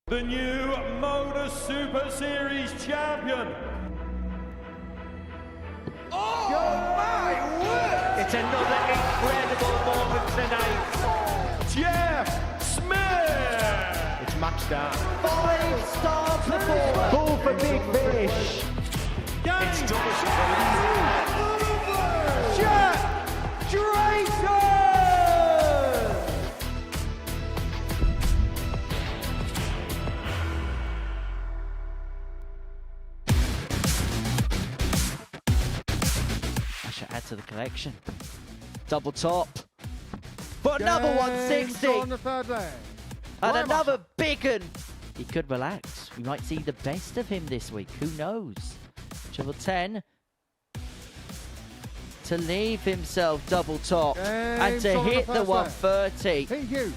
The new Modus Super Series champion. Oh my word! It's another incredible moment tonight. Jeff Smith. It's matched out. 5-star performance. Ball for big fish. It's Jeff Drayton! Usher add to the collection. Double top. But another 160. On the third leg. And another big one. He could relax. We might see the best of him this week. Who knows? Triple 10. To leave himself double top. And to hit the 130. Hughes.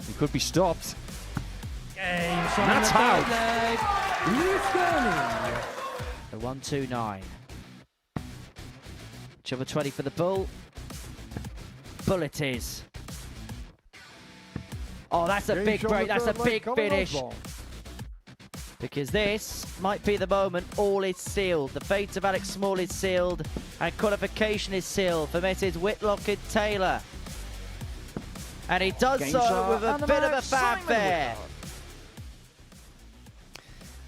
He could be stopped. That's how. Gurnie. The 129. Triple 20 for the bull. Bull it is. Oh, that's a big break. That's a big finish. Because this might be the moment all is sealed. The fate of Alex Small is sealed. And qualification is sealed for Mrs. Whitlock and Taylor. And he does so with a bit of a fanfare.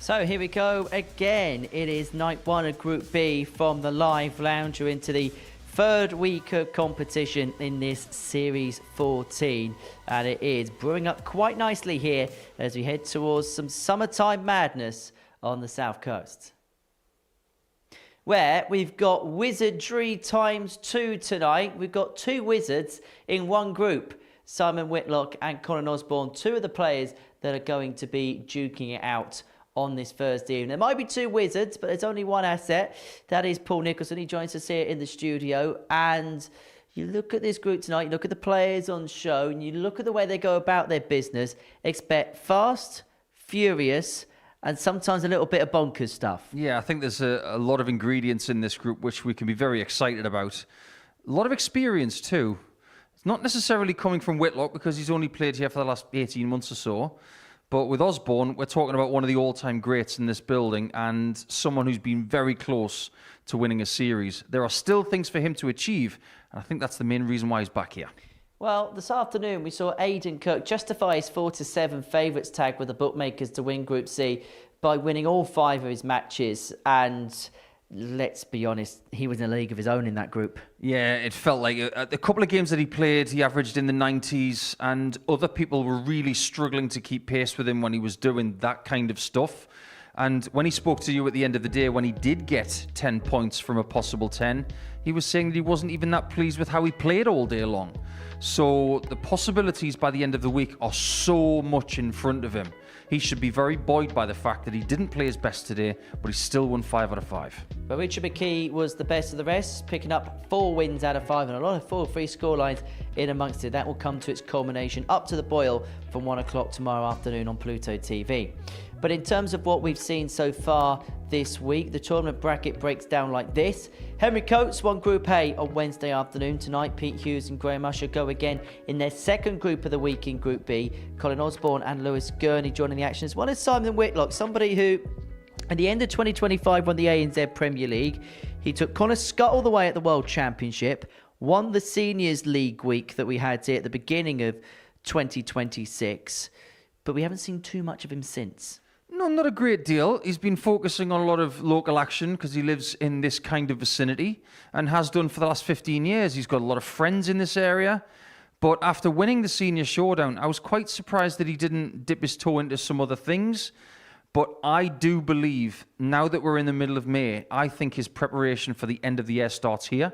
So here we go again. It is night one of Group B from the live lounger into the third week of competition in this Series 14. And it is brewing up quite nicely here as we head towards some summertime madness on the south coast. Where we've got wizardry ×2 tonight. We've got two wizards in one group. Simon Whitlock and Colin Osborne, two of the players that are going to be duking it out on this Thursday evening. There might be two wizards, but there's only one asset. That is Paul Nicholson. He joins us here in the studio. And you look at this group tonight, you look at the players on show, and you look at the way they go about their business. Expect fast, furious, and sometimes a little bit of bonkers stuff. Yeah, I think there's a lot of ingredients in this group which we can be very excited about. A lot of experience too. It's not necessarily coming from Whitlock because he's only played here for the last 18 months or so. But with Osborne, we're talking about one of the all-time greats in this building and someone who's been very close to winning a series. There are still things for him to achieve, and I think that's the main reason why he's back here. Well, this afternoon we saw Aidan Kirk justify his 4-7 favourites tag with the bookmakers to win Group C by winning all 5 of his matches. And let's be honest, he was in a league of his own in that group. Yeah, it felt like a couple of games that he played, he averaged in the 90s, and other people were really struggling to keep pace with him when he was doing that kind of stuff. And when he spoke to you at the end of the day, when he did get 10 points from a possible 10, he was saying that he wasn't even that pleased with how he played all day long. So the possibilities by the end of the week are so much in front of him. He should be very buoyed by the fact that he didn't play his best today, but he still won 5 out of 5. But Richard McKee was the best of the rest, picking up 4 wins out of 5 and a lot of 4-3 scorelines in amongst it. That will come to its culmination up to the boil from 1 o'clock tomorrow afternoon on Pluto TV. But in terms of what we've seen so far this week, the tournament bracket breaks down like this. Henry Coates won Group A on Wednesday afternoon. Tonight, Pete Hughes and Graham Usher go again in their second group of the week in Group B. Colin Osborne and Lewis Gurnie joining the action, as well as Simon Whitlock, somebody who, at the end of 2025, won the ANZ Premier League. He took Connor Scott all the way at the World Championship, won the Seniors League week that we had here at the beginning of 2026, but we haven't seen too much of him since. No, not a great deal. He's been focusing on a lot of local action because he lives in this kind of vicinity and has done for the last 15 years. He's got a lot of friends in this area. But after winning the Senior Showdown, I was quite surprised that he didn't dip his toe into some other things. But I do believe, now that we're in the middle of May, I think his preparation for the end of the year starts here.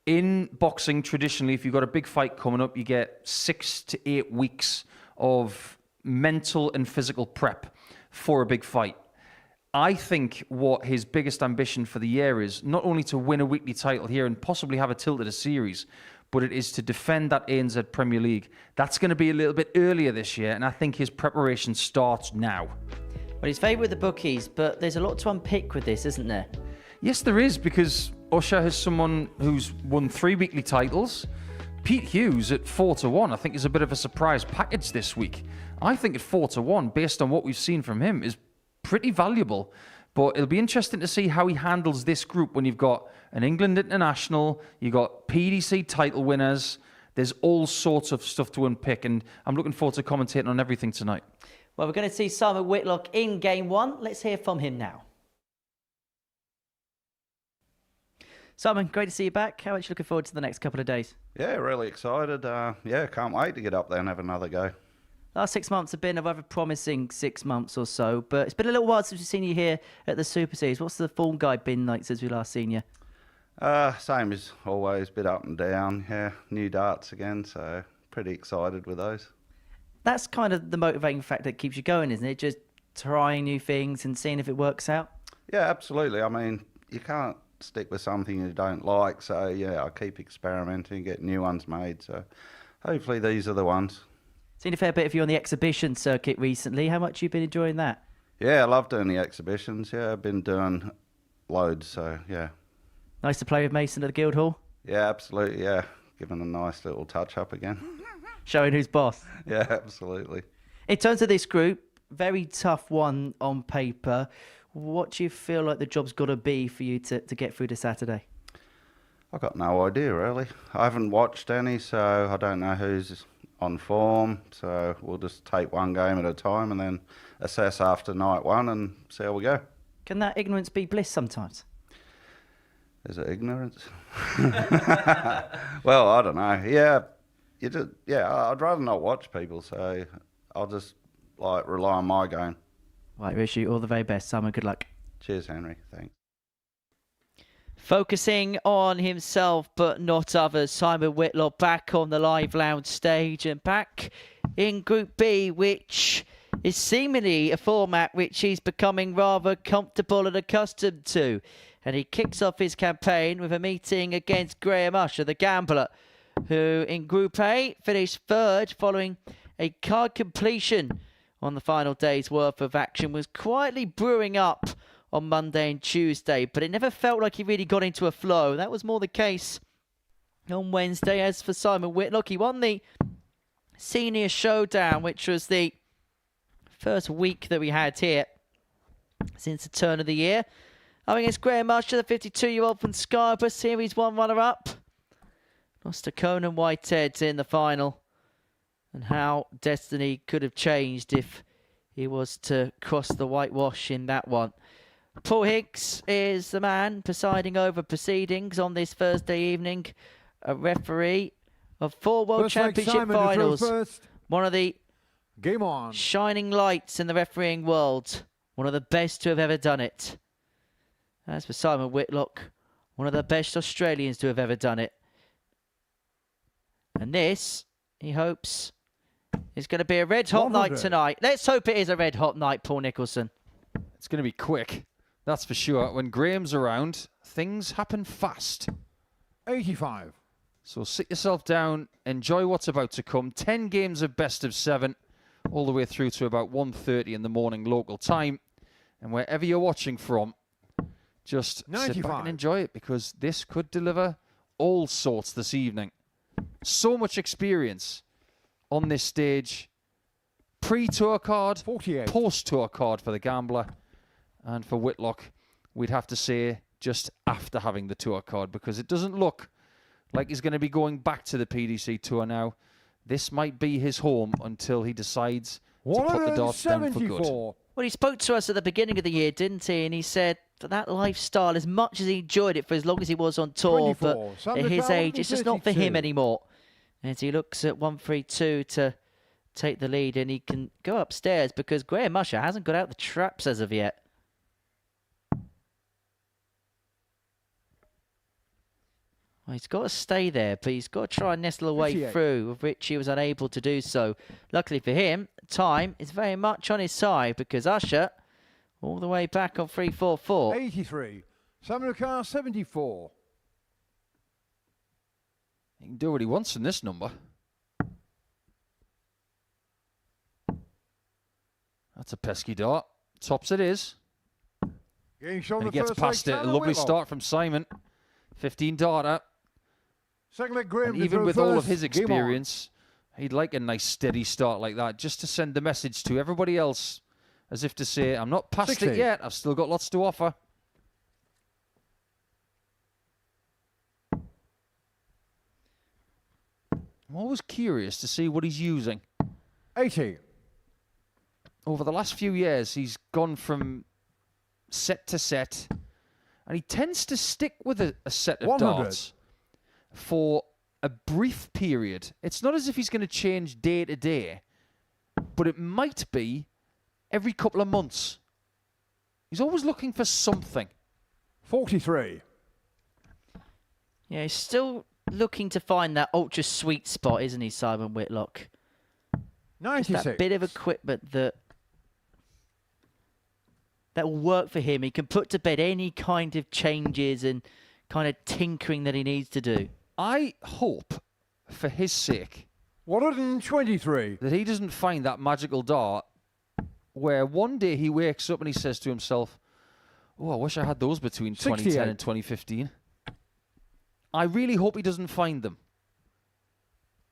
In boxing, traditionally, if you've got a big fight coming up, you get 6 to 8 weeks of mental and physical prep for a big fight. I think what his biggest ambition for the year is not only to win a weekly title here and possibly have a tilt at a series, but it is to defend that ANZ Premier League. That's going to be a little bit earlier this year, and I think his preparation starts now. Well, he's favoured with the bookies, but there's a lot to unpick with this, isn't there? Yes, there is, because Usher has someone who's won 3 weekly titles. Pete Hughes at 4-1, I think, is a bit of a surprise package this week. I think at 4-1, based on what we've seen from him, is pretty valuable. But it'll be interesting to see how he handles this group when you've got an England international, you've got PDC title winners. There's all sorts of stuff to unpick, and I'm looking forward to commentating on everything tonight. Well, we're going to see Simon Whitlock in game one. Let's hear from him now. Simon, great to see you back. How much are you looking forward to the next couple of days? Yeah, really excited. Can't wait to get up there and have another go. Last 6 months have been a rather promising 6 months or so, but it's been a little while since we've seen you here at the Super Series. What's the form guide been like since we last seen you? Same as always, bit up and down. Yeah, new darts again, so pretty excited with those. That's kind of the motivating factor that keeps you going, isn't it? Just trying new things and seeing if it works out? Yeah, absolutely. I mean, you can't stick with something you don't like, so yeah, I keep experimenting, get new ones made, so hopefully these are the ones. Seen a fair bit of you on the exhibition circuit recently. How much have you been enjoying that? Yeah, I love doing the exhibitions. Yeah, I've been doing loads, so yeah. Nice to play with Mason at the Guildhall? Yeah, absolutely, yeah. Giving a nice little touch-up again. Showing who's boss? Yeah, absolutely. In terms of this group, very tough one on paper. What do you feel like the job's got to be for you to get through to Saturday? I've got no idea, really. I haven't watched any, so I don't know who's on form. So we'll just take one game at a time and then assess after night one and see how we go. Can that ignorance be bliss sometimes? Is it ignorance? Well, I don't know. Yeah, I'd rather not watch people, so I'll just rely on my game. Right, wish you all the very best, Simon. Good luck. Cheers, Henry. Thanks. Focusing on himself but not others, Simon Whitlock back on the Live Lounge stage and back in Group B, which is seemingly a format which he's becoming rather comfortable and accustomed to. And he kicks off his campaign with a meeting against Graham Usher, the gambler, who in Group A finished third following a card completion on the final day's worth of action, was quietly brewing up on Monday and Tuesday, but it never felt like he really got into a flow. That was more the case on Wednesday. As for Simon Whitlock, he won the Senior Showdown, which was the first week that we had here since the turn of the year. Up against Graham Usher, the 52-year-old from Scarborough, Series 1 runner-up. Lost to Conan Whitehead in the final. And how destiny could have changed if he was to cross the whitewash in that one. Paul Higgs is the man presiding over proceedings on this Thursday evening. A referee of 4 World Championship finals. One of the Game on. Shining lights in the refereeing world. One of the best to have ever done it. As for Simon Whitlock, one of the best Australians to have ever done it. And this, he hopes, is going to be a red-hot night tonight. Let's hope it is a red-hot night, Paul Nicholson. It's going to be quick, that's for sure. When Graham's around, things happen fast. 85. So sit yourself down, enjoy what's about to come. 10 games of best of 7, all the way through to about 1:30 in the morning local time. And wherever you're watching from, just 95. Sit back and enjoy it, because this could deliver all sorts this evening. So much experience on this stage. Pre-tour card, 48. Post-tour card for the gambler. And for Whitlock, we'd have to say just after having the tour card, because it doesn't look like he's going to be going back to the PDC tour now. This might be his home until he decides to put the darts down for good. Well, he spoke to us at the beginning of the year, didn't he? And he said that that lifestyle, as much as he enjoyed it for as long as he was on tour, but at his age, it's just not for him anymore. As he looks at 132 to take the lead, and he can go upstairs because Graham Usher hasn't got out the traps as of yet. Well, he's got to stay there, but he's got to try and nestle away through, of which he was unable to do so. Luckily for him, time is very much on his side, because Usher, all the way back on 3-4-4. 83. Simon Carr, 74. He can do what he wants in this number. That's a pesky dart. Tops it is. Getting shown And the he gets first past leg, it. A Simon lovely Whitlock. start from Simon. 15 darter. Second leg, Graham. And even with all of his experience, he'd like a nice steady start like that, just to send the message to everybody else, as if to say, I'm not past 60. it yet. I've still got lots to offer. I'm always curious to see what he's using. 80. Over the last few years, he's gone from set to set, and he tends to stick with a set of 100. darts for a brief period. It's not as if he's going to change day to day, but it might be every couple of months. He's always looking for something. 43. Yeah, he's still looking to find that ultra sweet spot, isn't he, Simon Whitlock? 96. That bit of equipment that will work for him. He can put to bed any kind of changes and kind of tinkering that he needs to do. I hope, for his sake, 123. that he doesn't find that magical dart where one day he wakes up and he says to himself, oh, I wish I had those between 2010 68. and 2015. I really hope he doesn't find them.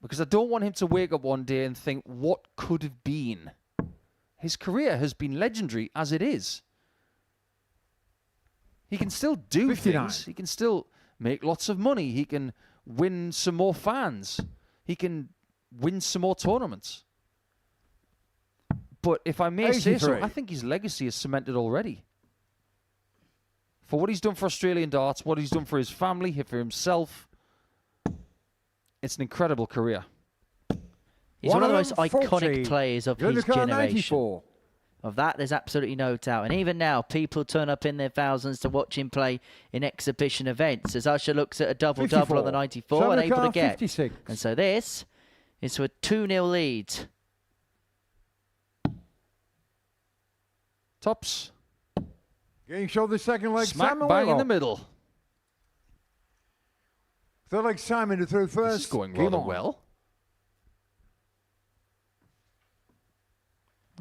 Because I don't want him to wake up one day and think, what could have been? His career has been legendary as it is. He can still do 59. things. He can still make lots of money. He can win some more fans. He can win some more tournaments. But if I may say so, 83. I think his legacy is cemented already. For what he's done for Australian darts, what he's done for his family, for himself, it's an incredible career. He's one of the most 140. iconic players of Gurnie his generation. 94. Of that, there's absolutely no doubt. And even now, people turn up in their thousands to watch him play in exhibition events as Usher looks at a double-double on the 94 and able to get. 56. And so this is to a 2-0 lead. Tops. Getting shot the second leg, Smack Simon bang in Whitlock. the middle. Third leg, Simon to throw first. This is going Game rather on. well.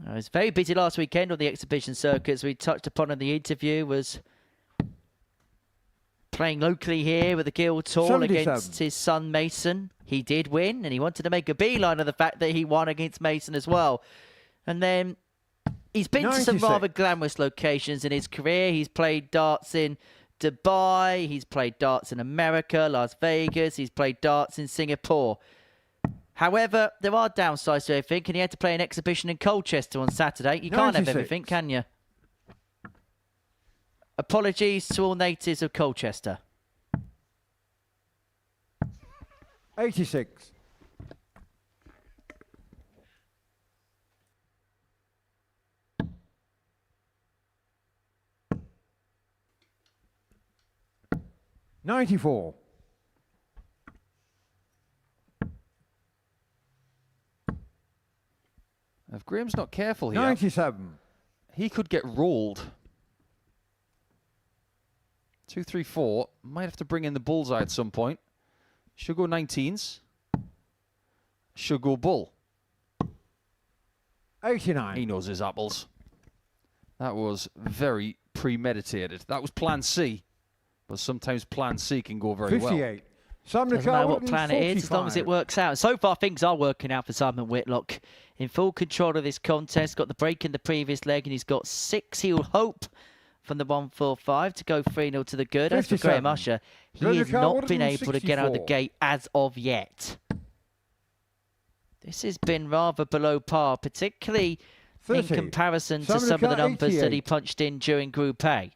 It was very busy last weekend on the exhibition circuits. We touched upon in the interview was playing locally here with the Guildhall 77. against his son Mason. He did win, and he wanted to make a beeline of the fact that he won against Mason as well. And then he's been to some 96. rather glamorous locations in his career. He's played darts in Dubai. He's played darts in America, Las Vegas. He's played darts in Singapore. However, there are downsides to everything, and he had to play an exhibition in Colchester on Saturday. You can't have 96. everything, can you? Apologies to all natives of Colchester. 86. $94. If Graham's not careful here, 97. he could get rolled. 2, 3, 4. Might have to bring in the bullseye at some point. Should go 19s. Should go bull. 89. He knows his apples. That was very premeditated. That was plan C. But sometimes plan C can go very well. 58. Simon Doesn't matter what Carlton, plan it is, as long as it 45. works out. So far, things are working out for Simon Whitlock. In full control of this contest. Got the break in the previous leg, and he's got 6, he'll hope, from the 145 to go 3-0 to the good. As for 57. Graham Usher, he Gurnie has not been Carlton, able to get out of the 64. gate as of yet. This has been rather below par, particularly in 30. comparison to Simon some of the Carr, numbers that he 88. punched in during Group A.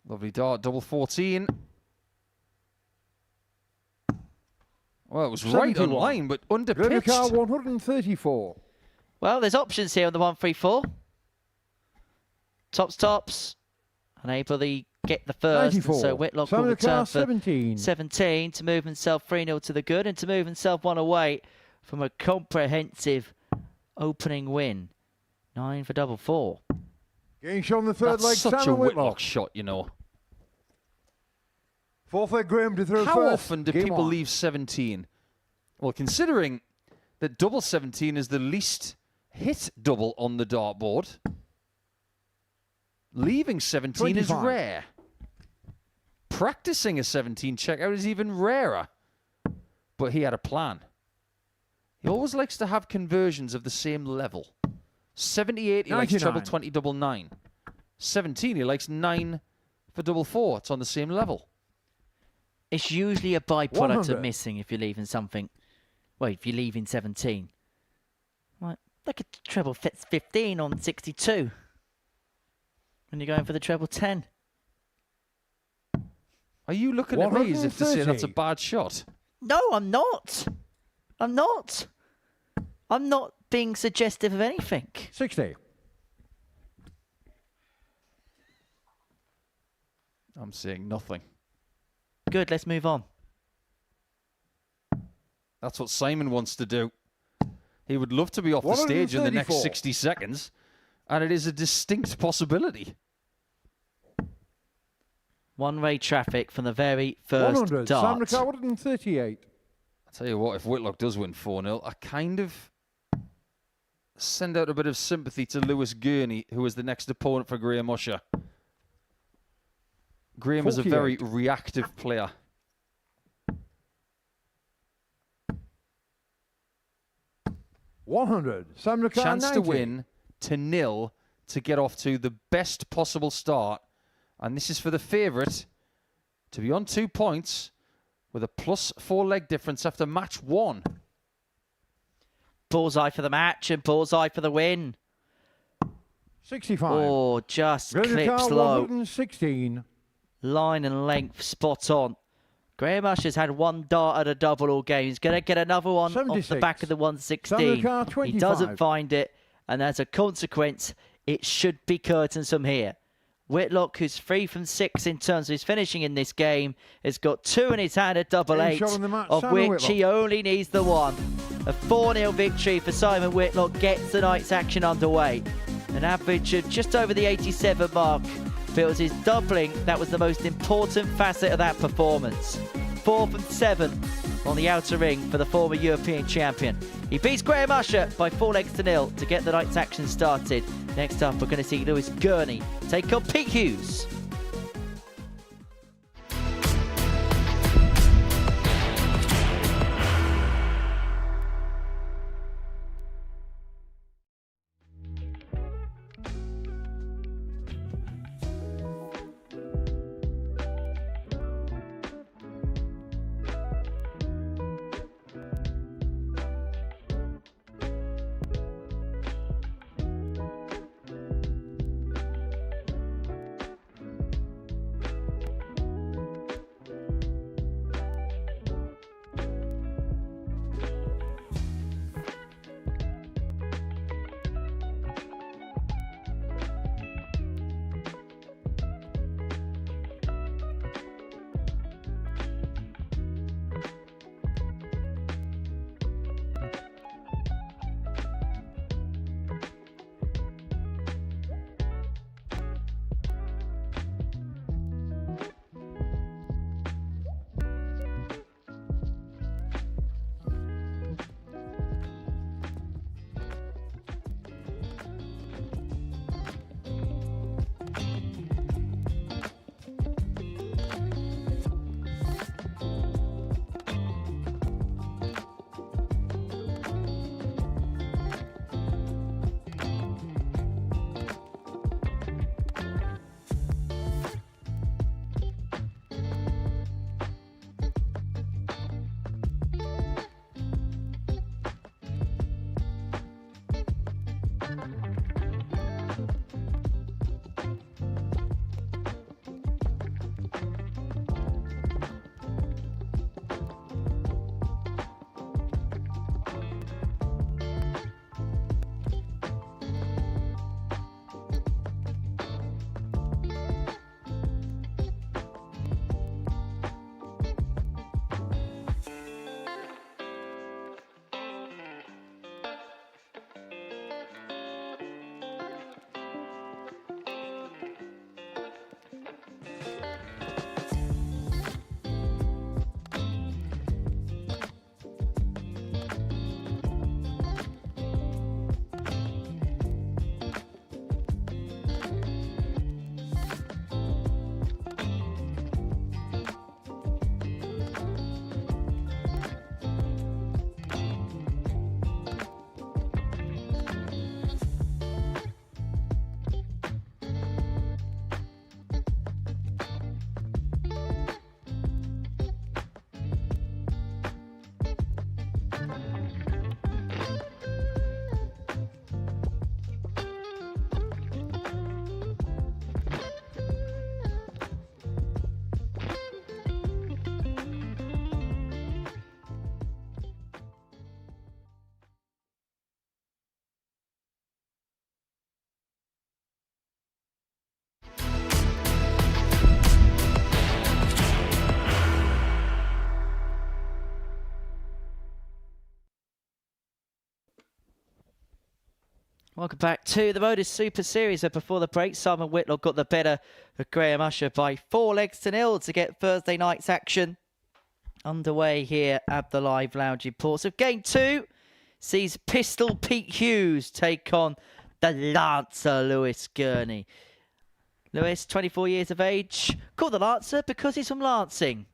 Lovely dart, double 14. Well, it was right on 71. line, but Gurnie Carr, underpitched. 134. Well, there's options here on the 134. Tops. Unable to get the first. And 94. so Whitlock will Simon return Carr, for 17. 17 to move himself 3-0 to the good and to move himself one away from a comprehensive opening win. 9 for double 4. Getting shot on the third That's leg, such Simon a Whitlock Whitlock. shot, you know. Fourth leg, Graham to throw How first. often do Game people on. leave 17? Well, considering that double 17 is the least hit double on the dartboard, leaving 17 is 25. rare. practicing a 17 checkout is even rarer. But he had a plan. He always likes to have conversions of the same level. 78, he likes 99. treble 20 double 9. 17, he likes 9 for double 4. It's on the same level. It's usually a byproduct 100. of missing if you're leaving something. Well, if you're leaving 17. Like, look at treble 15 on 62. When you're going for the treble 10. Are you looking at me as if to say that's a 130. bad shot? No, I'm not. I'm not. I'm not being suggestive of anything. 60. I'm saying nothing. Good, let's move on. That's what Simon wants to do. He would love to be off the stage in the next 134. 60 seconds, and it is a distinct possibility. One-way traffic from the very first 100. Sam dart. Ricard 138. I'll tell you what, if Whitlock does win 4-0, I kind of send out a bit of sympathy to Lewis Gurnie, who is the next opponent for Graham Usher. Graham is a very 48. reactive player. $100. Sam Ricard Chance 90. to win to nil to get off to the best possible start. And this is for the favourite to be on 2 points with a +4 leg difference after match 1. Bullseye for the match and bullseye for the win. 65. Oh, just Graham clips Ricard low. 116. Line and length spot on. Graham Usher's had one dart at a double all game. He's going to get another one off the 76. back of the Sam 116. Ricard He 25. doesn't find it, and as a consequence, it should be curtains from here. Whitlock, who's 3 from 6 in terms of his finishing in this game, has got 2 in his hand at double Game 8, shot on the match, of Simon which he only needs the one. A 4-0 victory for Simon Whitlock gets the night's action underway. An average of just over the 87 mark. Feels his doubling, that was the most important facet of that performance. 4 from 7 on the outer ring for the former European champion. He beats Graham Usher by 4 legs to nil to get the night's action started. Next up, we're going to see Lewis Gurnie take on Pete Hughes. Welcome back to the Modus Super Series. So before the break, Simon Whitlock got the better of Graham Usher by 4-0 to get Thursday night's action underway here at the Live Lounge in Portsmouth. Game 2 sees Pistol Pete Hughes take on the Lancer Lewis Gurnie. Lewis, 24 years of age, called the Lancer because he's from Lancing.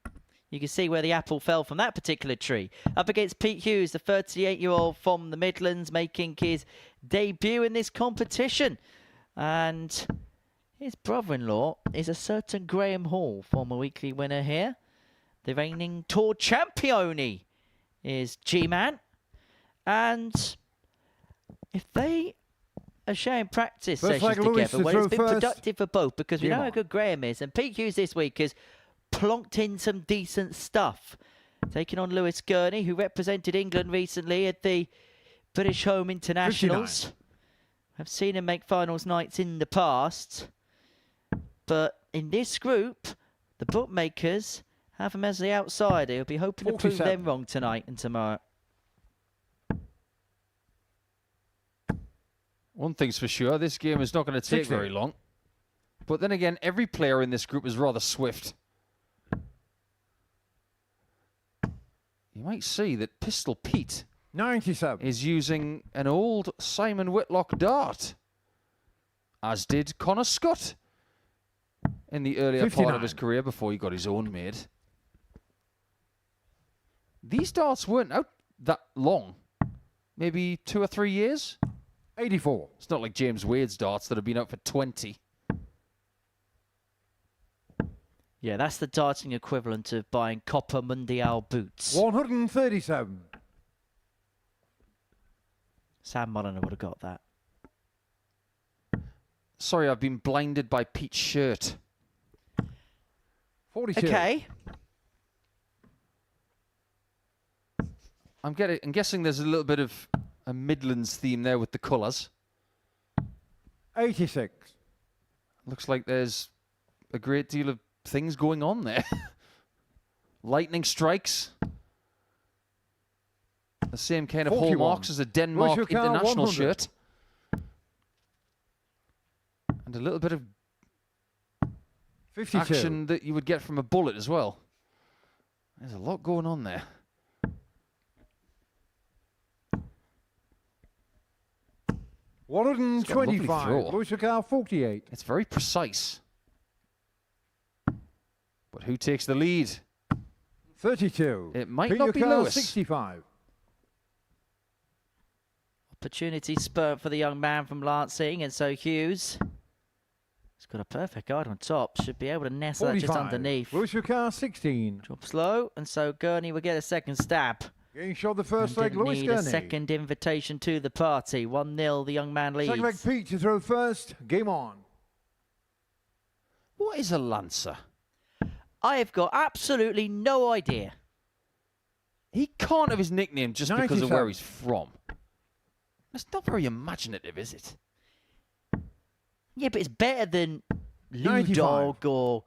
You can see where the apple fell from that particular tree. Up against Pete Hughes, the 38-year-old from the Midlands, making his debut in this competition. And his brother-in-law is a certain Graham Hall, former weekly winner here. The reigning Tour Champione is G-Man. And if they are sharing practice sessions together, well, it's been productive for both because we know how good Graham is. And Pete Hughes this week has plonked in some decent stuff. Taking on Lewis Gurnie, who represented England recently at the British Home Internationals. 59. I've seen him make finals nights in the past. But in this group, the bookmakers have him as the outsider. He'll be hoping to prove them wrong tonight and tomorrow. One thing's for sure, this game is not going to take very long. But then again, every player in this group is rather swift. You might see that Pistol Pete 97 is using an old Simon Whitlock dart, as did Connor Scott in the earlier 59. part of his career before he got his own made. These darts weren't out that long, maybe 2 or 3 years. 84. It's not like James Wade's darts that have been out for 20. Yeah, that's the darting equivalent of buying Copper Mundial boots. 137. Sam Mulliner would have got that. Sorry, I've been blinded by Pete's shirt. 42. Okay. I'm guessing there's a little bit of a Midlands theme there with the colours. 86. Looks like there's a great deal of things going on there. Lightning strikes. The same kind of 41. hallmarks as a Denmark international shirt. And a little bit of 52. action that you would get from a bullet as well. There's a lot going on there. One hundred and It's got a lovely 25. throw. Lewis Car 48. It's very precise. But who takes the lead? 32. It might Peter not be Carr, Lewis. 65. Opportunity spurt for the young man from Lancing, and so Hughes has got a perfect guide on top. Should be able to nestle that 45. just underneath. Lewis Car 16. Drops low, and so Gurney will get a second stab. Getting shot the first And leg, didn't Lewis need a Gurney. second invitation to the party. 1-0, the young man leads. Second leg, Pete to throw first. Game on. What is a lancer? I have got absolutely no idea. He can't have his nickname just because of 97. where he's from. That's not very imaginative, is it? Yeah, but it's better than Lou 95. Dog or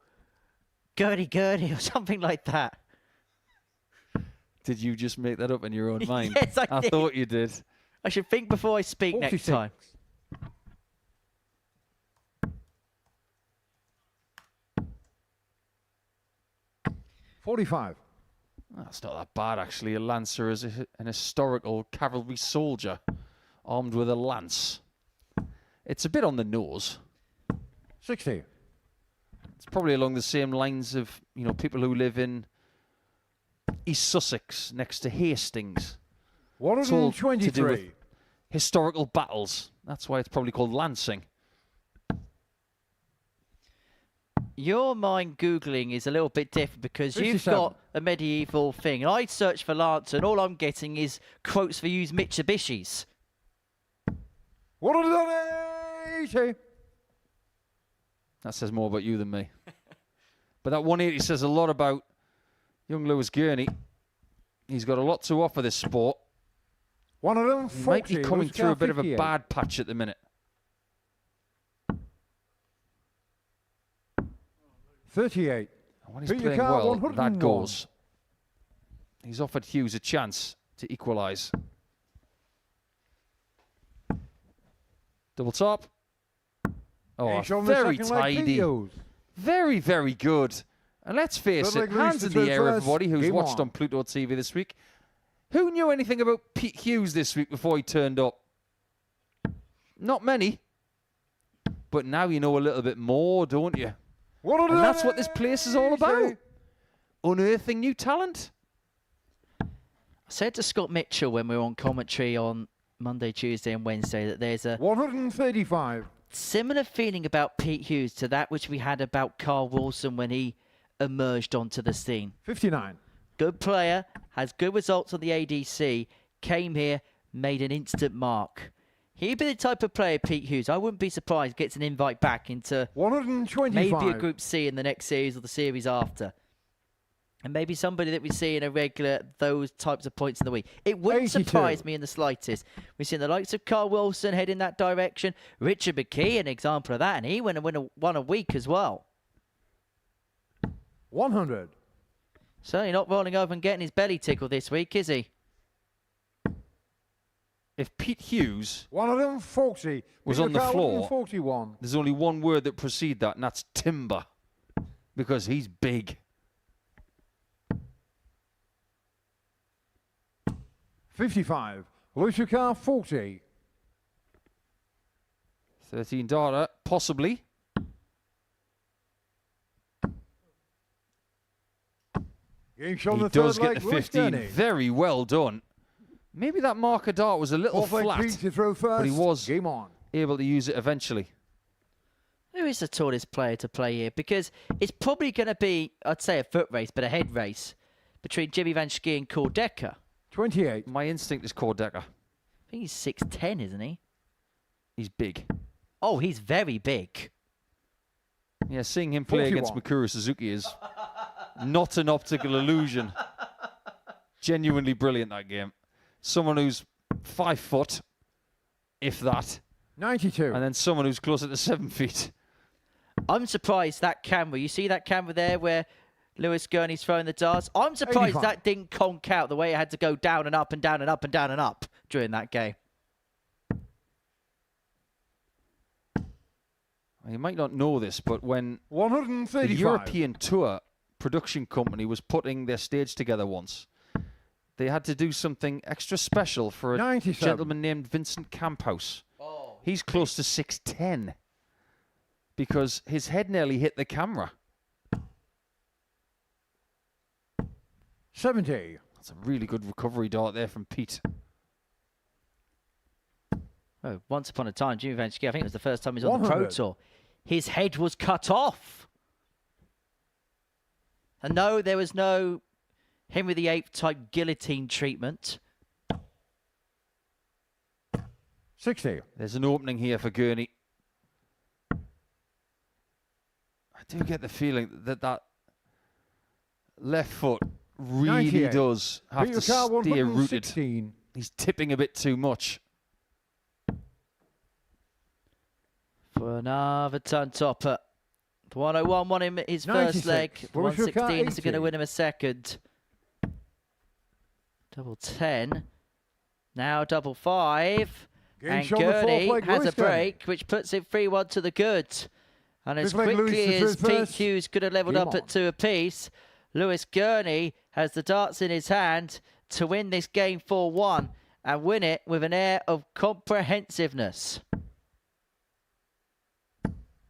Gurney or something like that. Did you just make that up in your own mind? Yes, I did. thought you did. I should think before I speak 46. next time. $45. That's not that bad, actually. A lancer is an historical cavalry soldier armed with a lance. It's a bit on the nose. 60. It's probably along the same lines of, people who live in East Sussex next to Hastings. It's all to do with 123. historical battles. That's why it's probably called lancing. Your mind Googling is a little bit different because you've 57. got a medieval thing. And I search for Lancer and all I'm getting is quotes for used Mitsubishis. 180. That says more about you than me. But that 180 says a lot about young Lewis Gurney. He's got a lot to offer this sport. 140. He might be coming Lewis through Car a bit of a 58. bad patch at the minute. 38. And when he's Peter playing Carr, well, 101. that goes. He's offered Hughes a chance to equalise. Double top. Oh, Each on the very second leg, Pete tidy. Hughes. Very, very good. And let's face Good it, leg hands loose in to the air, first. everybody who's Game watched on Pluto TV this week. Who knew anything about Pete Hughes this week before he turned up? Not many. But now you know a little bit more, don't you? And that's what this place is all about. Unearthing new talent. I said to Scott Mitchell when we were on commentary on Monday, Tuesday and Wednesday that there's a 135. similar feeling about Pete Hughes to that which we had about Carl Wilson when he emerged onto the scene. 59. Good player, has good results on the ADC, came here, made an instant mark. He'd be the type of player, Pete Hughes, I wouldn't be surprised, gets an invite back into 125. maybe a Group C in the next series or the series after. And maybe somebody that we see in a regular, at those types of points in the week. It wouldn't 82. surprise me in the slightest. We've seen the likes of Carl Wilson head in that direction. Richard McKee, an example of that, and he won a week as well. 100. Certainly not rolling over and getting his belly tickled this week, is he? If Pete Hughes 140. was on the floor, 141. there's only one word that precedes that, and that's timber. Because he's big. 55. Lucica 40. 13 data, possibly. Game shot on He the does third get leg, the Lewis 15. Gurney. Very well done. Maybe that marker dart was a little Fourth leg, Pete flat, to throw first. but he was Game on. able to use it eventually. Who is the tallest player to play here? Because it's probably going to be, I'd say a foot race, but a head race between Jimmy Van Schie and Cord Decker. 28. My instinct is Cordecker. I think he's 6'10", isn't he? He's big. Oh, he's very big. Yeah, seeing him play against 41. Mikuru Suzuki is not an optical illusion. Genuinely brilliant, that game. Someone who's 5 foot, if that, 92. and then someone who's closer to 7 feet. I'm surprised that camera, you see that camera there where Lewis Gurney's throwing the darts? I'm surprised 85. that didn't conk out the way it had to go down and up and down and up and down and up during that game. You might not know this, but when the 135. European Tour production company was putting their stage together once, they had to do something extra special for a 97. gentleman named Vincent Camphouse. He's close to 6'10", because his head nearly hit the camera. 70. That's a really good recovery dart there from Pete. Oh, once upon a time, Jimmy Van Schie, I think it was the first time he was on the Pro 100. Tour. His head was cut off. And no, there was no Henry VIII type guillotine treatment. 60. There's an opening here for Gurney. I do get the feeling that that left foot really 98. does have Beat to your car, stay rooted. 116. He's tipping a bit too much. For another ton topper. The 101 won him his first 96. leg. The What was your car? 116 is going to 80. win him a second. Double 10. Now double 5. Game And shot on the fourth Gurney leg, has Lewis a break, which puts it 3-1 to the good. And as Big leg Lewis quickly to as third Pete first. Hughes could have levelled Game up on. at 2 apiece, Lewis Gurney has the darts in his hand to win this game 4-1 and win it with an air of comprehensiveness.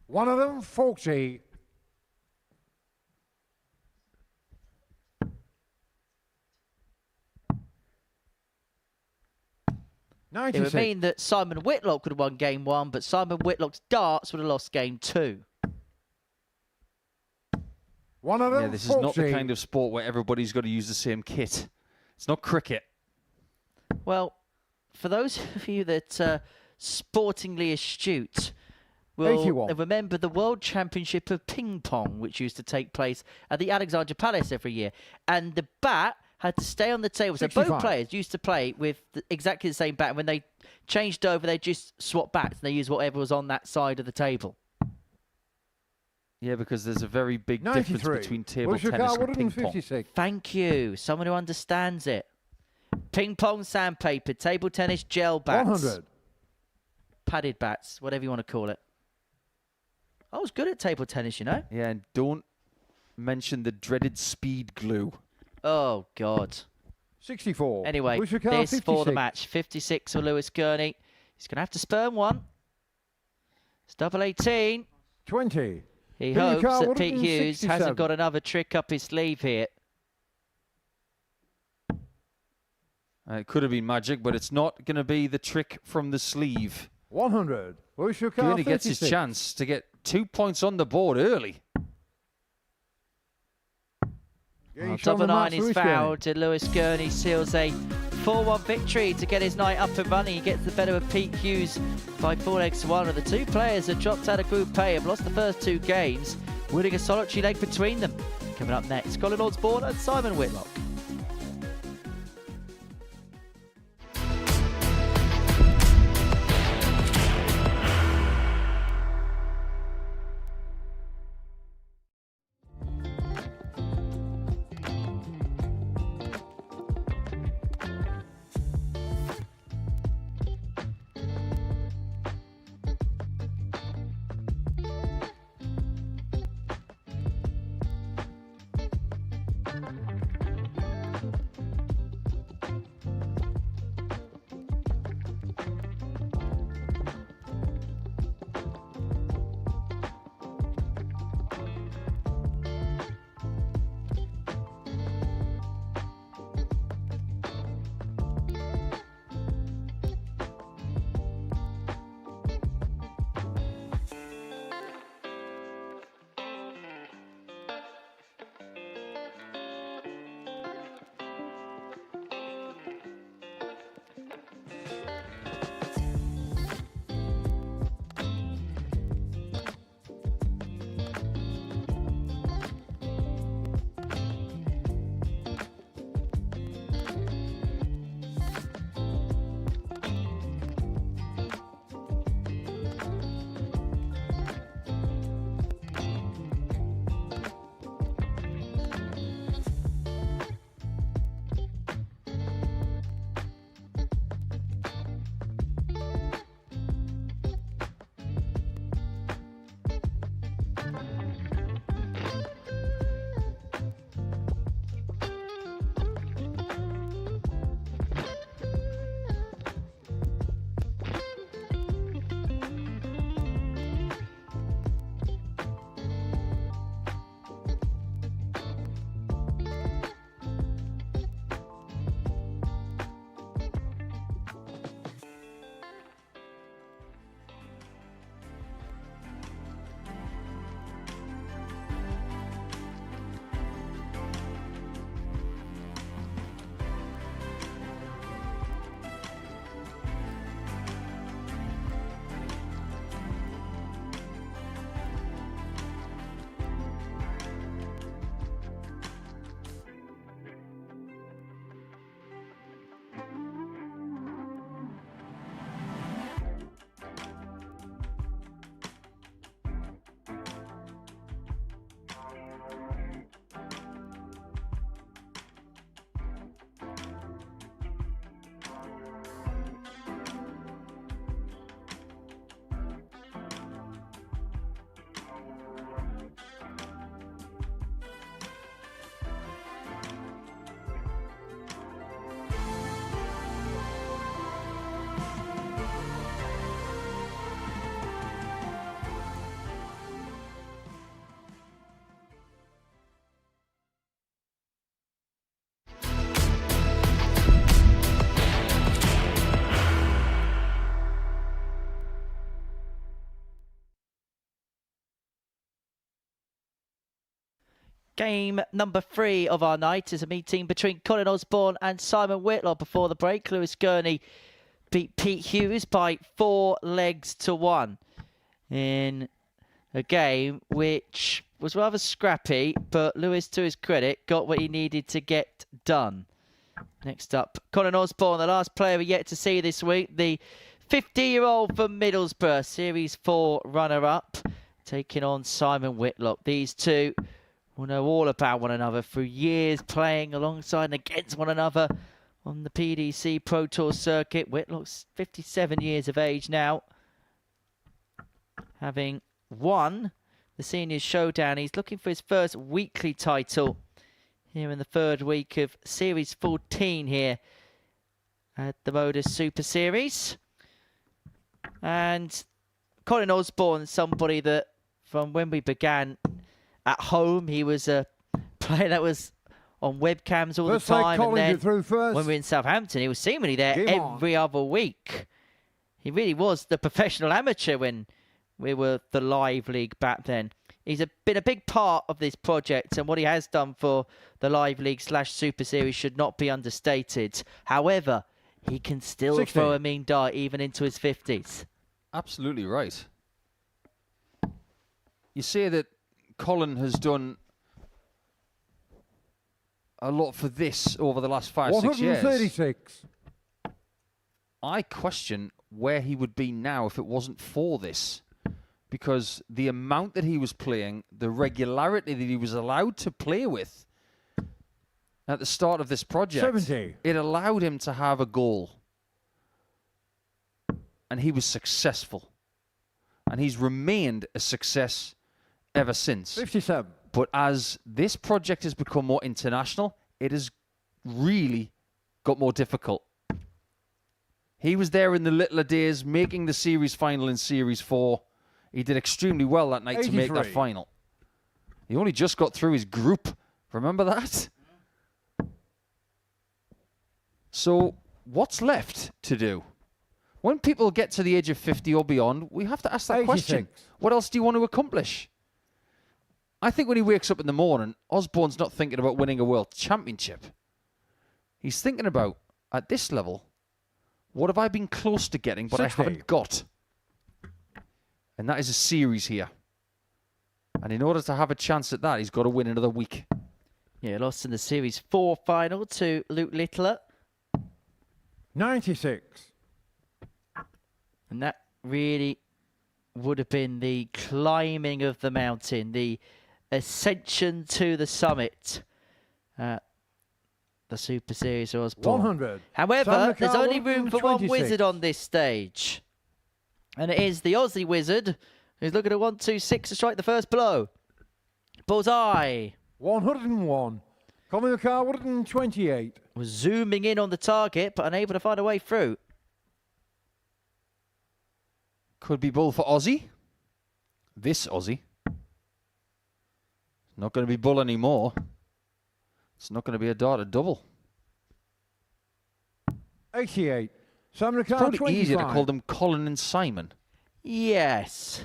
140. It would 96. mean that Simon Whitlock could have won game 1, but Simon Whitlock's darts would have lost game 2. 140. Yeah, this is not the kind of sport where everybody's got to use the same kit. It's not cricket. Well, for those of you that are sportingly astute, will 81. remember the World Championship of Ping Pong, which used to take place at the Alexandra Palace every year. And the bat had to stay on the table. So 65. both players used to play with exactly the same bat. And when they changed over, they just swapped bats and they used whatever was on that side of the table. Yeah, because there's a very big 93. difference between table What's your tennis car? and ping pong. 156. Thank you. Someone who understands it. Ping pong, sandpaper, table tennis, gel bats. 100. padded bats, whatever you want to call it. I was good at table tennis, you know. Yeah, and don't mention the dreaded speed glue. Oh, God. 64. Anyway, Lewis this Ricard, for the 56. match. 56 for Lewis Gurnie. He's going to have to spurn one. It's double 18. 20. He Pete hopes Ricard, that Pete Hughes 167. hasn't got another trick up his sleeve here. It could have been magic, but it's not going to be the trick from the sleeve. 100. Lewis Ricard, Gurney gets his 56. chance to get 2 points on the board early. Gage on Double the nine match, is Lewis fouled. Gurney. And Lewis Gurney seals a 4-1 victory to get his night up and running. He gets the better of Pete Hughes by 4-1. And the two players that dropped out of Group A have lost the first 2 games, winning a solitary leg between them. Coming up next, Colin Osborne and Simon Whitlock. Game number 3 of our night is a meeting between Colin Osborne and Simon Whitlock. Before the break, Lewis Gurney beat Pete Hughes by 4-1 in a game which was rather scrappy, but Lewis, to his credit, got what he needed to get done. Next up, Colin Osborne, the last player we yet to see this week, the 50-year-old from Middlesbrough, Series 4 runner-up, taking on Simon Whitlock. These two will know all about one another through years playing alongside and against one another on the PDC Pro Tour circuit. Whitlock's 57 years of age now. having won the Seniors Showdown. He's looking for his first weekly title here in the third week of Series 14 here at the Modus Super Series. And Colin Osborne, somebody that from when we began at home, he was a player that was on webcams all the time. And then when we were in Southampton, he was seemingly there every other week. He really was the professional amateur when we were the live league back then. He's been a big part of this project, and what he has done for the live league / Super Series should not be understated. However, he can still throw a mean dart even into his 50s. Absolutely right. You say that Colin has done a lot for this over the last 5-6 years. 136. I question where he would be now if it wasn't for this. Because the amount that he was playing, the regularity that he was allowed to play with at the start of this project, 70. It allowed him to have a goal. And he was successful. And he's remained a success ever since. 57. But as this project has become more international, it has really got more difficult. He was there in the littler days, making the series final in Series 4. He did extremely well that night 83. to make that final. He only just got through his group. Remember that? So, what's left to do? When people get to the age of 50 or beyond, we have to ask that 86. question. What else do you want to accomplish? I think when he wakes up in the morning, Osborne's not thinking about winning a world championship. He's thinking about, at this level, what have I been close to getting, but 60. I haven't got? And that is a series here. And in order to have a chance at that, he's got to win another week. Yeah, lost in the Series 4 final to Luke Littler. 96. And that really would have been the climbing of the mountain, the ascension to the summit. The Super Series Osborne. 100. However, there's only room for one 26. wizard on this stage. And it is the Aussie wizard who's looking at 126 to strike the first blow. Bullseye. 101. Colin McCarr, 128. Was zooming in on the target, but unable to find a way through. Could be bull for Aussie. This Aussie. Not going to be bull anymore. It's not going to be a darted double. 88. Simon It's McCarr, probably 25. easier to call them Colin and Simon. Yes.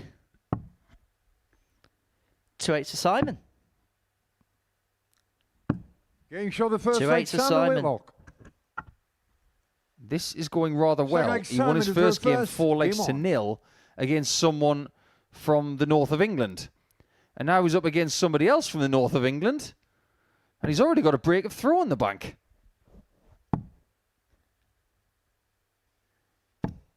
2-8 to Simon. Game show the first 2-8 leg, to Simon Simon. Whitlock. This is going rather well. like He won his Simon is first the game first 4 legs game to on. 0 against someone from the north of England. And now he's up against somebody else from the north of England. And he's already got a break of throw on the bank.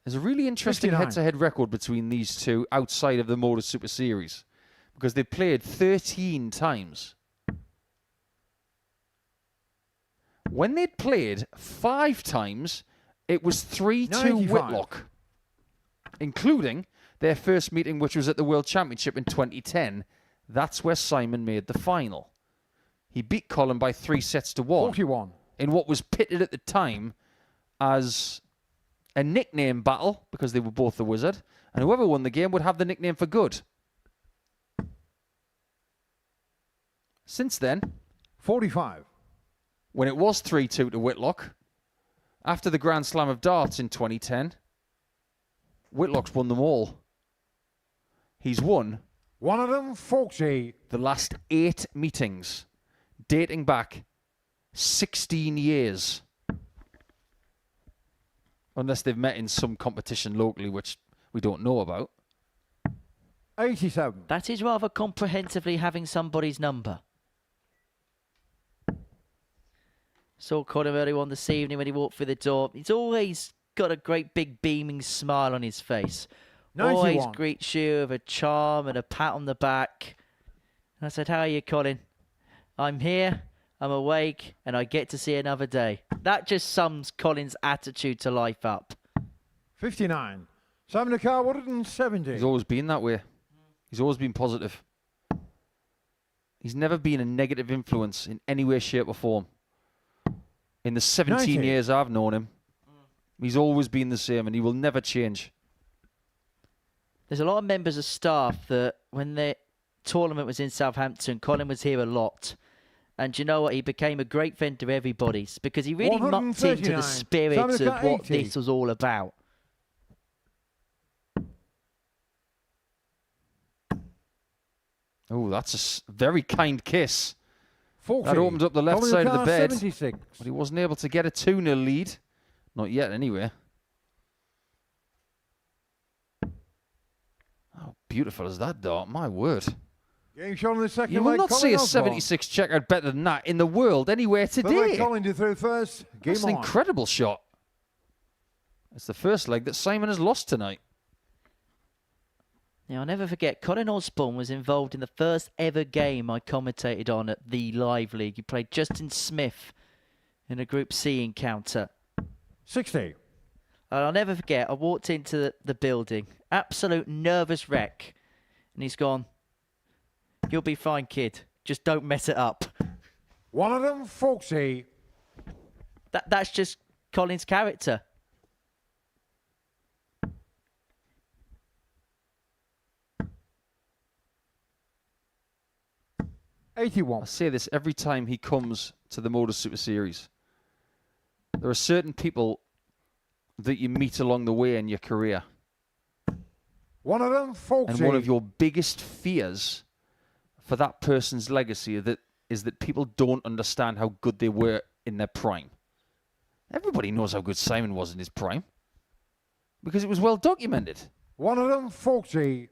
There's a really interesting 59. head-to-head record between these two outside of the Modus Super Series. Because they played 13 times. When they'd played 5 times, it was 3-2 95. Whitlock. Including their first meeting, which was at the World Championship in 2010. That's where Simon made the final. He beat Colin by 3-1. 41. In what was pitted at the time as a nickname battle, because they were both the wizard, and whoever won the game would have the nickname for good. Since then, 45. when it was 3-2 to Whitlock, after the Grand Slam of Darts in 2010, Whitlock's won them all. He's won 140. the last 8 meetings, dating back 16 years. Unless they've met in some competition locally, which we don't know about. 87. That is rather comprehensively having somebody's number. Saw Colin earlier on this evening when he walked through the door. He's always got a great big beaming smile on his face. 91. Always greets you with a charm and a pat on the back. And I said, how are you, Colin? I'm here, I'm awake, and I get to see another day. That just sums Colin's attitude to life up. 59. Simon the car 170. He's always been that way. He's always been positive. He's never been a negative influence in any way, shape or form. In the 17 90. years I've known him, he's always been the same and he will never change. There's a lot of members of staff that when the tournament was in Southampton, Colin was here a lot. And you know what? He became a great friend to everybody's because he really mucked into the 139. spirit Simon's of got what 80. this was all about. Oh, that's a very kind kiss. 40. That opened up the left Colin side of the Carr, bed. 76. But he wasn't able to get a 2-0 lead. Not yet, anyway. How beautiful is that dart? My word. Game shot on the second You will leg. not Colin see a Osborne. 76 checkout better than that in the world anywhere The leg today. Colin did through first. Game That's an on. incredible shot. It's the first leg that Simon has lost tonight. Now, I'll never forget, Colin Osborne was involved in the first ever game I commentated on at the Live League. He played Justin Smith in a Group C encounter. 60. And I'll never forget, I walked into the building, absolute nervous wreck. And he's gone, "You'll be fine, kid. Just don't mess it up." One of them, 40. That's just Colin's character. I 81. say this every time he comes to the Modus Super Series. There are certain people that you meet along the way in your career. One of them, 40. And one of your biggest fears for that person's legacy is that people don't understand how good they were in their prime. Everybody knows how good Simon was in his prime because it was well documented. One of them, 40.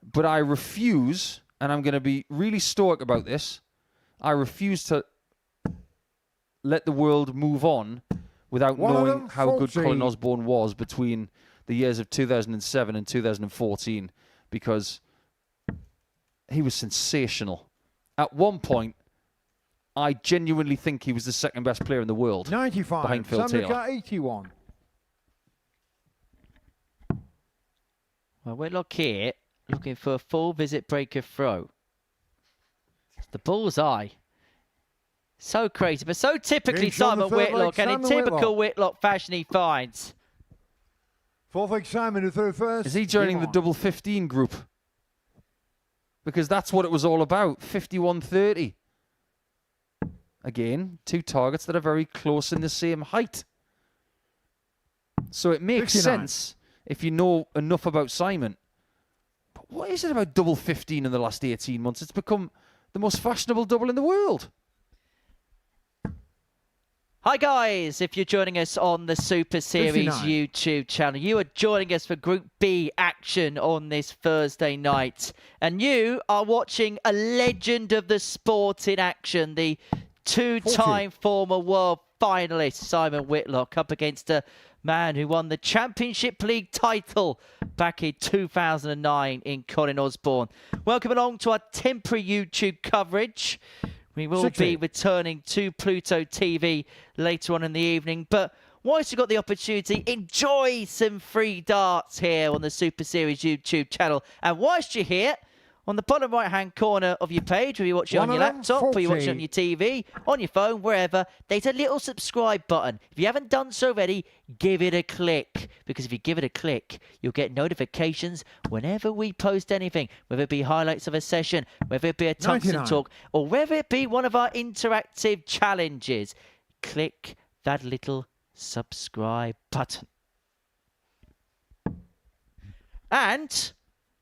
But I refuse, and I'm going to be really stoic about this, I refuse to let the world move on without One of knowing them, how good 40. Colin Osborne was between the years of 2007 and 2014, because he was sensational. At one point, I genuinely think he was the second best player in the world. 95. Behind Phil Simon Taylor. Carr, 81. Well, Whitlock here, looking for a full visit breaker throw. The bullseye. So crazy, but so typically Game shot on the Simon third leg, Whitlock, and in Simon typical Whitlock fashion he finds. Fourth leg Simon who threw first. Is he joining Game the on. double 15 group? Because that's what it was all about. 51-30. Again, two targets that are very close in the same height. So it makes 69. sense if you know enough about Simon. But what is it about double 15 in the last 18 months? It's become the most fashionable double in the world. Hi guys, if you're joining us on the Super Series 59. YouTube channel, you are joining us for Group B action on this Thursday night. And you are watching a legend of the sport in action, the two-time former world finalist Simon Whitlock up against a man who won the Championship League title back in 2009 in Colin Osborne. Welcome along to our temporary YouTube coverage. We will 60. be returning to Pluto TV later on in the evening. But whilst you've got the opportunity, enjoy some free darts here on the Super Series YouTube channel. And whilst you're here, on the bottom right-hand corner of your page, whether you're watching on your laptop, or you're watching on your TV, on your phone, wherever, there's a little subscribe button. If you haven't done so already, give it a click. Because if you give it a click, you'll get notifications whenever we post anything, whether it be highlights of a session, whether it be a tungsten 99. talk, or whether it be one of our interactive challenges. Click that little subscribe button. And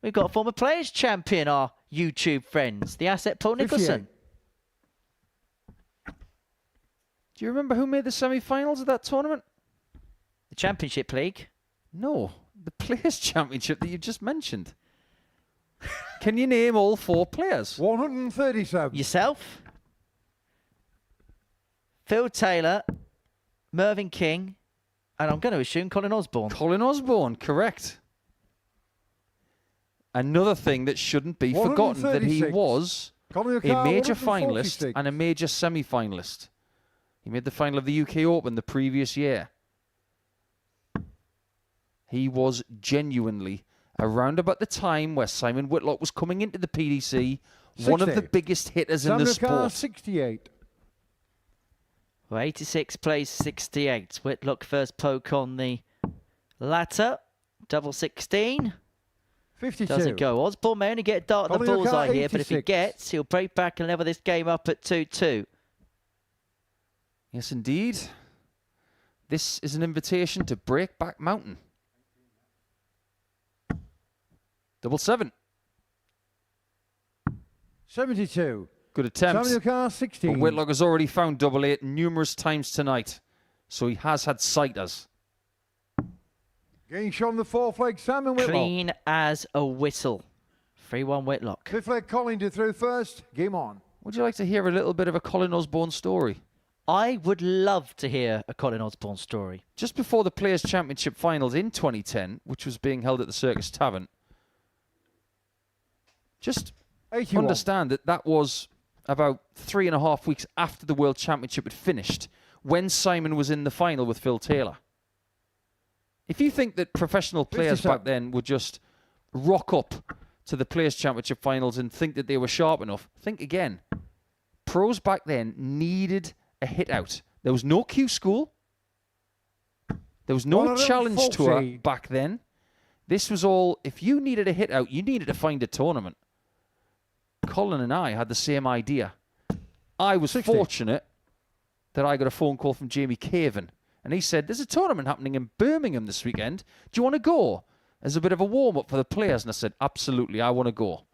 we've got a former Players Champion, our YouTube friends, the Asset Paul 58. Nicholson. Do you remember who made the semi-finals of that tournament? The Championship League. No, the Players' Championship that you just mentioned. Can you name all four players? 137. Yourself, Phil Taylor, Mervyn King, and I'm going to assume Colin Osborne. Colin Osborne, correct. Another thing that shouldn't be forgotten, that he 136. was Colin a Carr, major 146. finalist and a major semi-finalist. He made the final of the UK Open the previous year. He was genuinely, around about the time where Simon Whitlock was coming into the PDC, one of the 60. biggest hitters in the Samuel Carr, sport. 68. Well, 86 plays 68. Whitlock first poke on the latter. Double 16. 52. Doesn't go. Osborne may only get a dart at the Colin bullseye O'Carr, here, but if he 86. gets, he'll break back and level this game up at 2-2. Yes, indeed. This is an invitation to Breakback Mountain. Double 7. 72. Good attempt. Samuel Carr, 16. But Whitlock has already found double 8 numerous times tonight. So he has had sighters. Getting shot on the fourth leg, Simon Whitlock. Clean as a whistle. 3-1 Whitlock. Fifth leg, Colin to throw first. Game on. Would you like to hear a little bit of a Colin Osborne story? I would love to hear a Colin Osborne story. Just before the Players' Championship finals in 2010, which was being held at the Circus Tavern, just 81. understand that that was about 3.5 weeks after the World Championship had finished, when Simon was in the final with Phil Taylor. If you think that professional players 57. back then would just rock up to the Players' Championship finals and think that they were sharp enough, think again. Pros back then needed a hit out. There was no Q school. There was no 140. challenge tour back then. This was all, if you needed a hit out, you needed to find a tournament. Colin and I had the same idea. I was 60. fortunate that I got a phone call from Jamie Caven. And he said, there's a tournament happening in Birmingham this weekend. Do you want to go? As a bit of a warm-up for the players. And I said, absolutely, I want to go.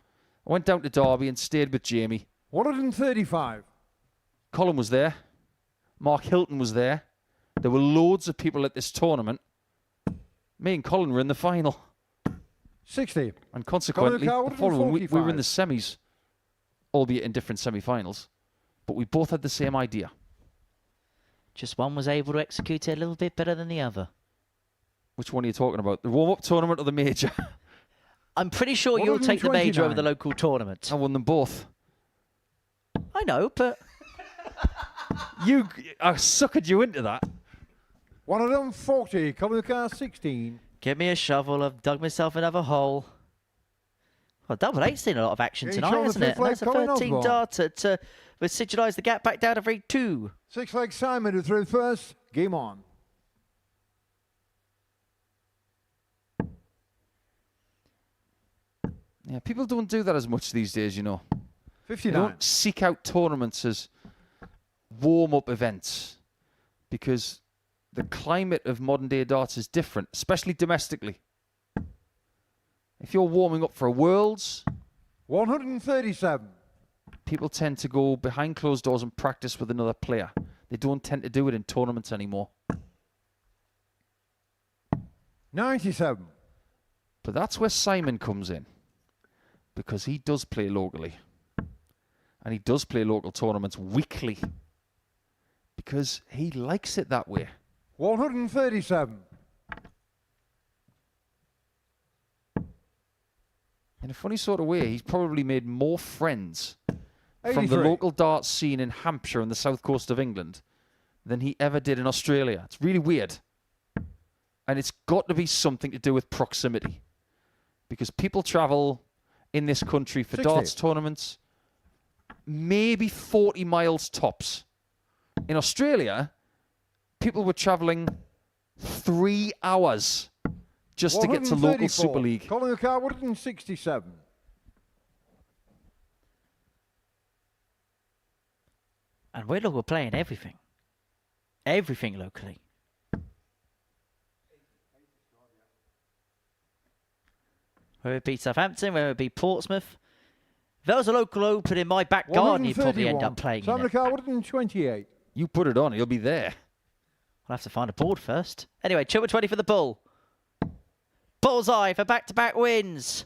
I went down to Derby and stayed with Jamie. 135. Colin was there. Mark Hilton was there. There were loads of people at this tournament. Me and Colin were in the final. 60. And consequently, Colin the following week, we were in the 45. semis, albeit in different semi-finals. But we both had the same idea. Just one was able to execute it a little bit better than the other. Which one are you talking about? The warm-up tournament or the major? I'm pretty sure you'll take the major over the 129. local tournament. I won them both. I know, but I suckered you into that. 140. Colin Carr, 16. give me a shovel. I've dug myself another hole. Well, double eight's seen a lot of action Getting tonight, shot on the hasn't it? fifth And leg, that's a Colin 13 Osborne. darter to signifies the gap back down to 3-2. Sixth leg, Simon to throw first. Game on. Yeah, people don't do that as much these days, you know. They 59. don't seek out tournaments as warm-up events because the climate of modern-day darts is different, especially domestically. If you're warming up for a Worlds, 137. people tend to go behind closed doors and practice with another player. They don't tend to do it in tournaments anymore. 97. But that's where Simon comes in, because he does play locally. And he does play local tournaments weekly, because he likes it that way. 137. In a funny sort of way, he's probably made more friends from the 83. local darts scene in Hampshire and the south coast of England than he ever did in Australia. It's really weird. And it's got to be something to do with proximity. Because people travel in this country for 60. darts tournaments maybe 40 miles tops. In Australia, people were traveling 3 hours just to get to local 134. Super League. Colin Carr, 167. And Whitlock were playing everything. Everything locally. Whether it be Southampton, whether it be Portsmouth. If there was a local open in my back garden, you'd probably end up playing in Simon it. Carr, 128. You put it on, he'll be there. I'll have to find a board first. Anyway, 2-20 for the bull. Bullseye for back-to-back wins.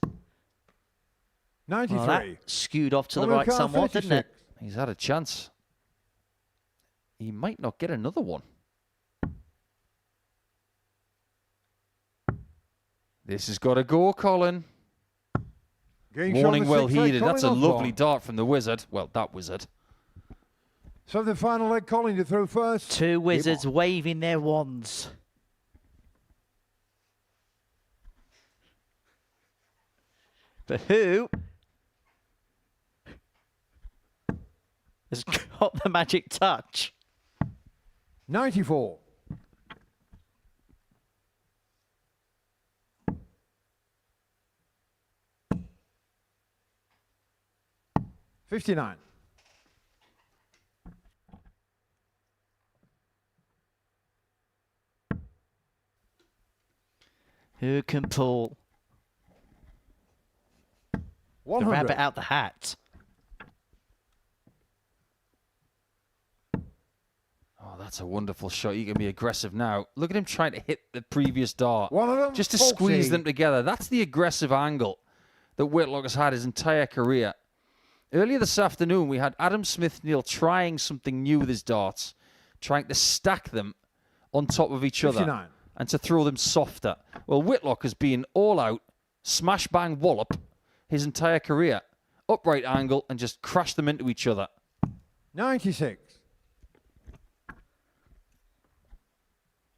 93. Well, that skewed off to the Colin right Carr, somewhat, didn't it? 36. He's had a chance. He might not get another one. This has got to go, Colin. Getting shot on Warning the well sixth leg, heeded. That's a Colin lovely Osborne. dart from the wizard. Well, that wizard. So the final leg, Colin to throw first. Two Game wizards on. waving their wands. But who has got the magic touch? 94. $59. Who can pull the 100. rabbit out the hat? Oh, that's a wonderful shot. You can be aggressive now. Look at him trying to hit the previous dart. One of them, just to 40. squeeze them together. That's the aggressive angle that Whitlock has had his entire career. Earlier this afternoon, we had Adam Smith-Neil trying something new with his darts, trying to stack them on top of each 59. other and to throw them softer. Well, Whitlock has been all out, smash, bang, wallop his entire career. Upright angle and just crash them into each other. 96.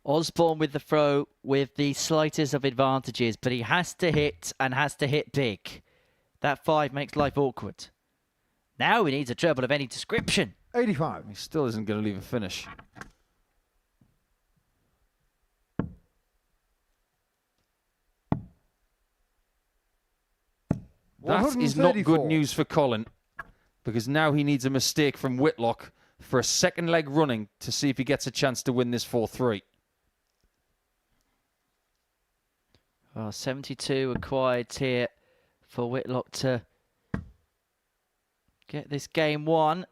Osborne with the throw with the slightest of advantages, but he has to hit and has to hit big. That 5 makes life awkward. Now he needs a treble of any description. 85. He still isn't going to leave a finish. That is not good news for Colin, because now he needs a mistake from Whitlock for a second leg running to see if he gets a chance to win this 4-3. Well, 72 required here for Whitlock to get this game won.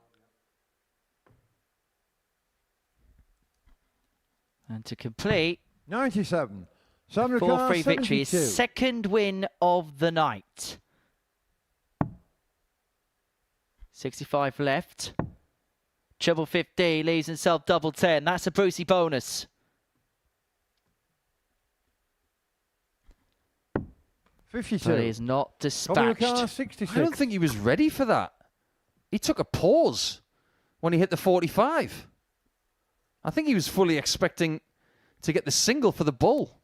And to complete 97. 4-3 victory, his second win of the night. 65 left. Treble 50 leaves himself double 10. That's a Brucey bonus. 52. But he is not dispatched. 66. I don't think he was ready for that. He took a pause when he hit the 45. I think he was fully expecting to get the single for the bull.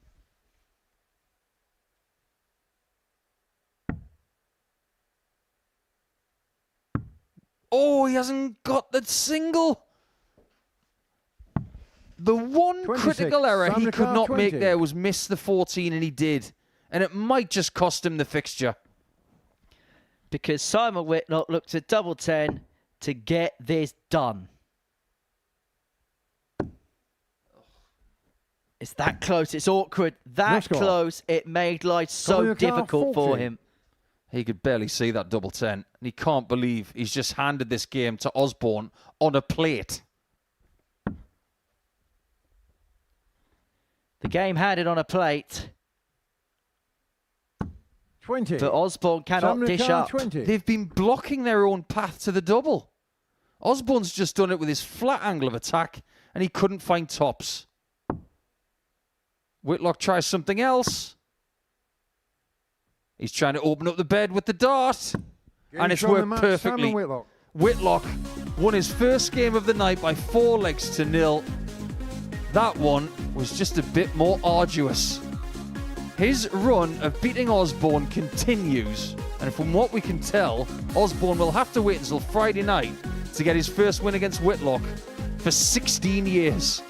Oh, he hasn't got the single. The one 26. critical error he could not 20. make there was miss the 14, and he did. And it might just cost him the fixture. Because Simon Whitlock looked at double 10 to get this done. It's that close. It's awkward. That close. It made life so difficult for him. He could barely see that double 10. And he can't believe he's just handed this game to Osborne on a plate. The game had it on a plate. 20. But Osborne cannot dish up. 20. They've been blocking their own path to the double. Osborne's just done it with his flat angle of attack, and he couldn't find tops. Whitlock tries something else. He's trying to open up the bed with the dart. And it's worked perfectly. Whitlock won his first game of the night by 4-0. That one was just a bit more arduous. His run of beating Osborne continues. And from what we can tell, Osborne will have to wait until Friday night to get his first win against Whitlock for 16 years.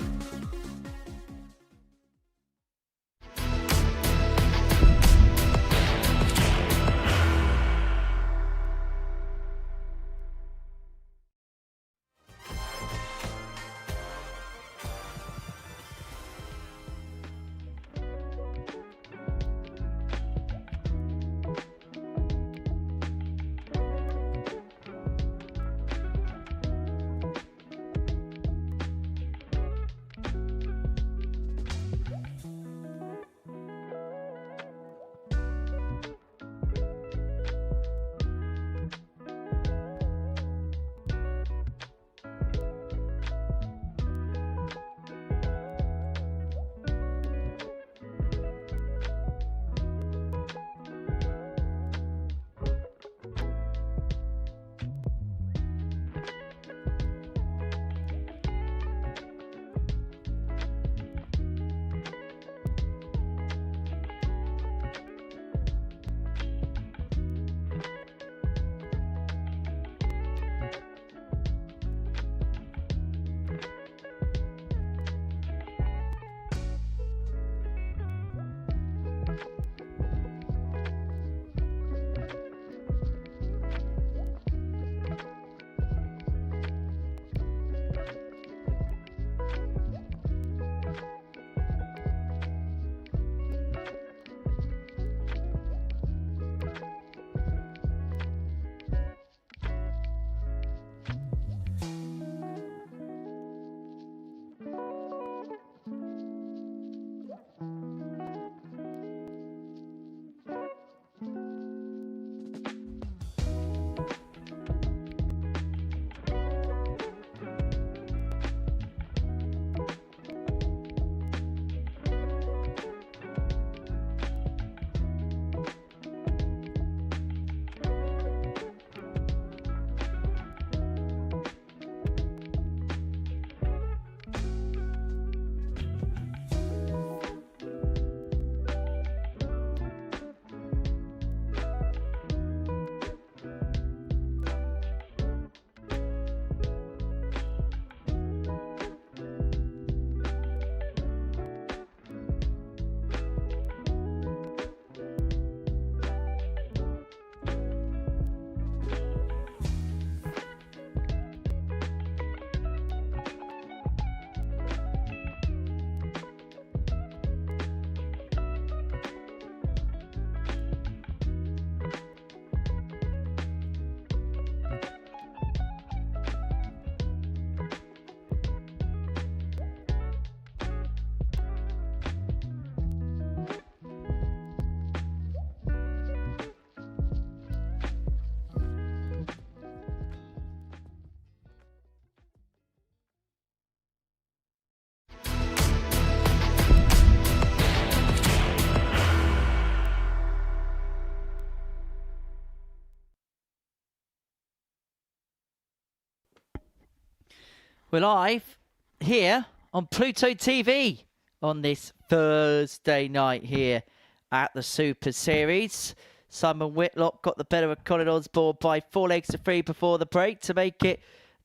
We're live here on Pluto TV on this Thursday night here at the Super Series. Simon Whitlock got the better of Colin Osborne by 4 legs to 3 before the break to make it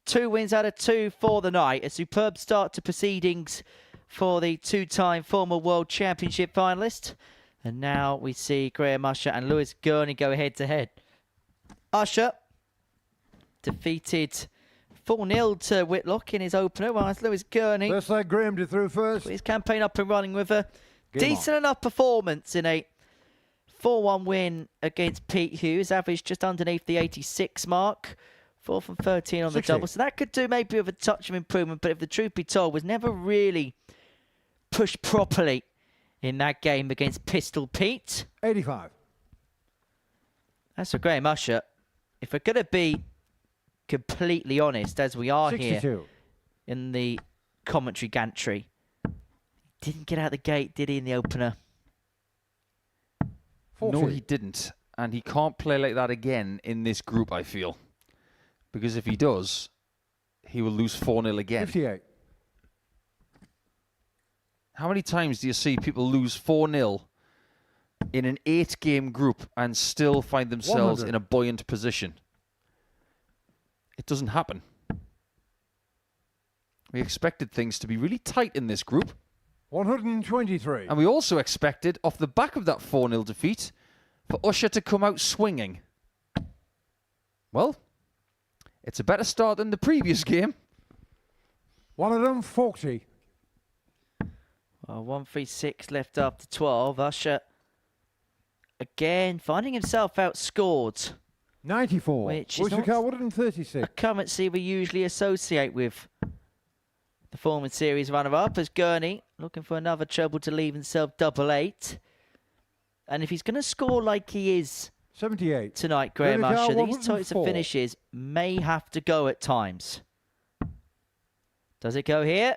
2 wins out of 2 for the night. A superb start to proceedings for the 2-time former World Championship finalist. And now we see Graham Usher and Lewis Gurnie go head-to-head. Usher defeated 4-0 to Whitlock in his opener, whilst Lewis Gurnie Let's let Graham do through first. put his campaign up and running with a Game decent enough performance in a 4-1 win against Pete Hughes, averaged just underneath the 86 mark. 4 from 13 on the 60. double. So that could do maybe with a touch of improvement, but if the truth be told, was never really pushed properly in that game against Pistol Pete. 85. That's for Graham Usher. If we're going to be completely honest, as we are 62. here in the commentary gantry, didn't get out the gate, did he, in the opener? 40. No, he didn't. And he can't play like that again in this group, I feel. Because if he does, he will lose 4-0 again. 58. How many times do you see people lose 4-0 in an 8-game group and still find themselves 100. in a buoyant position? It doesn't happen. We expected things to be really tight in this group. 123. And we also expected, off the back of that 4-0 defeat, for Usher to come out swinging. Well, it's a better start than the previous game. 140. Well, 136 left after 12. Usher, again, finding himself outscored. 94. Which is Worcester not Car a 136. currency we usually associate with the former series runner-up, as Gurnie looking for another treble to leave himself double 8. And if he's going to score like he is 78. tonight, Graham Worcester Car Usher, these types of 104. finishes may have to go at times. Does it go here?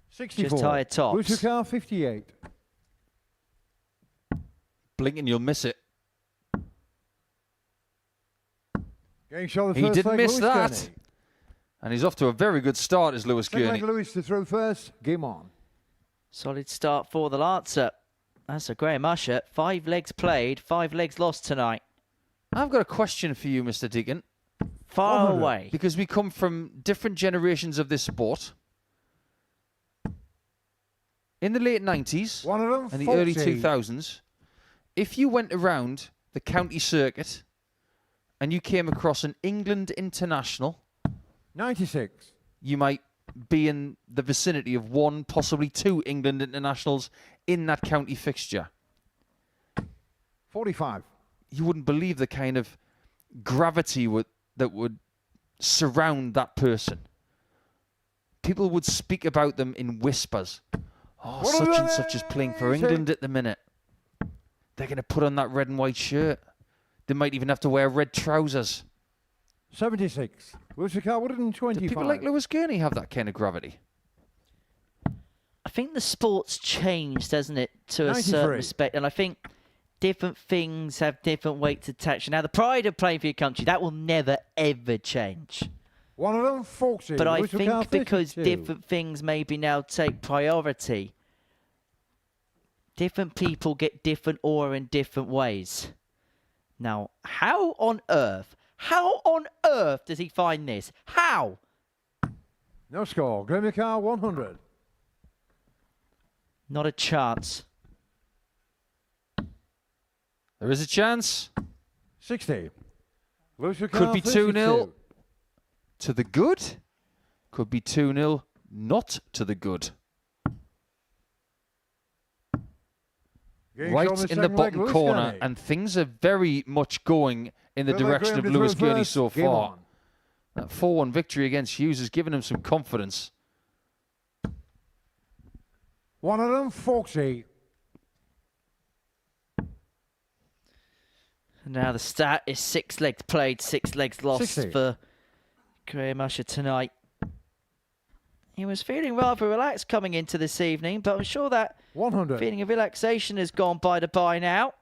64. Just higher tops. Worcester Car 58. Blink and you'll miss it. Getting shot the He first didn't leg, miss Lewis that. Gurney. And he's off to a very good start, is Lewis Second leg, Gurney. Lewis to throw first. Game on. Solid start for the Lancer. That's a Graham Usher. 5 legs played, 5 legs lost tonight. I've got a question for you, Mr. Deacon. Far 100. away. Because we come from different generations of this sport. In the late 90s and the early 140. 2000s, if you went around the county circuit and you came across an England international, 96. you might be in the vicinity of 1, possibly 2 England internationals in that county fixture. 45. You wouldn't believe the kind of gravity that would surround that person. People would speak about them in whispers. Oh, What such are and such is playing for they England at the minute. They're going to put on that red and white shirt. They might even have to wear red trousers. 76. Worcester Car Do 125. people like Lewis Gurney have that kind of gravity? I think the sport's changed, hasn't it, to a 93. certain respect. And I think different things have different weights attached. Now, the pride of playing for your country, that will never, ever change. 140. But I Worcester Car think because 52. different things maybe now take priority, different people get different aura in different ways. Now, how on earth does he find this? How? No score. Grimmy Car 100. Not a chance. There is a chance. 60. Worcester Could Car be 32. 2-0 to the good. Could be 2-0 not to the good. Getting Right shot in the second leg, bottom Lewis corner, Gurney. and things are very much going in the Third leg, direction Graham of to Lewis throw Gurney first. so Game far. on. That 4-1 victory against Hughes has given him some confidence. 140. Now the stat is 6 legs played, 6 legs lost 60. for Graham Usher tonight. He was feeling rather relaxed coming into this evening, but I'm sure that 100. feeling of relaxation has gone by the by now.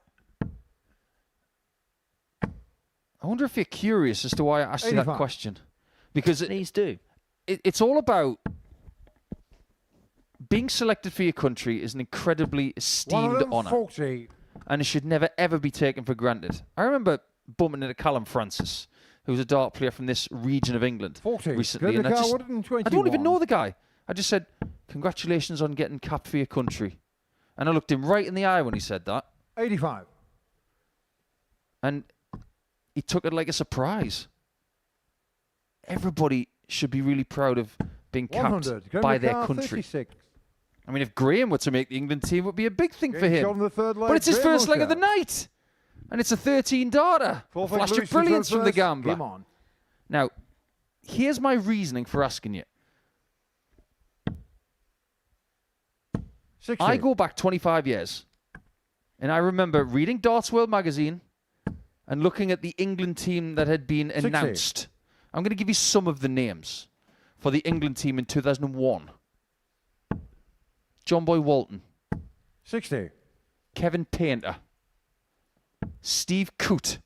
I wonder if you're curious as to why I asked you that 85. question. Because Please do. it's all about being selected for your country is an incredibly esteemed honour. 140. And it should never, ever be taken for granted. I remember bumping into Callum Francis, who was a dart player from this region of England 40. recently. And I don't even know the guy. I just said, congratulations on getting capped for your country. And I looked him right in the eye when he said that. 85. And he took it like a surprise. Everybody should be really proud of being capped 100. by their country. 36. I mean, if Graham were to make the England team, it would be a big thing for him. On the third leg, But it's his Graham first leg of the Usher. night. And it's a 13-darter. Fourth Flash leg, of Lewis brilliance to throw from the first. gambler. Game on. Now, here's my reasoning for asking you. 60. I go back 25 years, and I remember reading Darts World magazine and looking at the England team that had been 60. announced. I'm going to give you some of the names for the England team in 2001. John Boy Walton, 60. Kevin Painter, Steve Coote,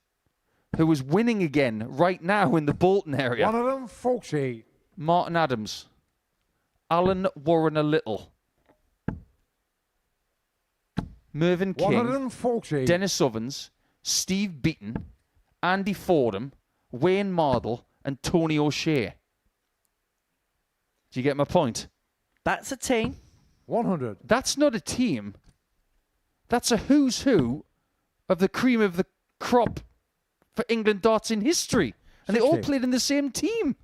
who is winning again right now in the Bolton area. 140. Martin Adams, Alan Warner Little, Mervyn King, 140. Dennis Ovens, Steve Beaton, Andy Fordham, Wayne Mardle, and Tony O'Shea. Do you get my point? That's a team. 100. That's not a team. That's a who's who of the cream of the crop for England darts in history. And they all 60. played in the same team.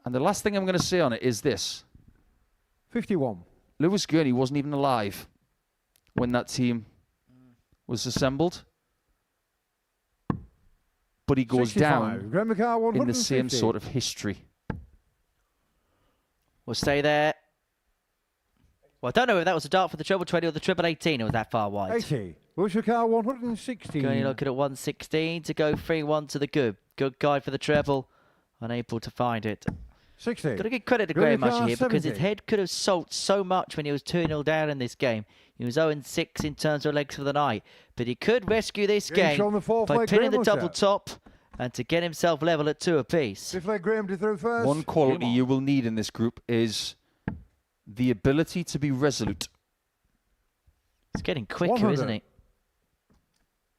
And the last thing I'm going to say on it is this. 51. Lewis Gurnie wasn't even alive when that team was assembled. But he goes 65. down Graham McCarr, 150. in the same sort of history. We'll stay there. Well, I don't know if that was a dart for the treble 20 or the triple 18. It was that far wide. 80. Lewis McCarr, 116. Gurney looking at 116 to go 3-1 to the good. Good guide for the treble. Unable to find it. 60. Got to give credit to Gurney Graham Usher Carr, here because his 70. head could have sold so much when he was 2-0 down in this game. He was 0-6 in terms of legs for the night. But he could rescue this Game game on the fourth by leg, pinning the Graham double Usher. top and to get himself level at 2 apiece. Fifth leg, Graham to throw first. One quality Game on. you will need in this group is the ability to be resolute. It's getting quicker, 100. isn't it?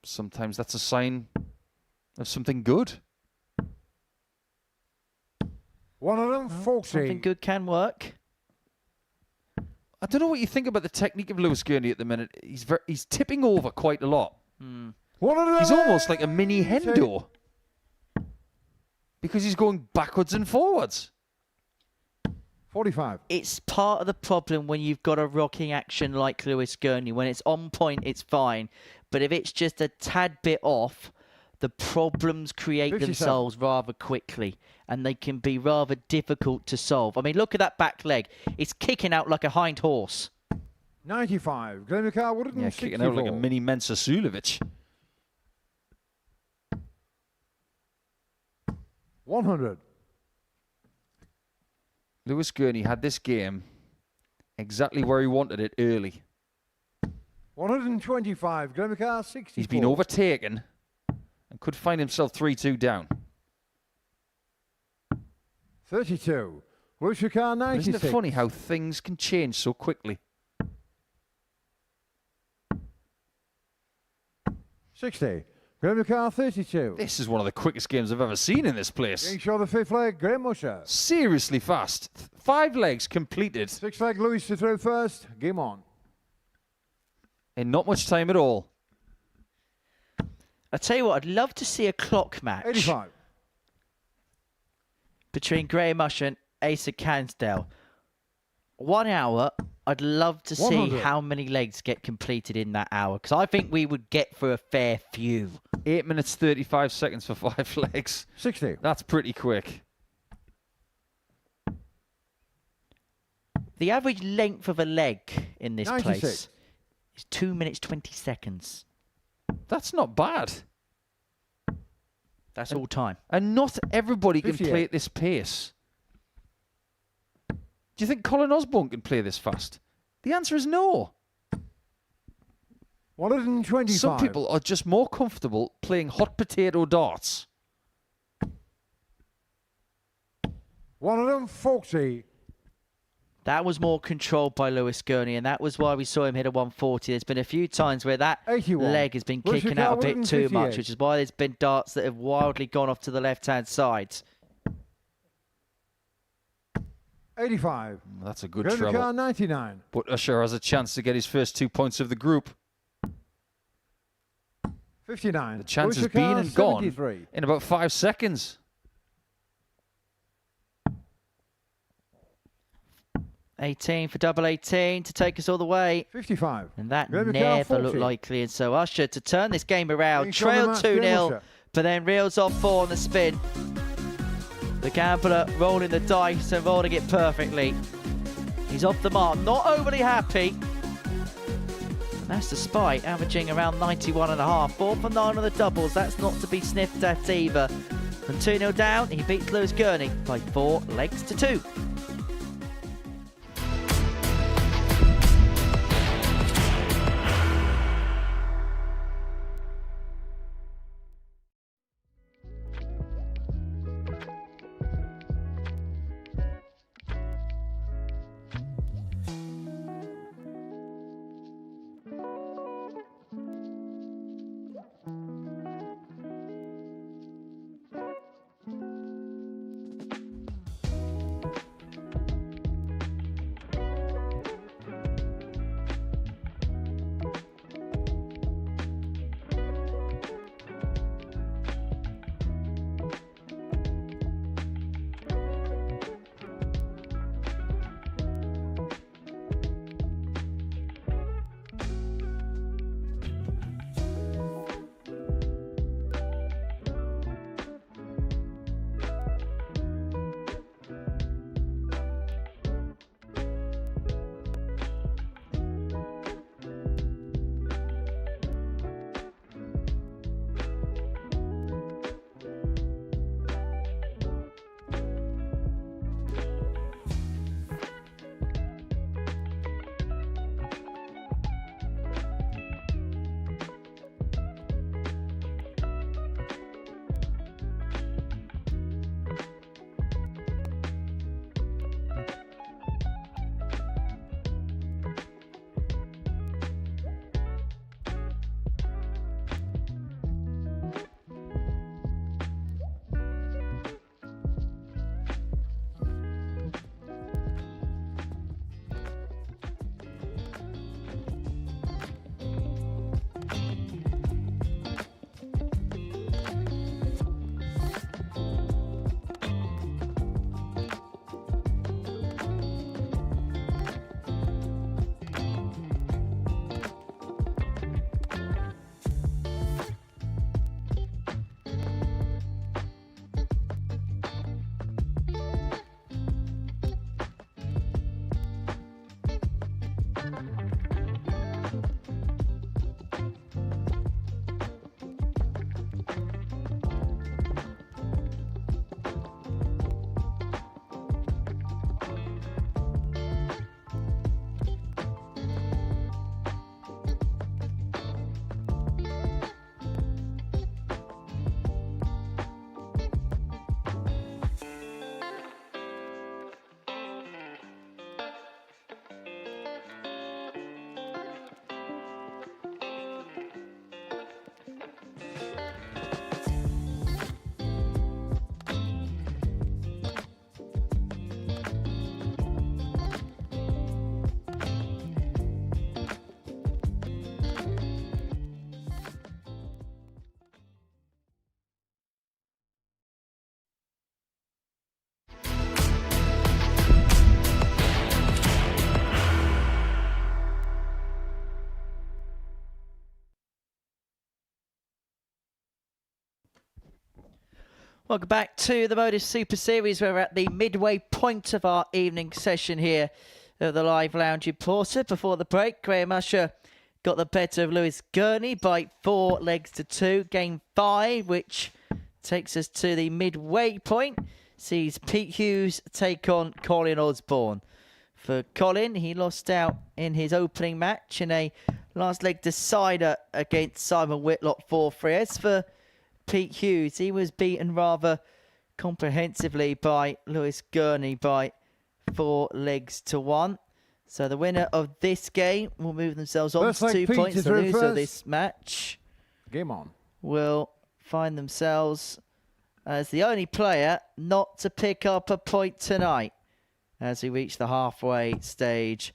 Sometimes that's a sign of something good. 140. Something good can work. I don't know what you think about the technique of Lewis Gurney at the minute. He's tipping over quite a lot. He's almost like a mini Hendo. Because he's going backwards and forwards. 45. It's part of the problem when you've got a rocking action like Lewis Gurney. When it's on point, it's fine. But if it's just a tad bit off, the problems create 57. themselves rather quickly. And they can be rather difficult to solve. I mean, look at that back leg. It's kicking out like a hind horse. 95. Glenn McCarr, 164. Yeah, kicking out like a mini Mensa Sulovic. 100. Lewis Gurney had this game exactly where he wanted it early. 125. Glenn McCarr, 64. He's been overtaken and could find himself 3-2 down. 32. Lewis McCarr, 96. Isn't it funny how things can change so quickly? 60. Graham McCarr, 32. This is one of the quickest games I've ever seen in this place. Getting shot the fifth leg, Graham Usher. Seriously fast. 5 legs completed Sixth leg, Lewis to throw first. Game on. in not much time at all. I tell you what, I'd love to see a clock match 85. between Graham Usher and Asa Cansdale. 1 hour, I'd love to see 100. how many legs get completed in that hour. Because I think we would get through a fair few. 8 minutes 35 seconds for 5 legs. 60. That's pretty quick. The average length of a leg in this 96. place is 2 minutes 20 seconds. That's not bad. That's all time. And not everybody can 58. play at this pace. Do you think Colin Osborne can play this fast? The answer is no. 125. Some people are just more comfortable playing hot potato darts. 140. That was more controlled by Lewis Gurnie, and that was why we saw him hit a 140. There's been a few times where that 81. leg has been Richard kicking out a Calvert, bit too much, 58. which is why there's been darts that have wildly gone off to the left-hand side. 85. That's a good Gurnie treble. car 99. But Usher has a chance to get his first 2 points of the group. 59. The chance has Usher been car and gone 73. in about 5 seconds. 18 for double 18 to take us all the way. 55. And that Gurnie car never 40. looked likely. And so Usher to turn this game around, Being shown the trailed match, Graham 2-0, Usher. but then reels off 4 on the spin. The gambler rolling the dice and rolling it perfectly. He's off the mark, not overly happy. And that's despite averaging around 91.5. 4 for 9 on the doubles. That's not to be sniffed at either. From 2-0 down, he beats Lewis Gurnie by 4 legs to 2. Welcome back to the Modus Super Series. We're at the midway point of our evening session here at the Live Lounge in Porter. Before the break, Graham Usher got the better of Lewis Gurnie by 4 legs to 2. Game 5, which takes us to the midway point, sees Pete Hughes take on Colin Osborne. For Colin, he lost out in his opening match in a last leg decider against Simon Whitlock 4-3. As for Pete Hughes, he was beaten rather comprehensively by Lewis Gurnie by 4 legs to 1. So the winner of this game will move themselves on First to leg, 2 Pete points. is The through loser of first. this match Game on. will find themselves as the only player not to pick up a point tonight as we reach the halfway stage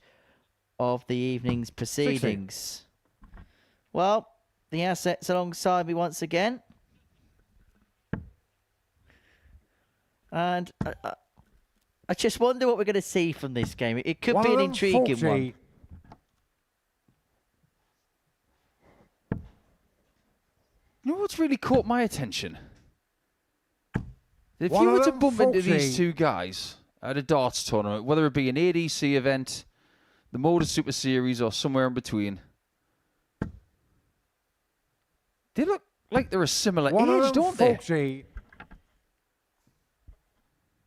of the evening's proceedings. Well, the assets alongside me once again. And I just wonder what we're going to see from this game. It could be an intriguing one. You know what's really caught my attention? If you were to bump into these two guys at a darts tournament, whether it be an ADC event, the Modus Super Series, or somewhere in between, they look like they're a similar age, don't they?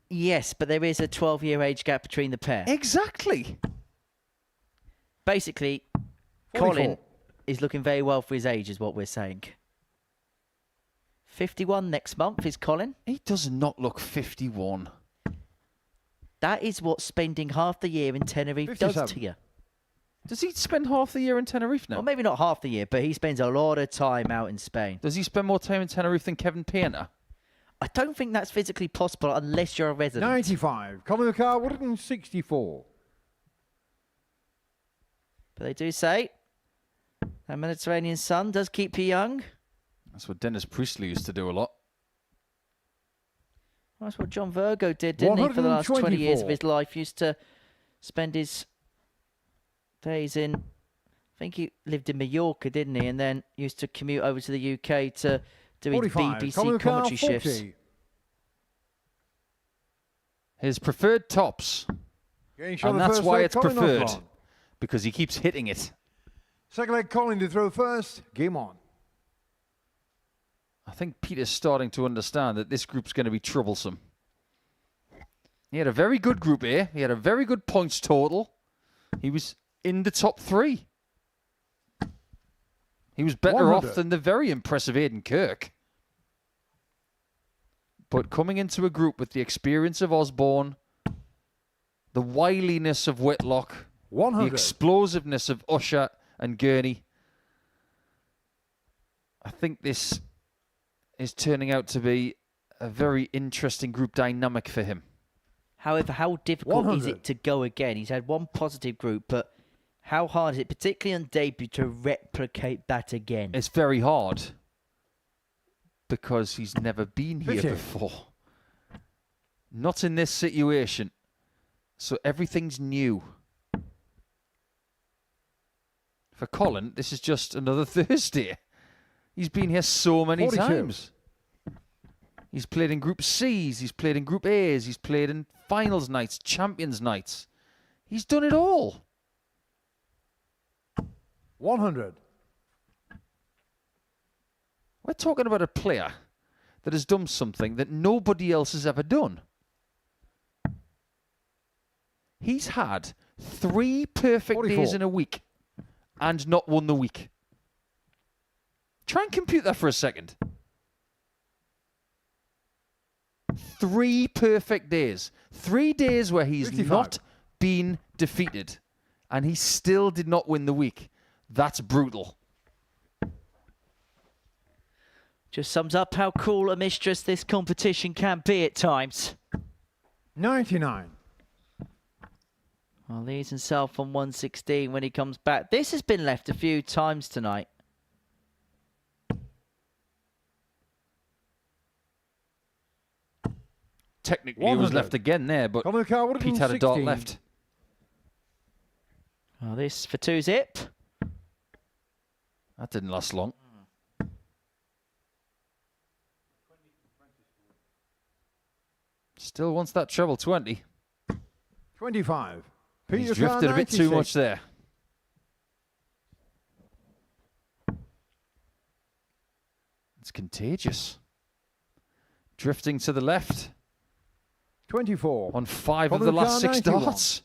Yes, but there is a 12-year age gap between the pair. Exactly. Basically, 44. Colin is looking very well for his age, is what we're saying. 51 next month is Colin. He does not look 51. That is what spending half the year in Tenerife does 57. to you. Does he spend half the year in Tenerife now? Well, maybe not half the year, but he spends a lot of time out in Spain. Does he spend more time in Tenerife than Kevin Painter? I don't think that's physically possible unless you're a resident. 95. Colin McCarr, 164. But they do say that Mediterranean sun does keep you young. That's what Dennis Priestley used to do a lot. That's what John Virgo did, didn't he, for the last 20 years of 124. his life. Used to spend his days in, I think he lived in Mallorca, didn't he? And then used to commute over to the UK to do his 45. BBC Colin McCarr, commentary 40. shifts. His preferred tops, Getting shot and the that's first why leg, it's Colin preferred, Osborne. because he keeps hitting it. Second leg, Colin to throw first. Game on. I think Peter's starting to understand that this group's going to be troublesome. He had a very good Group A. He had a very good points total. He was in the top 3. He was better 100. off than the very impressive Aidan Kirk. But coming into a group with the experience of Osborne, the wiliness of Whitlock, 100. the explosiveness of Usher and Gurnie, I think this is turning out to be a very interesting group dynamic for him. However, how difficult is 100. it to go again? He's had one positive group, but how hard is it, particularly on debut, to replicate that again? It's very hard because he's never been here 50. before. Not in this situation. So everything's new. For Colin, this is just another Thursday. He's been here so many 42. times. He's played in Group C's, he's played in Group A's, he's played in finals nights, champions nights. He's done it all. 100. We're talking about a player that has done something that nobody else has ever done. He's had 3 perfect 44. days in a week and not won the week. Try and compute that for a second. 3 perfect days. 3 days where he's 55. not been defeated and he still did not win the week. That's brutal. Just sums up how cool a mistress this competition can be at times. 99. Well, leaves himself on 116 when he comes back. This has been left a few times tonight. Technically, it was 100. left again there, but Colin McCarr, Pete had a dart 116. left. Well, this for 2-zip. That didn't last long. Still wants that treble 20. 25. He's Peter drifted Carr, a bit too 96. much there. It's contagious. Drifting to the left 24. on 5 of Colin the last McCarr, 6 91. darts.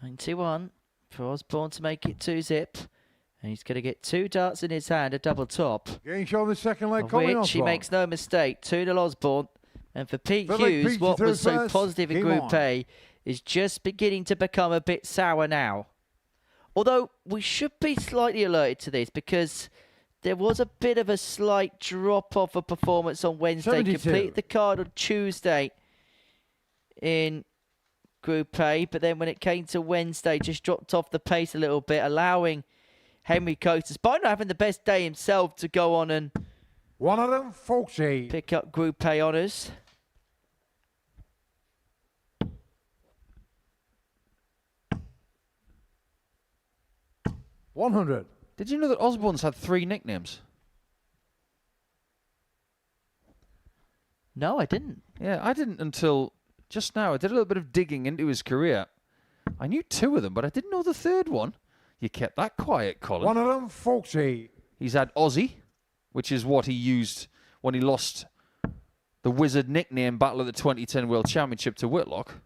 91 for Osborne to make it 2-zip. And he's going to get 2 darts in his hand, a double top. Getting shown the second leg Of coming which he Osborne. makes no mistake. 2-0 Osborne. And for Pete Philip Hughes, Peach what through was so first. positive in Game Group on. A is just beginning to become a bit sour now. Although we should be slightly alerted to this because there was a bit of a slight drop-off of performance on Wednesday. 72. Completed the card on Tuesday in Group A, but then when it came to Wednesday, just dropped off the pace a little bit, allowing Henry Coates, despite not having the best day himself, to go on and 140. pick up Group A honours. $100. Did you know that Osborne's had 3 nicknames? No, I didn't. Yeah, I didn't until just now. I did a little bit of digging into his career. I knew 2 of them, but I didn't know the third one. You kept that quiet, Colin. 140. He's had Aussie, which is what he used when he lost the Wizard nickname battle at the 2010 World Championship to Whitlock.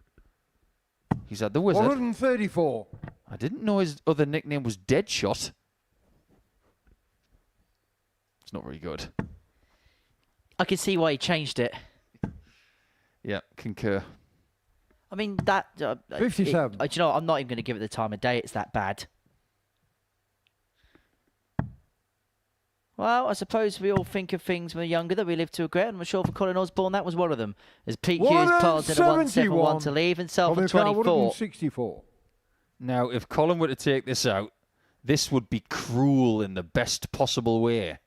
He's had the Wizard. 134. I didn't know his other nickname was Deadshot. It's not very good. I can see why he changed it. Yeah, concur. I mean, that... 57. Do you know what? I'm not even going to give it the time of day. It's that bad. Well, I suppose we all think of things when we're younger that we live to regret, and I'm sure for Colin Osborne that was one of them. As Pete Hughes piles in a 171 to leave himself at 24. 64. Now, if Colin were to take this out, this would be cruel in the best possible way.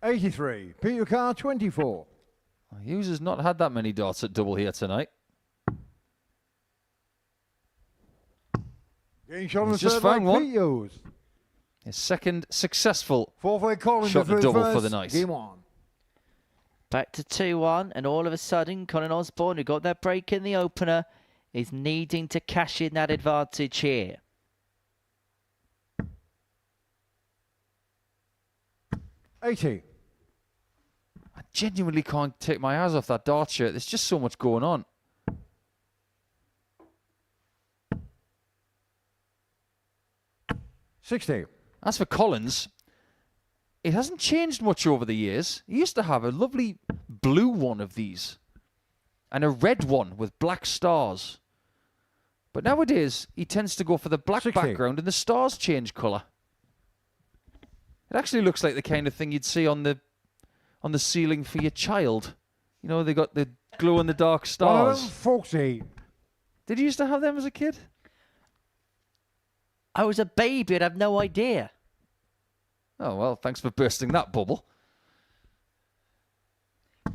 $83. Peter Carr, 24. Hughes has not had that many darts at double here tonight. Getting shot on the He's just third leg, found one. Pete Hughes. His second successful Fourth leg Colin shot to at double for first. the night. Game on. Back to 2-1, and all of a sudden, Colin Osborne, who got that break in the opener, is needing to cash in that advantage here. $80. I genuinely can't take my eyes off that dart shirt. There's just so much going on. $60. As for Collins, it hasn't changed much over the years. He used to have a lovely blue one of these and a red one with black stars. But nowadays, he tends to go for the black 60. background and the stars change colour. It actually looks like the kind of thing you'd see on the ceiling for your child. You know, they got the glow-in-the-dark stars. 140. Did you used to have them as a kid? I was a baby and have no idea. Oh, well, thanks for bursting that bubble.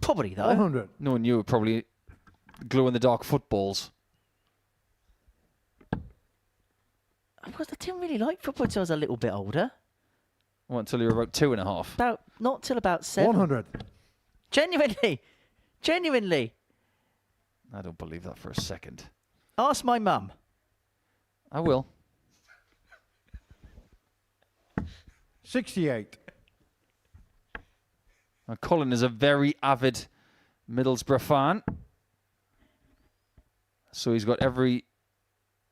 Probably, though. 100. No one knew it probably glow-in-the-dark footballs. Because I didn't really like football until I was a little bit older. Well, until you were about 2.5. Not till about 7. 100. Genuinely. I don't believe that for a second. Ask my mum. I will. 68. Now, Colin is a very avid Middlesbrough fan. So he's got every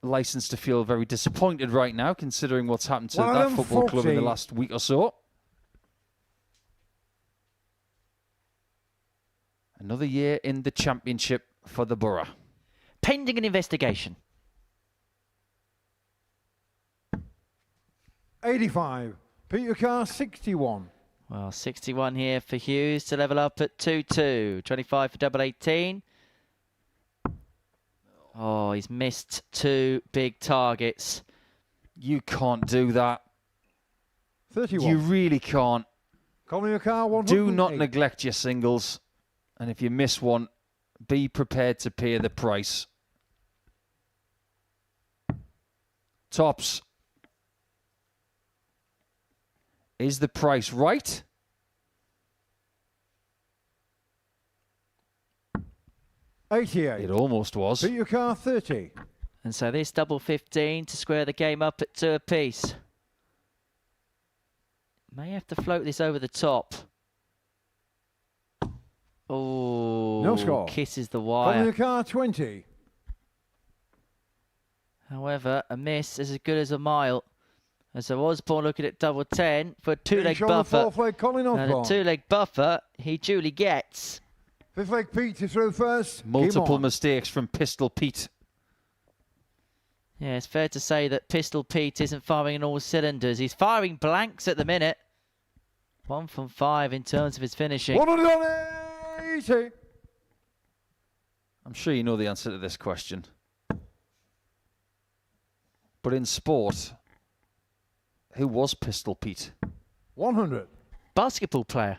license to feel very disappointed right now, considering what's happened to that football club in the 140. last week or so. Another year in the championship for the Borough. Pending an investigation. 85. Peter Carr, 61. Well, 61 here for Hughes to level up at 2-2. 25 for double 18. Oh, he's missed 2 big targets. You can't do that. 31. You really can't. Colin Carr, 108. Do not neglect your singles. And if you miss one, be prepared to pay the price. Tops. Is the price right? $88. It almost was. Peter Carr, 30. And so this double 15 to square the game up at 2 apiece. May have to float this over the top. Oh, Oh, No score. kisses the Calling wire. the car 20. However, a miss is as good as a mile. And so Osborne looking at double 10 for a two-leg Gage on the buffer. fourth leg, Colin And a Osborne. two-leg buffer he duly gets. Fifth leg, Pete is through first. Game Multiple on. mistakes from Pistol Pete. Yeah, it's fair to say that Pistol Pete isn't firing in all cylinders. He's firing blanks at the minute. 1 from 5 in terms of his finishing. 180. I'm sure you know the answer to this question. But in sport, who was Pistol Pete? 100. Basketball player.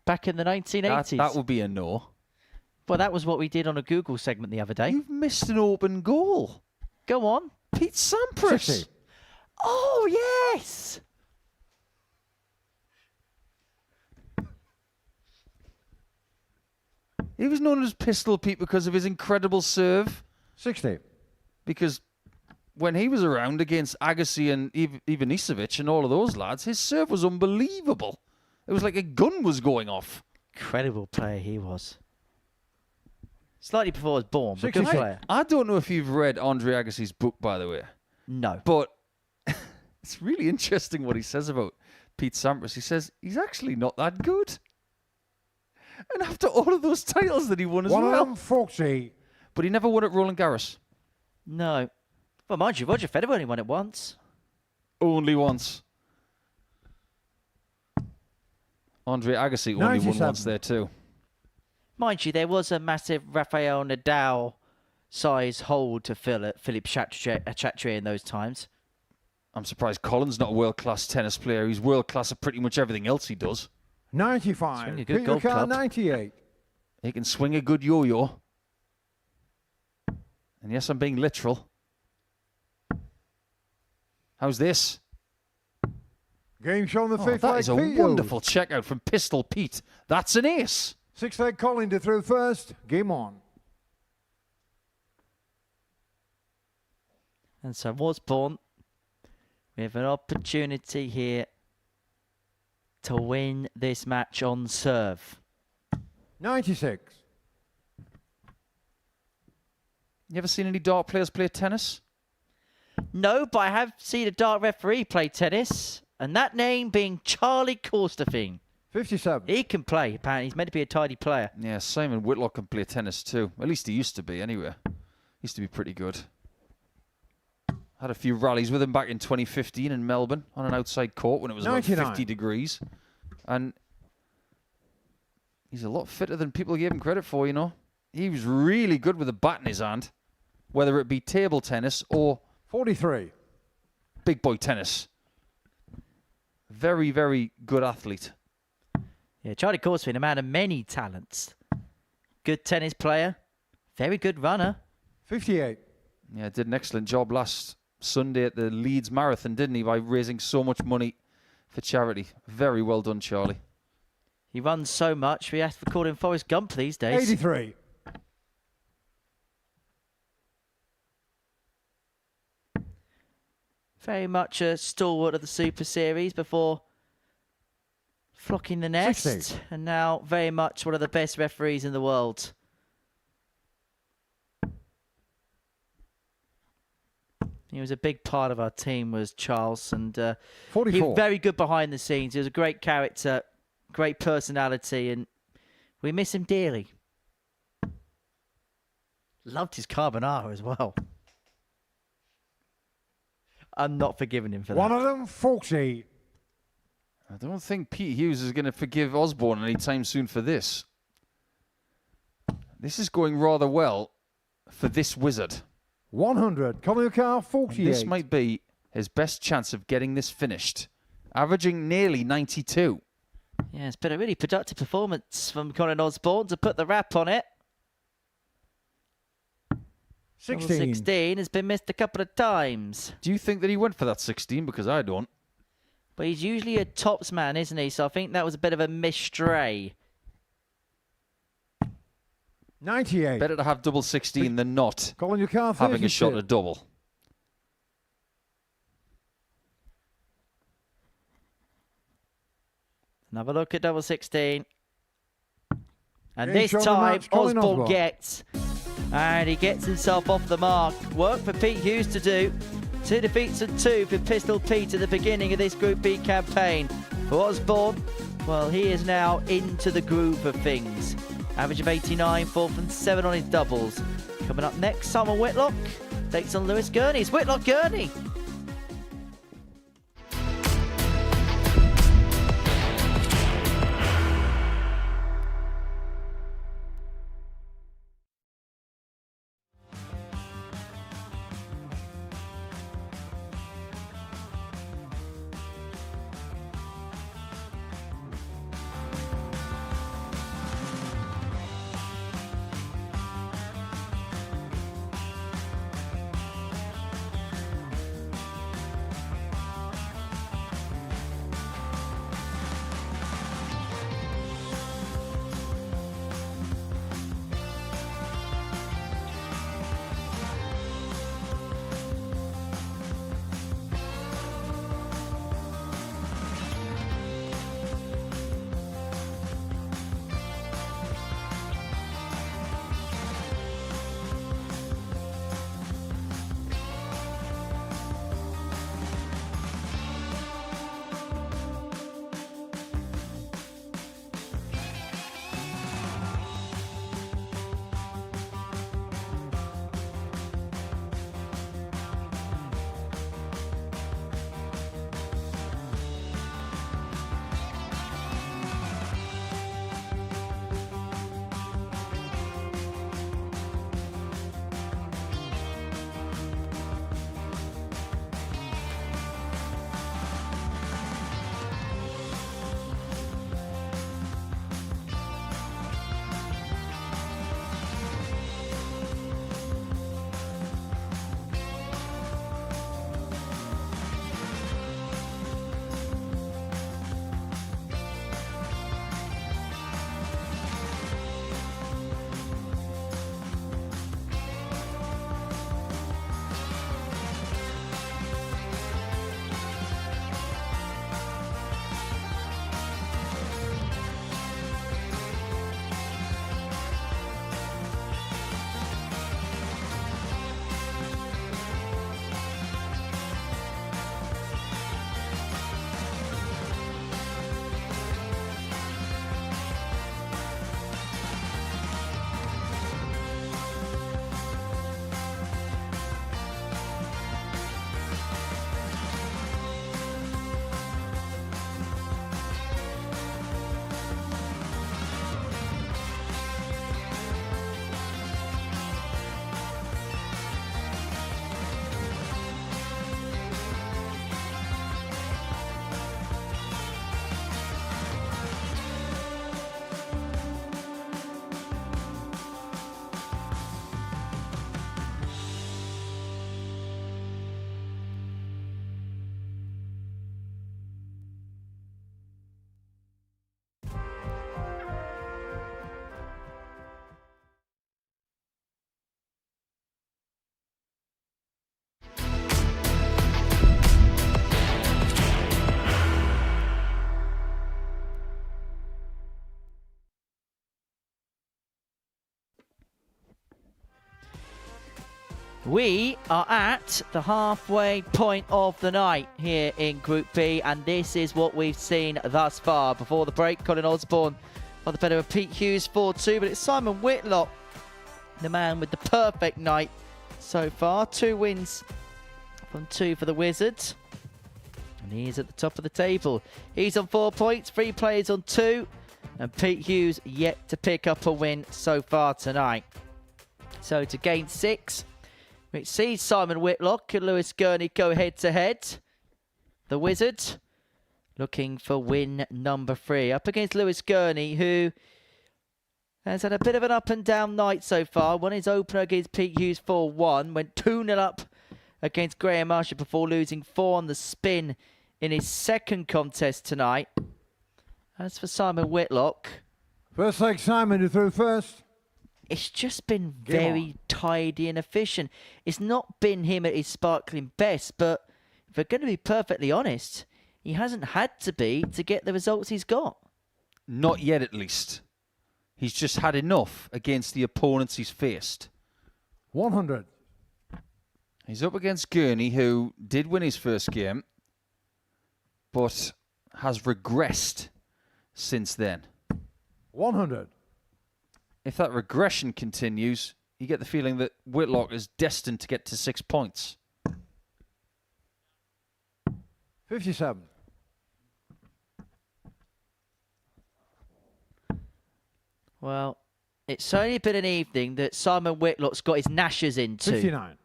Back in the 1980s. That would be a no. Well, that was what we did on a Google segment the other day. You've missed an open goal. Go on. Pete Sampras. 60. Oh, yes! He was known as Pistol Pete because of his incredible serve. 60. Because when he was around against Agassi and Ivanisevic and all of those lads, his serve was unbelievable. It was like a gun was going off. Incredible player he was. Slightly before I was born, but good 66. player. I don't know if you've read Andre Agassi's book, by the way, No. but it's really interesting what he says about Pete Sampras. He says he's actually not that good. And after all of those titles that he won as well. 140. But he never won at Roland Garros. No. Well, mind you, Roger Federer only won it once. Only once. Andre Agassi only won 97. once there too. Mind you, there was a massive Rafael Nadal size hole to fill at Philippe Chatrier in those times. I'm surprised Colin's not a world-class tennis player. He's world-class at pretty much everything else he does. 95. Swing a good Peter golf Carr, club. 98. He can swing a good yo-yo. And yes, I'm being literal. How's this? Game show on the Oh, fifth that leg, is a Pete wonderful Hughes. checkout from Pistol Pete. That's an ace. Sixth leg, Colin to through first. Game on. And so Osborne, we have an opportunity here to win this match on serve. 96. You ever seen any dart players play tennis? No, but I have seen a dart referee play tennis, and that name being Charlie Korstefin. 57. He can play, apparently. He's meant to be a tidy player. Yeah, Simon Whitlock can play tennis too. At least he used to be, anyway. Used to be pretty good. Had a few rallies with him back in 2015 in Melbourne on an outside court when it was about 99. 50 degrees. And he's a lot fitter than people gave him credit for, you know. He was really good with a bat in his hand, whether it be table tennis or 43. big boy tennis. Very, very good athlete. Yeah, Charlie Korstefin, a man of many talents. Good tennis player. Very good runner. 58. Yeah, did an excellent job last Sunday at the Leeds Marathon, didn't he, by raising so much money for charity. Very well done, Charlie. He runs so much, we have to call him Forrest Gump these days. 83. Very much a stalwart of the Super Series before flocking the nest. 60. And now very much one of the best referees in the world. He was a big part of our team, was Charles, and he 44. was very good behind the scenes. He was a great character, great personality, and we miss him dearly. Loved his carbonara as well. I'm not forgiving him for that. 140. I don't think Pete Hughes is going to forgive Osborne anytime soon for this. This is going rather well for this wizard. 100. Colin Carr, 48. This might be his best chance of getting this finished. Averaging nearly 92. Yeah, it's been a really productive performance from Colin Osborne to put the wrap on it. 16. 16 has been missed a couple of times. Do you think that he went for that 16? Because I don't. But he's usually a tops man, isn't he? So I think that was a bit of a mistray. 98. Better to have double 16 than not Colin Carr, 32. having a shot at double. Have a look at double 16. And Okay, this show the time, match, Colin Osborne Osborne. gets, and he gets himself off the mark. Work for Pete Hughes to do. 2 defeats and 2 for Pistol Pete at the beginning of this Group B campaign. For Osborne, well, he is now into the groove of things. Average of 89, 4th and 7 on his doubles. Coming up next, Simon Whitlock takes on Lewis Gurnie. It's Whitlock Gurnie. We are at the halfway point of the night here in Group B, and this is what we've seen thus far. Before the break, Colin Osborne on the better of Pete Hughes 4-2, but it's Simon Whitlock, the man with the perfect night so far. 2 wins from 2 for the Wizards, and he is at the top of the table. He's on 4 points, 3 players on 2, and Pete Hughes yet to pick up a win so far tonight. So to gain 6, which sees Simon Whitlock and Lewis Gurnie go head-to-head. The Wizard looking for win number 3. Up against Lewis Gurnie, who has had a bit of an up-and-down night so far. Won his opener against Pete Hughes 4-1. Went 2-0 up against Graham Usher before losing 4 on the spin in his second contest tonight. As for Simon Whitlock, First leg, Simon, you through first. it's just been very tidy and efficient. It's not been him at his sparkling best, but if we're going to be perfectly honest, he hasn't had to be to get the results he's got. Not yet, at least. He's just had enough against the opponents he's faced. 100. He's up against Gurney, who did win his first game, but has regressed since then. 100. If that regression continues, you get the feeling that Whitlock is destined to get to 6 points. 57. Well, it's only been an evening that Simon Whitlock's got his gnashers into. 59.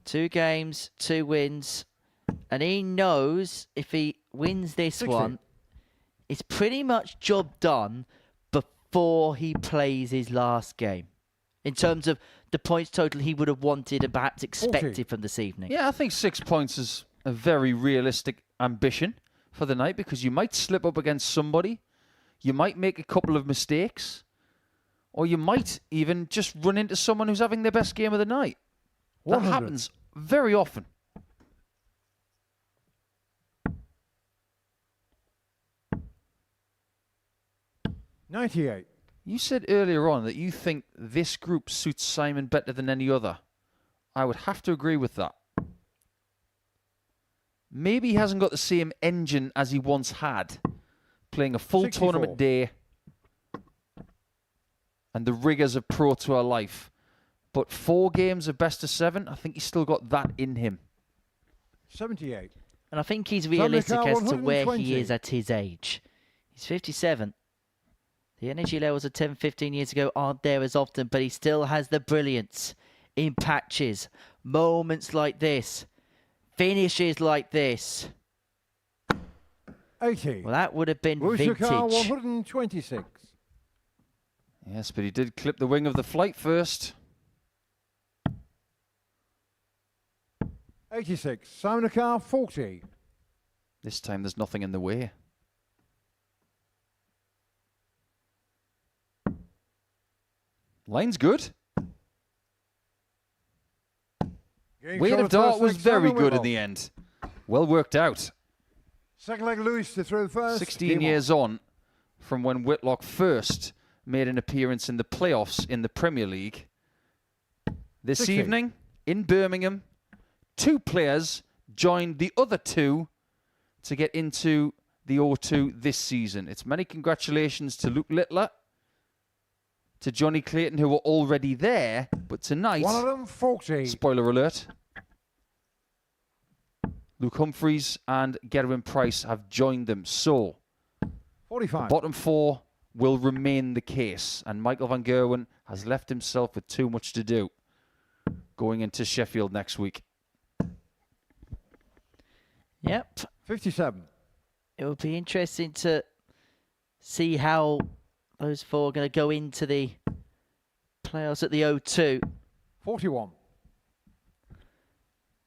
Two games, 2 wins. And he knows if he wins this 60. one, it's pretty much job done before he plays his last game. In terms of the points total he would have wanted and perhaps expected 40. from this evening. Yeah, I think 6 points is a very realistic ambition for the night, because you might slip up against somebody, you might make a couple of mistakes, or you might even just run into someone who's having their best game of the night. That 100. happens very often. $98. You said earlier on that you think this group suits Simon better than any other. I would have to agree with that. Maybe he hasn't got the same engine as he once had, playing a full 64. tournament day and the rigours of Pro Tour life. But 4 games of best of 7, I think he's still got that in him. 78. And I think he's realistic Car, as to where 120. he is at his age. He's 57. The energy levels of 10, 15 years ago aren't there as often, but he still has the brilliance in patches, moments like this, finishes like this. 80. Well, that would have been Usher Car, vintage. 126. Yes, but he did clip the wing of the flight first. 86. Simon Car, 40. This time there's nothing in the way. Line's good. Weight of Dart was very good in the end. Well worked out. Second leg, Lewis to throw first. 16 years on from when Whitlock first made an appearance in the playoffs in the Premier League. This 60. evening, in Birmingham, 2 players joined the other 2 to get into the O2 this season. It's many congratulations to Luke Littler, to Johnny Clayton, who were already there, but tonight, One of them, 40. spoiler alert, Luke Humphreys and Gerwin Price have joined them. So, 45. bottom 4 will remain the case, and Michael van Gerwen has left himself with too much to do going into Sheffield next week. Yep. 57. It will be interesting to see how those 4 are going to go into the playoffs at the O2. 41.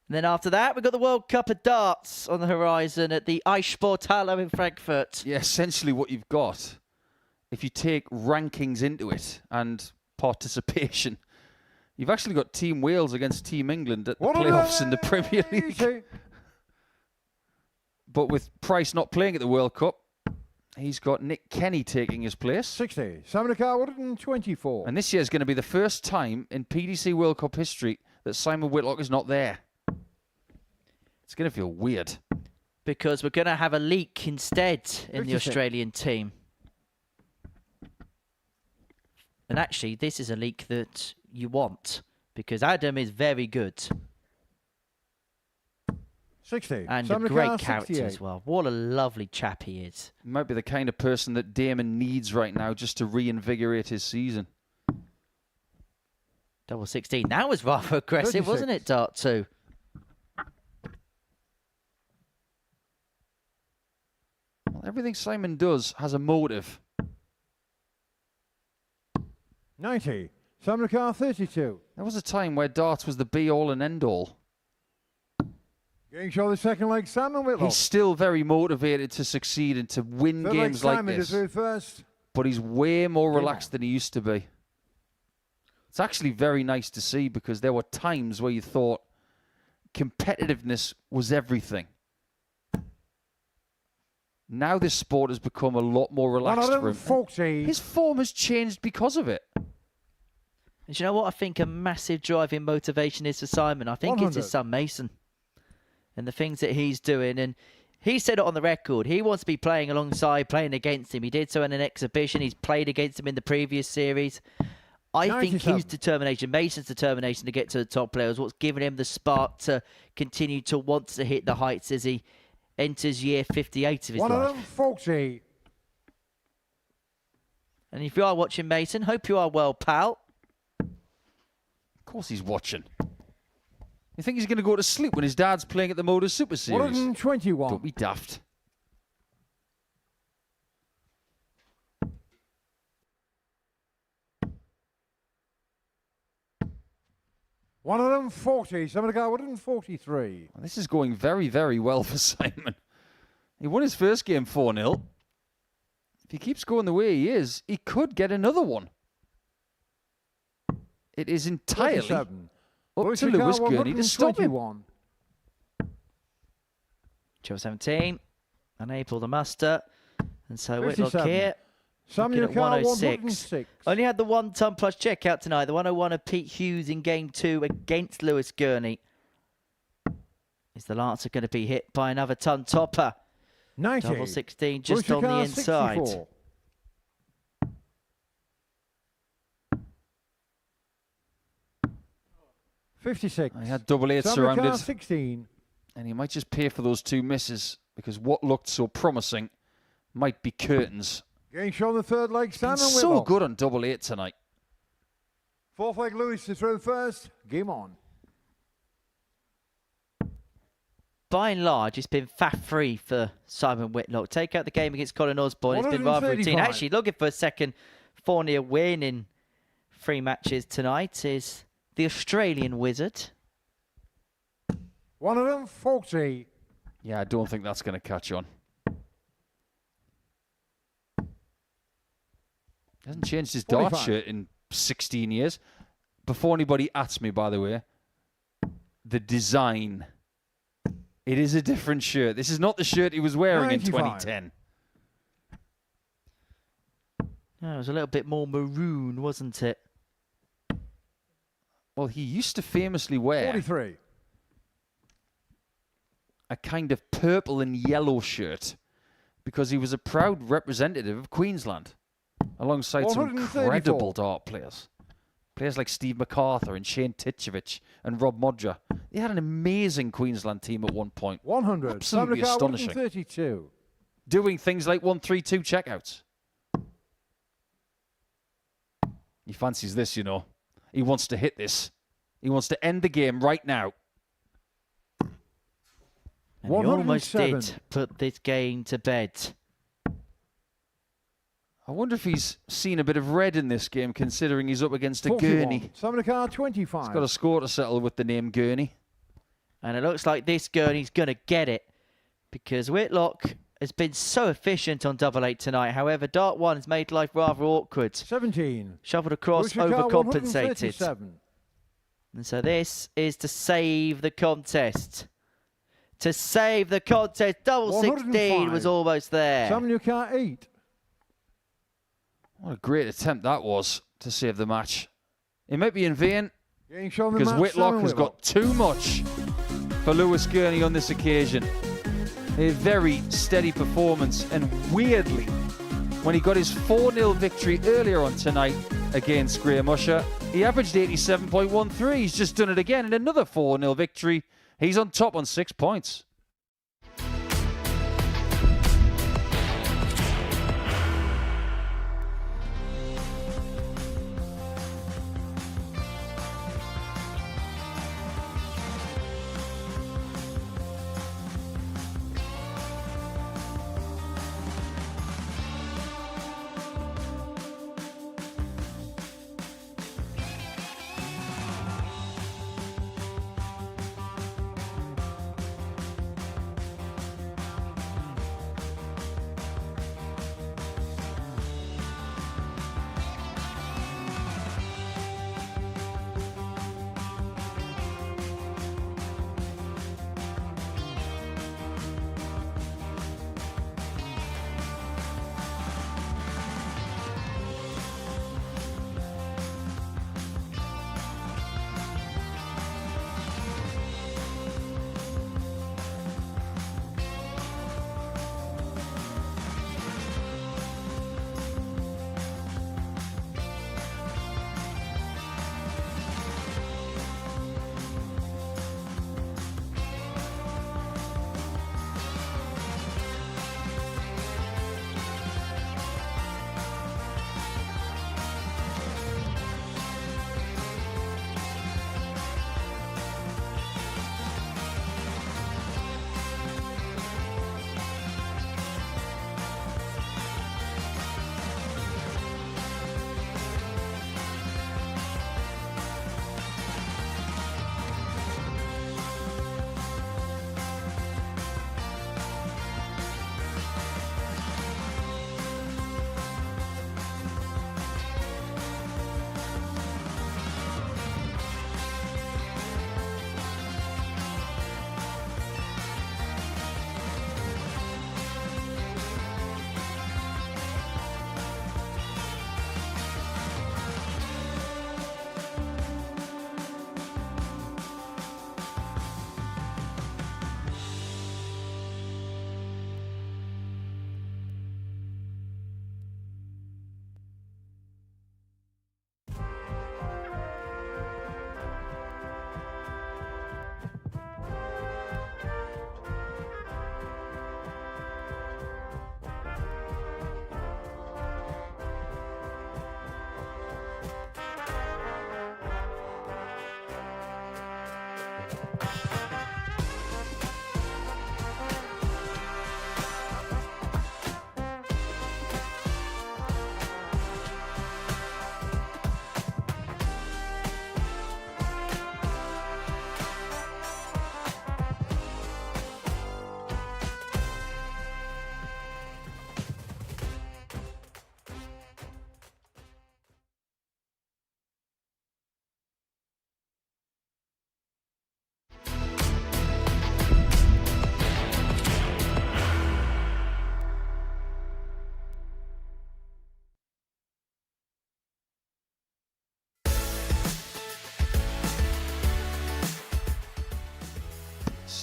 And then after that, we've got the World Cup of Darts on the horizon at the Eissporthalle in Frankfurt. Yeah, essentially what you've got, if you take rankings into it and participation, you've actually got Team Wales against Team England at the playoffs in the Premier League. But with Price not playing at the World Cup, he's got Nick Kenny taking his place. 60. Simon Car, 124. And this year is going to be the first time in PDC World Cup history that Simon Whitlock is not there. It's going to feel weird. Because we're going to have a leak instead in the 56. Australian team. And actually, this is a leak that you want, because Adam is very good 60. and Simon a great Car, character 68. as well. What a lovely chap he is. He might be the kind of person that Damon needs right now just to reinvigorate his season. Double 16. That was rather aggressive, 36. wasn't it, Dart 2? Well, everything Simon does has a motive. 90. Simon Car, 32. There was a time where darts was the be-all and end-all. Getting show the second leg, Simon Whitlock. He's still very motivated to succeed and to win Third games leg, like Simon this. to throw first. But he's way more Game relaxed on. than he used to be. It's actually very nice to see, because there were times where you thought competitiveness was everything. Now this sport has become a lot more relaxed for him. 140. His form has changed because of it. And you know what I think a massive driving motivation is for Simon? I think it's his son Mason and the things that he's doing. And he said it on the record. He wants to be playing alongside, playing against him. He did so in an exhibition. He's played against him in the previous series. I think his determination, Mason's determination to get to the top players, what's given him the spark to continue to want to hit the heights as he enters year 58 of his life. 140. And if you are watching, Mason, hope you are well, pal. Of course he's watching. You think he's going to go to sleep when his dad's playing at the Modus Super Series? 121. Don't be daft. $140. Somebody got 143. Well, this is going very, very well for Simon. He won his first game 4-0. If he keeps going the way he is, he could get another one. It is entirely up to Lewis Gurnie to stop him. Joe 17, unable to muster. And so 57. Whitlock here, looking at 106. Only had the 1 ton plus checkout tonight. The 101 of Pete Hughes in game 2 against Lewis Gurnie. Is the Lancer going to be hit by another ton topper? 90. Double 16 just on the inside. 64. $56. I had double 8 surrounded. 16. And he might just pay for those 2 misses because what looked so promising might be curtains. Getting shown on the third leg, Simon He's so Whitlock. good on double 8 tonight. Fourth leg, Lewis to throw first. Game on. By and large, it's been faff-free for Simon Whitlock. Take out the game against Colin Osborne. It's been rather routine. Actually, looking for a second 4-0 win in 3 matches tonight is the Australian Wizard. 140. Yeah, I don't think that's going to catch on. He hasn't changed his dart shirt in 16 years. Before anybody asks me, by the way, the design, it is a different shirt. This is not the shirt he was wearing 95. In 2010. Oh, it was a little bit more maroon, wasn't it? Well, he used to famously wear 43. A kind of purple and yellow shirt because he was a proud representative of Queensland alongside some incredible dart players. Players like Steve MacArthur and Shane Titchevich and Rob Modra. They had an amazing Queensland team at one point. 100. Absolutely astonishing. 132. Doing things like 132 checkouts. He fancies this, you know. He wants to hit this. He wants to end the game right now. And he almost did put this game to bed. I wonder if he's seen a bit of red in this game, considering he's up against a 41. Gurney. Somebody car 25. He's got a score to settle with the name Gurney. And it looks like this Gurney's going to get it because Whitlock has been so efficient on double 8 tonight. However, dart 1 has made life rather awkward. 17. Shuffled across, overcompensated. And so this is to save the contest. To save the contest. Double 16 was almost there. Some new car 8. What a great attempt that was to save the match. It might be in vain because Whitlock has got too much for Lewis Gurney on this occasion. A very steady performance, and weirdly, when he got his 4-0 victory earlier on tonight against Graham Usher, he averaged 87.13. He's just done it again in another 4-0 victory. He's on top on 6 points.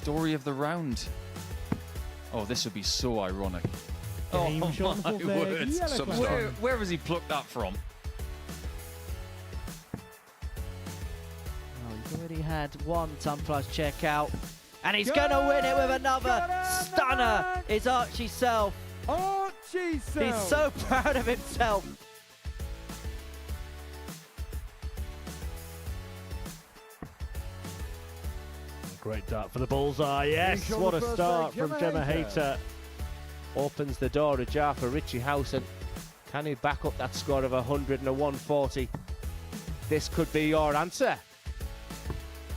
Story of the round. Oh, this would be so ironic. Game Oh shot my for flag, words. yellow card. Where has he plucked that from? Oh, he's already had one ton plus checkout. And he's going to win it with another stunner. It's Archie Self. Archie Self. He's so proud of himself. Great dart for the bullseye. Yes, He's on what the a first start leg, from Gemma Gemma Hayter. Hayter. Opens the door ajar for Richie Housen. Can he back up that score of 100 and a 140? This could be your answer.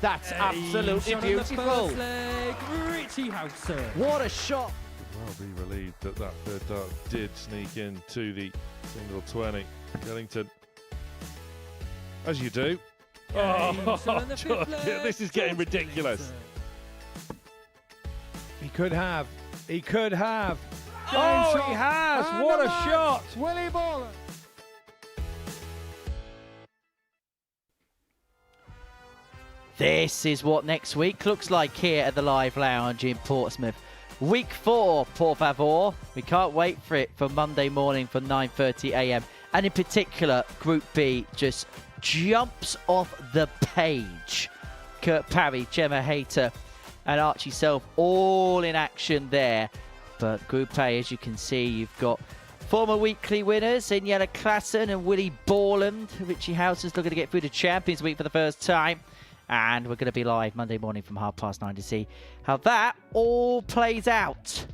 That's absolutely beautiful. Richie Houser. What a shot. Well, be relieved that that third dart did sneak into the single 20. Gellington, as you do. Oh, this is getting ridiculous. He could have. He could have. Game Oh, shot. he has. And What the a man, shot. Willie Baller. This is what next week looks like here at the Live Lounge in Portsmouth. Week 4, por favor. We can't wait for it for Monday morning for 9:30 a.m. And in particular, Group B just jumps off the page. Kurt Parry, Gemma Hayter and Archie Self all in action there. But Group A, as you can see, you've got former weekly winners in Jelle Klassen and Willie Borland. Richie Housen's looking to get through to Champions Week for the first time. And we're going to be live Monday morning from 9:30 to see how that all plays out.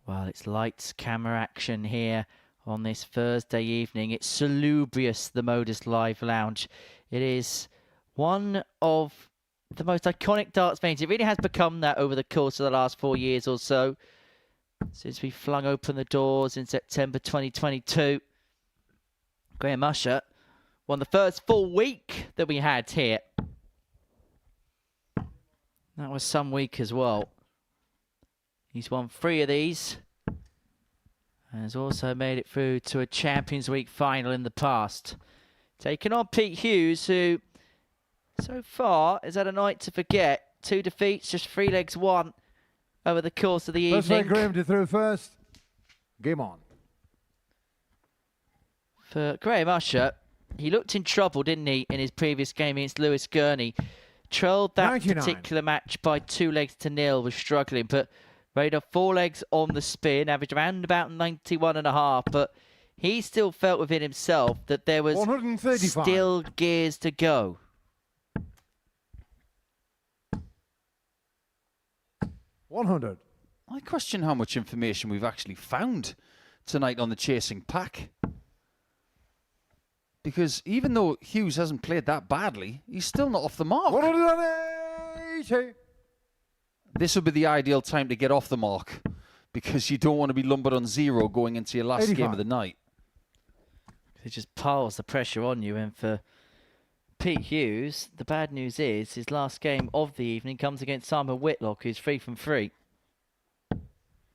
Well, it's lights, camera action here on this Thursday evening. It's salubrious, the Modus Live Lounge. It is one of the most iconic darts venues. It really has become that over the course of the last 4 years or so, since we flung open the doors in September 2022. Graham Usher won the first full week that we had here. That was some week as well. He's won 3 of these and has also made it through to a Champions Week final in the past. Taking on Pete Hughes, who so far has had a night to forget. 2 defeats, just 3 legs won over the course of the Let's evening. let Graham to throw first. Game on. For Graham Usher, he looked in trouble, didn't he, in his previous game against Lewis Gurnie. Trailed that 99. particular match by 2 legs to 0, was struggling, but rated off 4 legs on the spin, averaged around about 91.5, but he still felt within himself that there was 135. still gears to go. 100. I question how much information we've actually found tonight on the chasing pack. Because even though Hughes hasn't played that badly, he's still not off the mark. 180. This would be the ideal time to get off the mark, because you don't want to be lumbered on 0 going into your last 85. game of the night. It just piles the pressure on you, and for Pete Hughes, the bad news is his last game of the evening comes against Simon Whitlock, who's 3 from 3.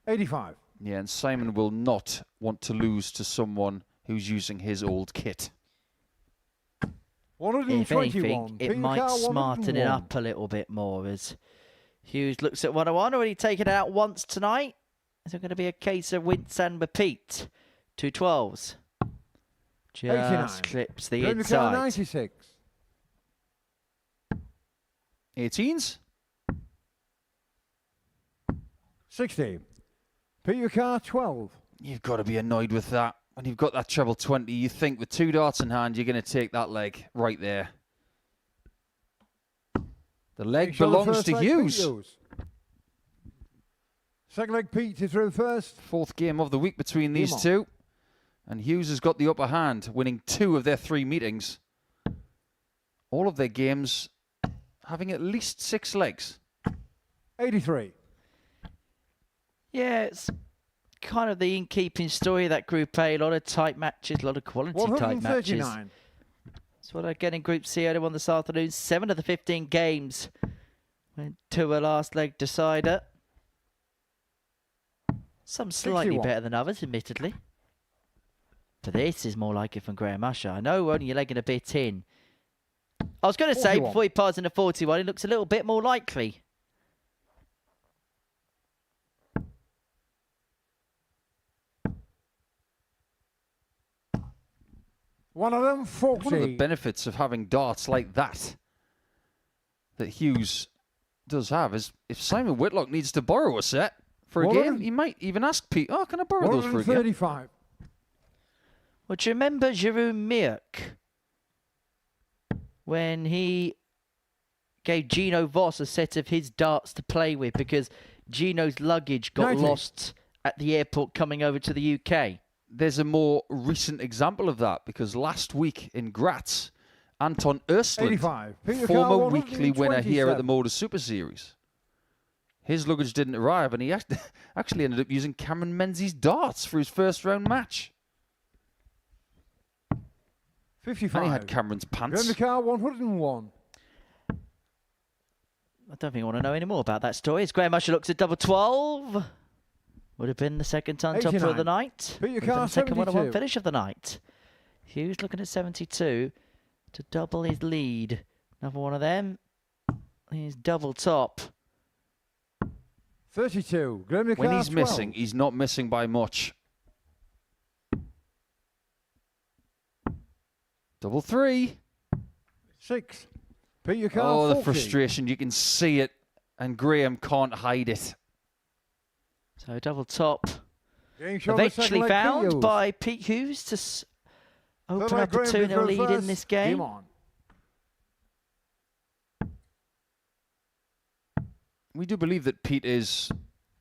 85. Yeah, and Simon will not want to lose to someone who's using his old kit. If 121. anything, it Pink might car, smarten it 101. up a little bit more, as Hughes looks at 101. Already taken it out once tonight. Is it going to be a case of rinse and repeat? 2 12s. Just 89. clips the Pink car, inside. 96. 18s? 60. Peter Carr, 12. You've got to be annoyed with that. When you've got that treble 20, you think with 2 darts in hand, you're going to take that leg right there. The leg Make sure the belongs first to leg, Pete Hughes. Second leg, Pete to throw first. 4th game of the week between these Game on. two. And Hughes has got the upper hand, winning 2 of their 3 meetings. All of their games having at least 6 legs. 83. Yeah, it's kind of the in-keeping story of that Group A. A lot of tight matches, a lot of quality tight matches. 139. That's what I get in Group C earlier on this afternoon. 7 of the 15 games went to a last leg decider. Some slightly 61. better than others, admittedly. But this is more like it from Graham Usher. I know we're only a leg and a bit in. I was going to say, 41. before he passes in a 41, it looks a little bit more likely. One of them, 40. One of the benefits of having darts like that Hughes does have is if Simon Whitlock needs to borrow a set for a game, he might even ask Pete, oh, can I borrow those for a game? 135. Well, do you remember Jerome Mirk when he gave Gino Voss a set of his darts to play with because Gino's luggage got 90. lost at the airport coming over to the UK? There's a more recent example of that because last week in Graz, Anton Östlund, 85. Peter former Carl, weekly winner here at the 127. Modus Super Series, his luggage didn't arrive and he actually ended up using Cameron Menzies' darts for his first round match. 55. And he had Cameron's pants. Gurnie Car, 101. I don't think I want to know any more about that story. As Graham Usher looks at double 12. Would have been the second ton topper of the 89. night. Peter Would have been Carr, the second 1-1 72. finish of the night. Hughes looking at 72 to double his lead. Another one of them. He's double top. 32. Gurnie When Car, he's 12. missing, he's not missing by much. Double 3. 6. Peter Car, Oh, the 40. frustration. You can see it. And Graham can't hide it. So double top. Game shot on the second Eventually leg, found Hughes. by Pete Hughes to open Third leg, up a Graham 2-0 lead reverse. in this game. on. We do believe that Pete is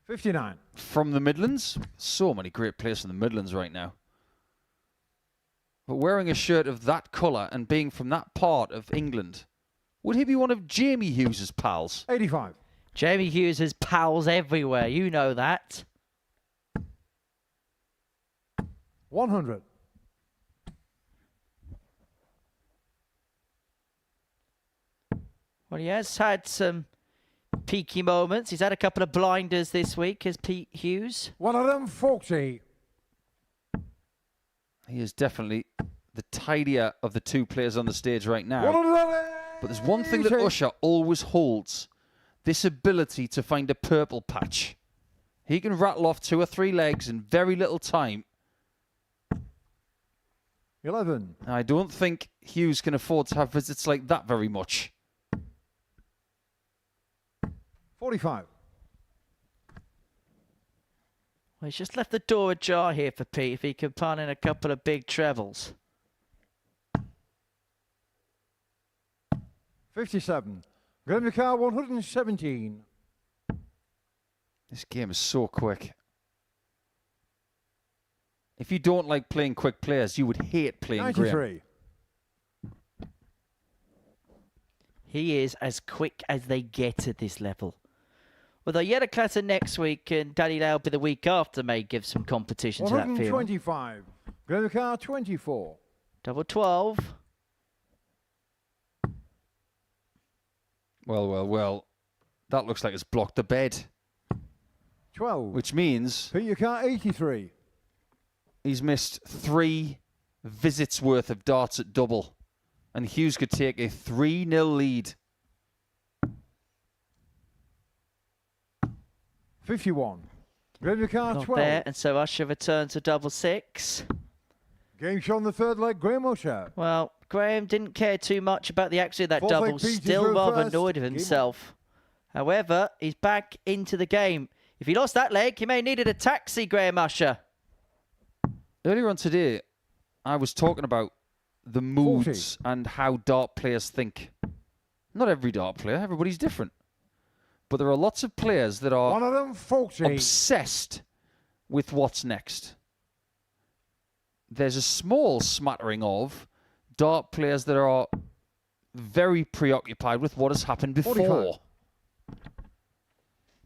59. from the Midlands. So many great players from the Midlands right now. But wearing a shirt of that colour and being from that part of England, would he be one of Jamie Hughes' pals? 85. Jamie Hughes has pals everywhere. You know that. 100. Well, he has had some peaky moments. He's had a couple of blinders this week as Pete Hughes. One of them, 40. He is definitely the tidier of the two players on the stage right now. 180. But there's one thing that Usher always holds. This ability to find a purple patch. He can rattle off 2 or 3 legs in very little time. 11. I don't think Hughes can afford to have visits like that very much. 45. Well, he's just left the door ajar here for Pete if he can pan in a couple of big trebles. 57. Gurnie Car, 117. This game is so quick. If you don't like playing quick players, you would hate playing Graham. 93. He is as quick as they get at this level. Although Yetta Clatter next week and Daddy Lau be the week after may give some competition to that field. 125. Gurnie Car, 24. Double 12. Well. That looks like it's blocked the bed. 12. Which means Peter Car, 83. he's missed 3 visits worth of darts at double. And Hughes could take a 3-0 lead. 51. Gurnie Car, Not 12. there, and so Usher returns to double 6. Game shot on the third leg, Graham Usher. Well, Graham didn't care too much about the action of that Fourth leg, double, Peters still were rather first. annoyed with Game on. himself. However, he's back into the game. If he lost that leg, he may have needed a taxi, Graham Usher. Earlier on today, I was talking about the moods and how dart players think. Not every dart player, everybody's different. But there are lots of players that One are of them, 40. obsessed with what's next. There's a small smattering of dart players that are very preoccupied with what has happened before. 45.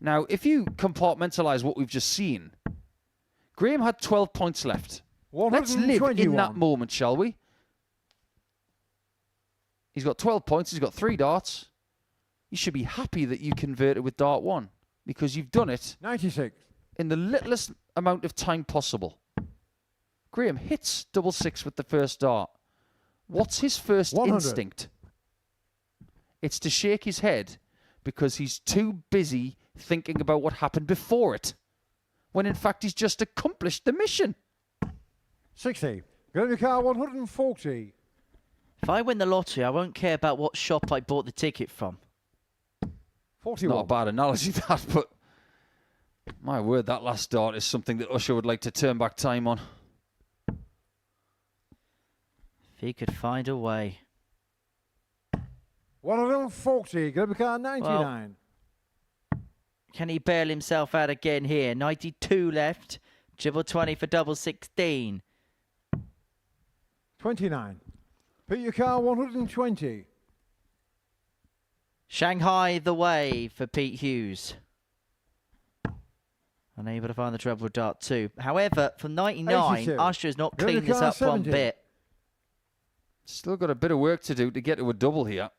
Now, if you compartmentalize what we've just seen, Graham had 12 points left. Let's live in that 121. moment, shall we? He's got 12 points. He's got 3 darts. You should be happy that you converted with dart 1 because you've done it 96. in the littlest amount of time possible. Graham hits double 6 with the first dart. What's his first 100. instinct? it's to shake his head because he's too busy thinking about what happened before it, when in fact he's just accomplished the mission. 60. Going to car 140. If I win the lottery, I won't care about what shop I bought the ticket from. 41. Not a bad analogy, that, but my word, that last start is something that Usher would like to turn back time on. If he could find a way. 140. Going to car 99. Can he bail himself out again here? 92 left. Dribble 20 for double 16. 29. Put your car 120. Shanghai the way for Pete Hughes. Unable to find the treble dart 2. However, for 99, 82. Usher has not Go to cleaned this car up one 70. bit. Still got a bit of work to do to get to a double here.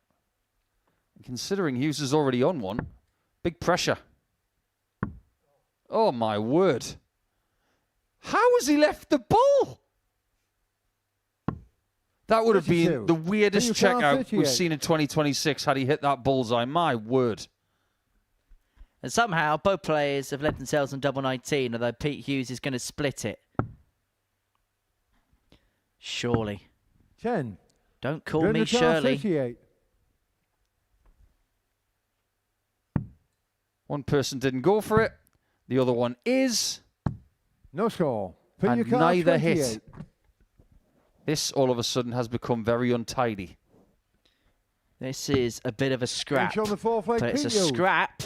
Considering Hughes is already on one, big pressure. Oh my word. How has he left the ball? That would have been 32. the weirdest Put your car checkout we've 38. seen in 2026 had he hit that bullseye. My word. And somehow, both players have led themselves on double 19, although Pete Hughes is going to split it. Surely. 10. Don't call Going me to car Shirley. 38. One person didn't go for it. The other one is. No score. Put And your car neither 28. hit. This all of a sudden has become very untidy. This is a bit of a scrap. Inch on the fourth leg, But it's a Pete Hughes. scrap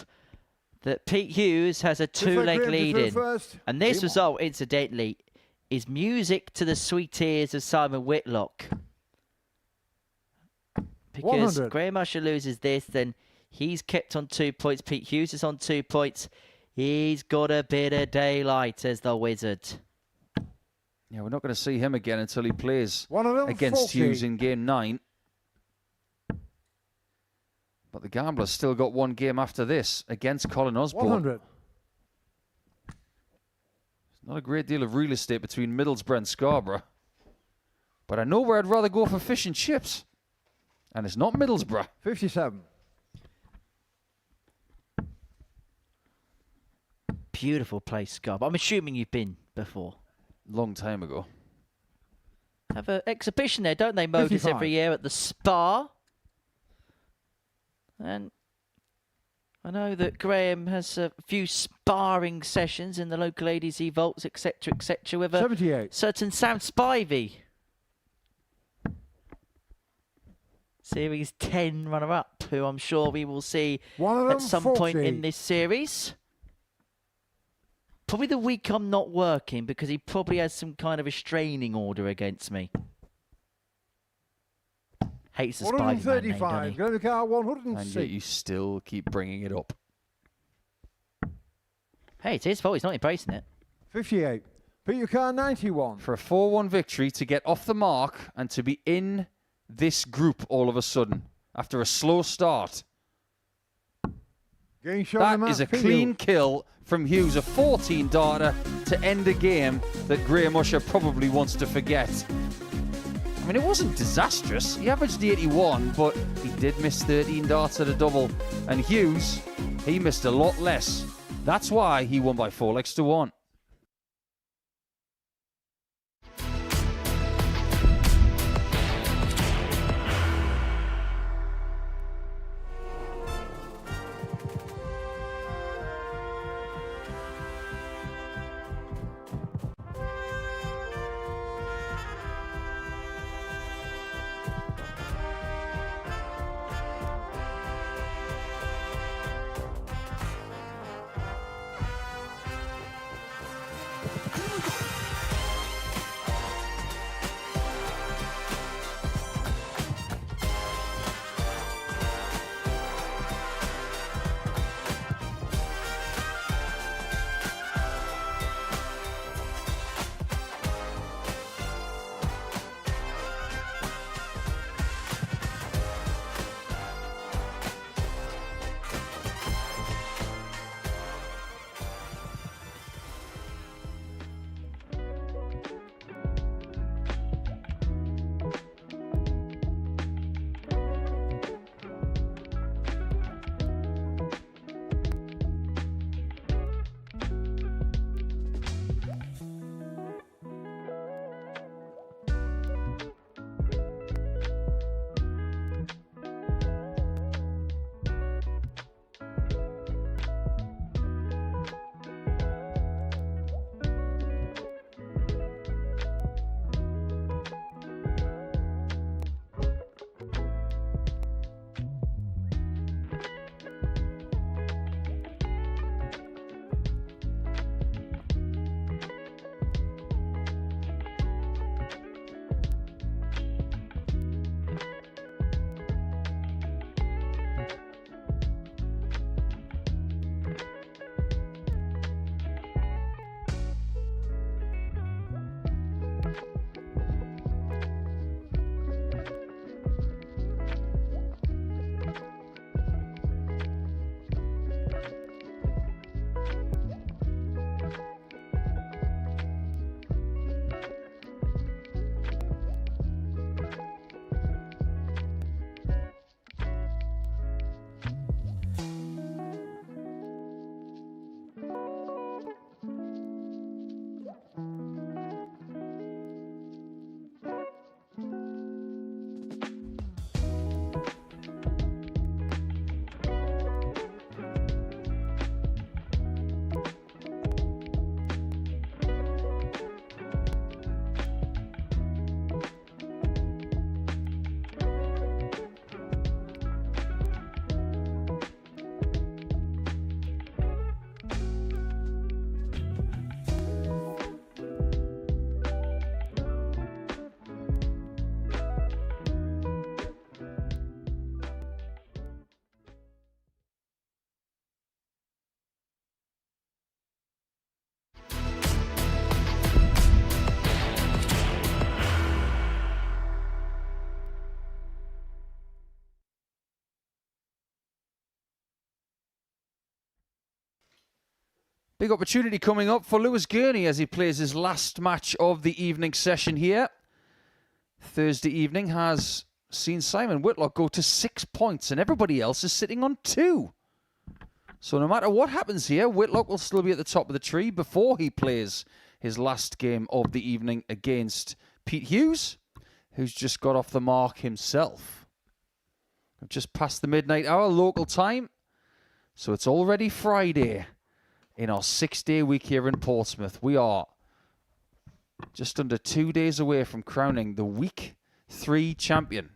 that Pete Hughes has a Looks like two-leg Graham to lead through in. first. And this Game result, incidentally, is music to the sweet ears of Simon Whitlock. Because 100. Graham Usher loses this, then he's kept on 2 points. Pete Hughes is on 2 points. He's got a bit of daylight as the wizard. Yeah, we're not going to see him again until he plays 140. against Hughes in game 9. But the Gambler's still got one game after this against Colin Osborne. 100. Not a great deal of real estate between Middlesbrough and Scarborough. But I know where I'd rather go for fish and chips. And it's not Middlesbrough. 57. Beautiful place, Scarborough. I'm assuming you've been before. Long time ago. Have an exhibition there, don't they, Modus, 55. every year at the Spa? And I know that Graham has a few sparring sessions in the local ADC vaults, etc., with a 78. certain Sam Spivey. Series 10 runner-up, who I'm sure we will see at some point 140. in this series. Probably the week I'm not working, because he probably has some kind of restraining order against me. Hates the Spivey man name, doesn't 135. he? Going to car And 106. yet you still keep bringing it up. Hey, it's his fault. He's not embracing it. 58. Put your car 91. For a 4-1 victory to get off the mark and to be in this group all of a sudden after a slow start. Getting shot on the That map, is a Pete clean Hughes. kill from Hughes, a 14 darter to end a game that Graham Usher probably wants to forget. I mean, it wasn't disastrous. He averaged 81, but he did miss 13 darts at a double. And Hughes, he missed a lot less. That's why he won by 4 legs to 1. Big opportunity coming up for Lewis Gurnie as he plays his last match of the evening session here. Thursday evening has seen Simon Whitlock go to 6 points and everybody else is sitting on 2. So no matter what happens here, Whitlock will still be at the top of the tree before he plays his last game of the evening against Pete Hughes, who's just got off the mark himself. We've just passed the midnight hour local time, so it's already Friday in our 6-day week here in Portsmouth. We are just under 2 days away from crowning the Week 3 champion,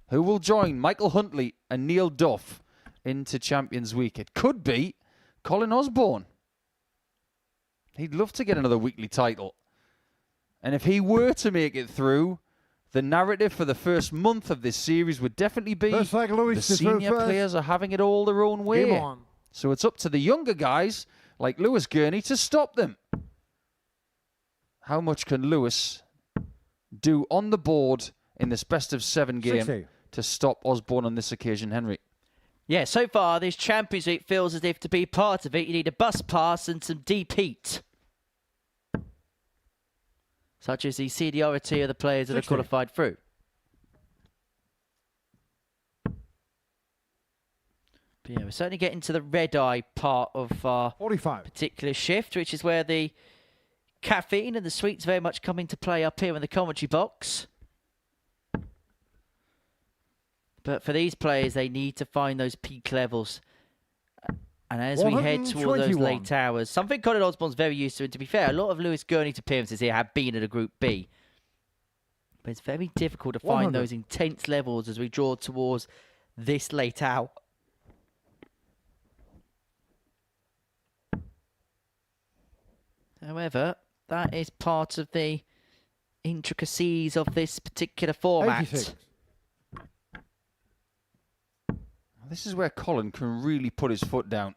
who will join Michael Huntley and Neil Duff into Champions Week. It could be Colin Osborne. He'd love to get another weekly title. And if he were to make it through, the narrative for the first month of this series would definitely be the senior players are having it all their own way. So it's up to the younger guys like Lewis Gurnie to stop them. How much can Lewis do on the board in this best of 7 game to stop Osborne on this occasion, Henry? Yeah, so far this Champions Week feels as if to be part of it, you need a bus pass and some deep heat. Such as the seniority of the players that are qualified through. But yeah, we're certainly getting to the red-eye part of our 45 particular shift, which is where the caffeine and the sweets very much come into play up here in the commentary box. But for these players, they need to find those peak levels. And as we head toward those late hours, something Colin Osborne's very used to, and to be fair, a lot of Lewis Gurney's appearances here have been at a Group B. But it's very difficult to find those intense levels as we draw towards this late hour. However, that is part of the intricacies of this particular format. 86. This is where Colin can really put his foot down.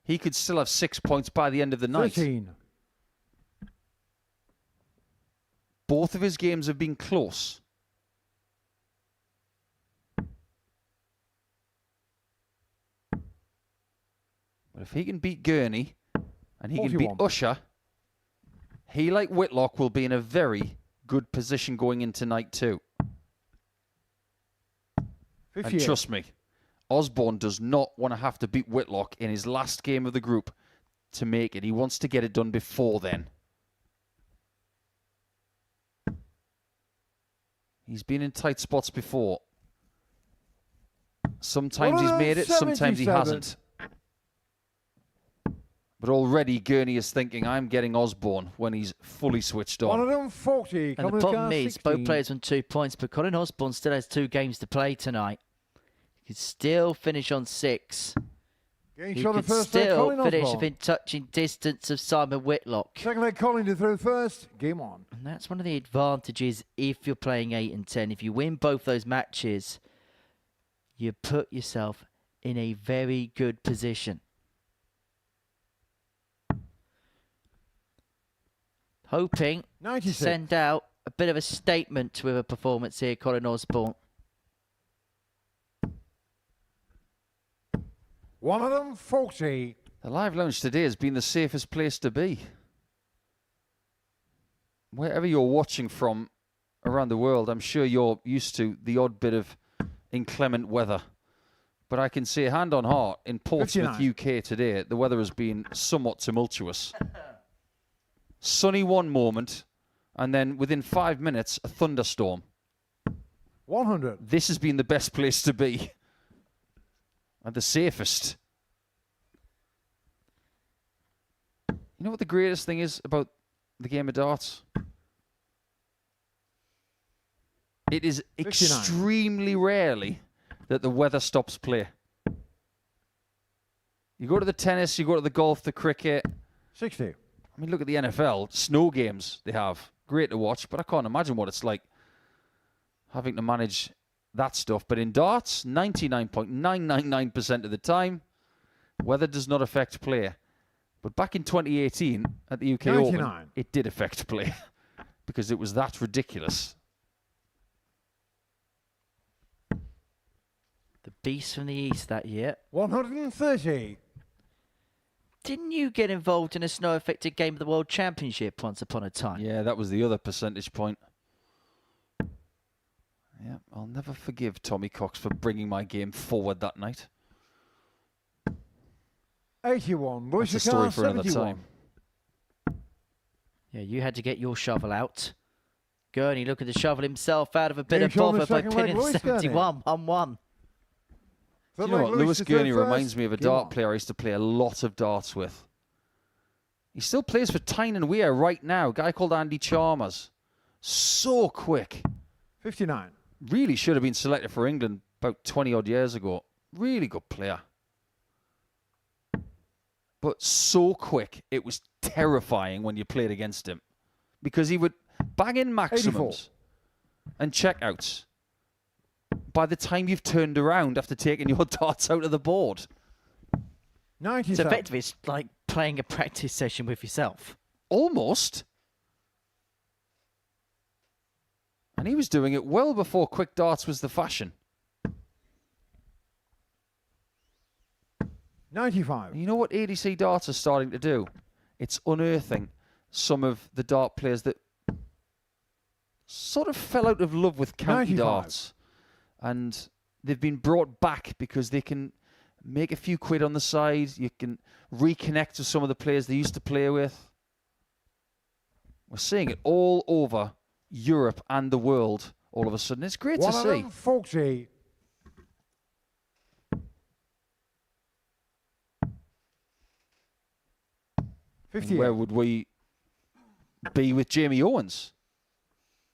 He could still have 6 points by the end of the night. 13. Both of his games have been close. But if he can beat Gurney and he 41. can beat Usher, he, like Whitlock, will be in a very good position going into night 2. 58. And trust me, Osborne does not want to have to beat Whitlock in his last game of the group to make it. He wants to get it done before then. He's been in tight spots before. Sometimes he's made it, sometimes he hasn't. But already Gurney is thinking, I'm getting Osborne when he's fully switched on. 140. And the problem is, both players on 2 points, but Colin Osborne still has 2 games to play tonight. He could still finish on 6. He could still finish within touching distance of Simon Whitlock. Second leg, Colin to through first. Game on. And that's one of the advantages if you're playing 8 and 10. If you win both those matches, you put yourself in a very good position. Hoping 96. to send out a bit of a statement with a performance here, Colin Osborne. 140. The live lounge today has been the safest place to be. Wherever you're watching from around the world, I'm sure you're used to the odd bit of inclement weather. But I can say, hand on heart, in Portsmouth, 59. UK today, the weather has been somewhat tumultuous. Sunny one moment, and then within 5 minutes, a thunderstorm. 100. This has been the best place to be. And the safest. You know what the greatest thing is about the game of darts? It is 69. extremely rarely that the weather stops play. You go to the tennis, you go to the golf, the cricket. 60. I mean, look at the NFL. Snow games they have. Great to watch, but I can't imagine what it's like having to manage that stuff. But in darts, 99.999% of the time, weather does not affect play. But back in 2018 at the UK 99. Open, it did affect play because it was that ridiculous. The beast from the east that year. 130. Didn't you get involved in a snow-affected game of the World Championship once upon a time? Yeah, that was the other percentage point. Yeah, I'll never forgive Tommy Cox for bringing my game forward that night. 81. That's a story for another time. Yeah, you had to get your shovel out. Gurney looking to shovel himself out of a bit of Game on the bother by second leg, pinning Lewis 71, 1-1. Do you know what? Lewis Gurney reminds me of a dart player I used to play a lot of darts with. He still plays for Tyne and Weir right now. A guy called Andy Chalmers. So quick. 59. Really should have been selected for England about 20-odd years ago. Really good player. But so quick, it was terrifying when you played against him. Because he would bang in maximums 84. and checkouts by the time you've turned around after taking your darts out of the board. 97. So effectively, it's like playing a practice session with yourself. Almost. And he was doing it well before quick darts was the fashion. 95. You know what ADC darts are starting to do? It's unearthing some of the dart players that sort of fell out of love with county 95. darts. And they've been brought back because they can make a few quid on the side. You can reconnect with some of the players they used to play with. We're seeing it all over Europe and the world all of a sudden. It's great to see. 140. And where would we be with Jamie Owens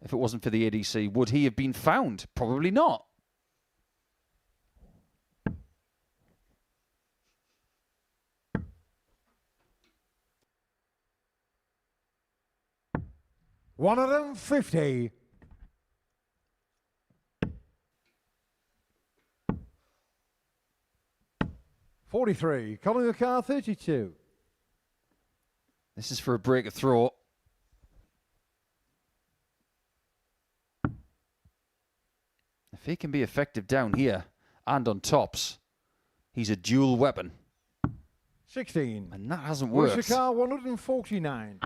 if it wasn't for the ADC? Would he have been found? Probably not. $150. $43. Calling the car 32. This is for a break of throat. If he can be effective down here and on tops, he's a dual weapon. 16. And that hasn't worked. Where's your car? 149.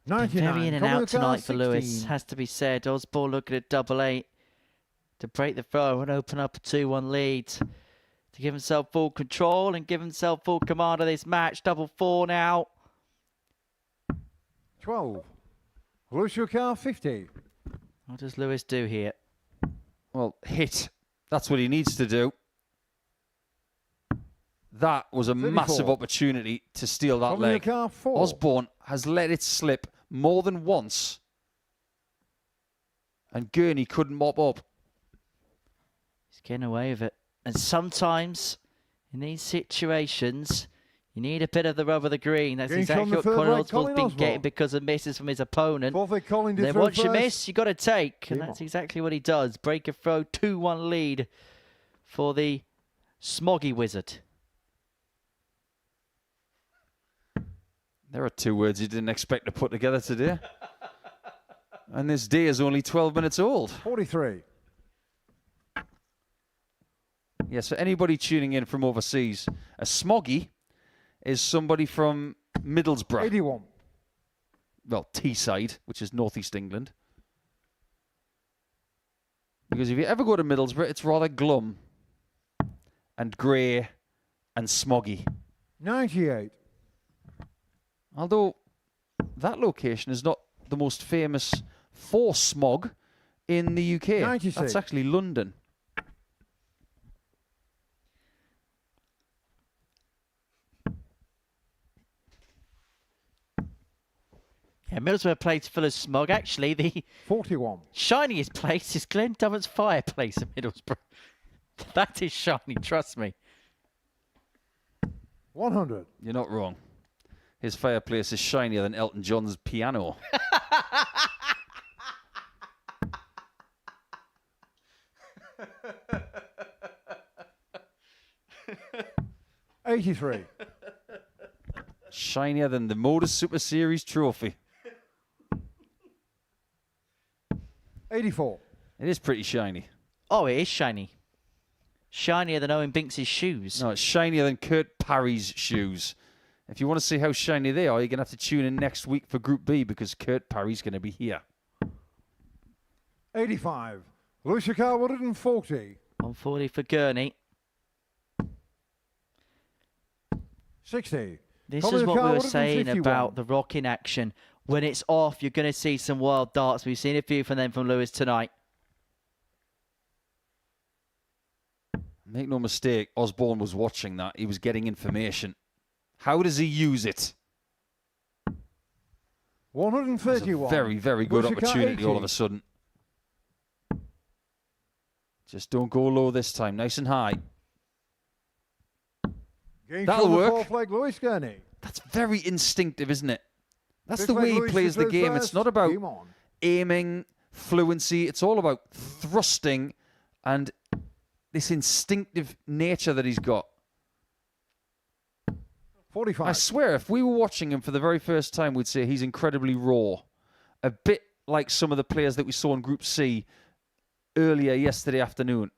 Very in and Calling out the car tonight for Lewis, 16. has to be said. Osborne looking at 8 to break the throw and open up a 2-1 lead. To give himself full control and give himself full command of this match. 4 now. 12. Where's your car? 50. What does Lewis do here? Well, hit. That's what he needs to do. That was a 34. massive opportunity to steal that Calling your leg. car 4. Osborne has let it slip more than once. And Gurney couldn't mop up. He's getting away with it. And sometimes, in these situations, you need a bit of the rub of the green. That's Gains exactly on the what third Colin leg, Osborne's Colin been Osborne. getting because of misses from his opponent. Forfeit Colin did Then throw once you first. miss, you got to take. And Game that's on. exactly what he does. Break a throw, 2-1 lead for the Smoggy Wizard. There are two words you didn't expect to put together today. And this day is only 12 minutes old. 43. Yes, for anybody tuning in from overseas, a smoggy is somebody from Middlesbrough. 81. Well, Teesside, which is northeast England. Because if you ever go to Middlesbrough, it's rather glum and grey and smoggy. 98. Although that location is not the most famous for smog in the UK. 96. That's actually London. Yeah, Middlesbrough place full of smog. Actually, the 41. shiniest place is Glen Dummets fireplace in Middlesbrough. That is shiny, trust me. 100. You're not wrong. His fireplace is shinier than Elton John's piano. $83. Shinier than the Modus Super Series trophy. $84. It is pretty shiny. Oh, it is shiny. Shinier than Owen Binks' shoes. No, it's shinier than Kurt Parry's shoes. If you want to see how shiny they are, you're going to have to tune in next week for Group B because Kurt Parry's going to be here. 85. Lewis Car 140. 140 for Gurnie. 60. This is what we were saying about the rock in action. When it's off, you're going to see some wild darts. We've seen a few from them from Lewis tonight. Make no mistake, Osborne was watching that. He was getting information. How does he use it? 131. Very, very good Lewis Car opportunity 80. all of a sudden. Just don't go low this time. Nice and high. Game That'll shot the work. fourth leg, Lewis Gurney. That's very instinctive, isn't it? That's Fifth the leg, way he Lewis plays the returns game. first. It's not about Game on. aiming, fluency. It's all about thrusting and this instinctive nature that he's got. 45. I swear, if we were watching him for the very first time, we'd say he's incredibly raw. A bit like some of the players that we saw in Group C earlier yesterday afternoon.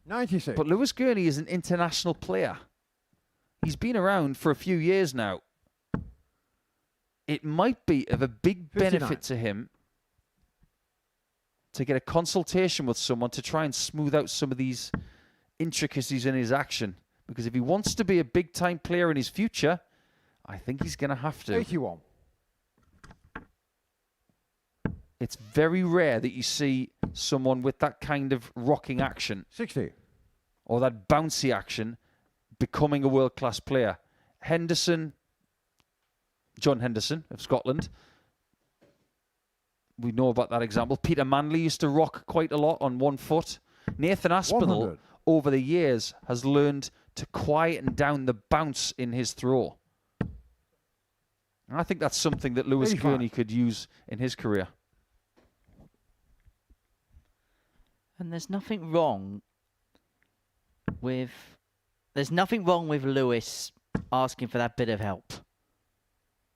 96. But Lewis Gurney is an international player. He's been around for a few years now. It might be of a big 59. benefit to him to get a consultation with someone to try and smooth out some of these intricacies in his action. Because if he wants to be a big-time player in his future, I think he's going to have to. 81. It's very rare that you see someone with that kind of rocking action 60. or that bouncy action becoming a world-class player. John Henderson of Scotland. We know about that example. Peter Manley used to rock quite a lot on one foot. Nathan Aspinall, 100. over the years, has learned to quieten down the bounce in his throw. And I think that's something that Lewis 85. Gurney could use in his career. And there's nothing wrong with Lewis asking for that bit of help.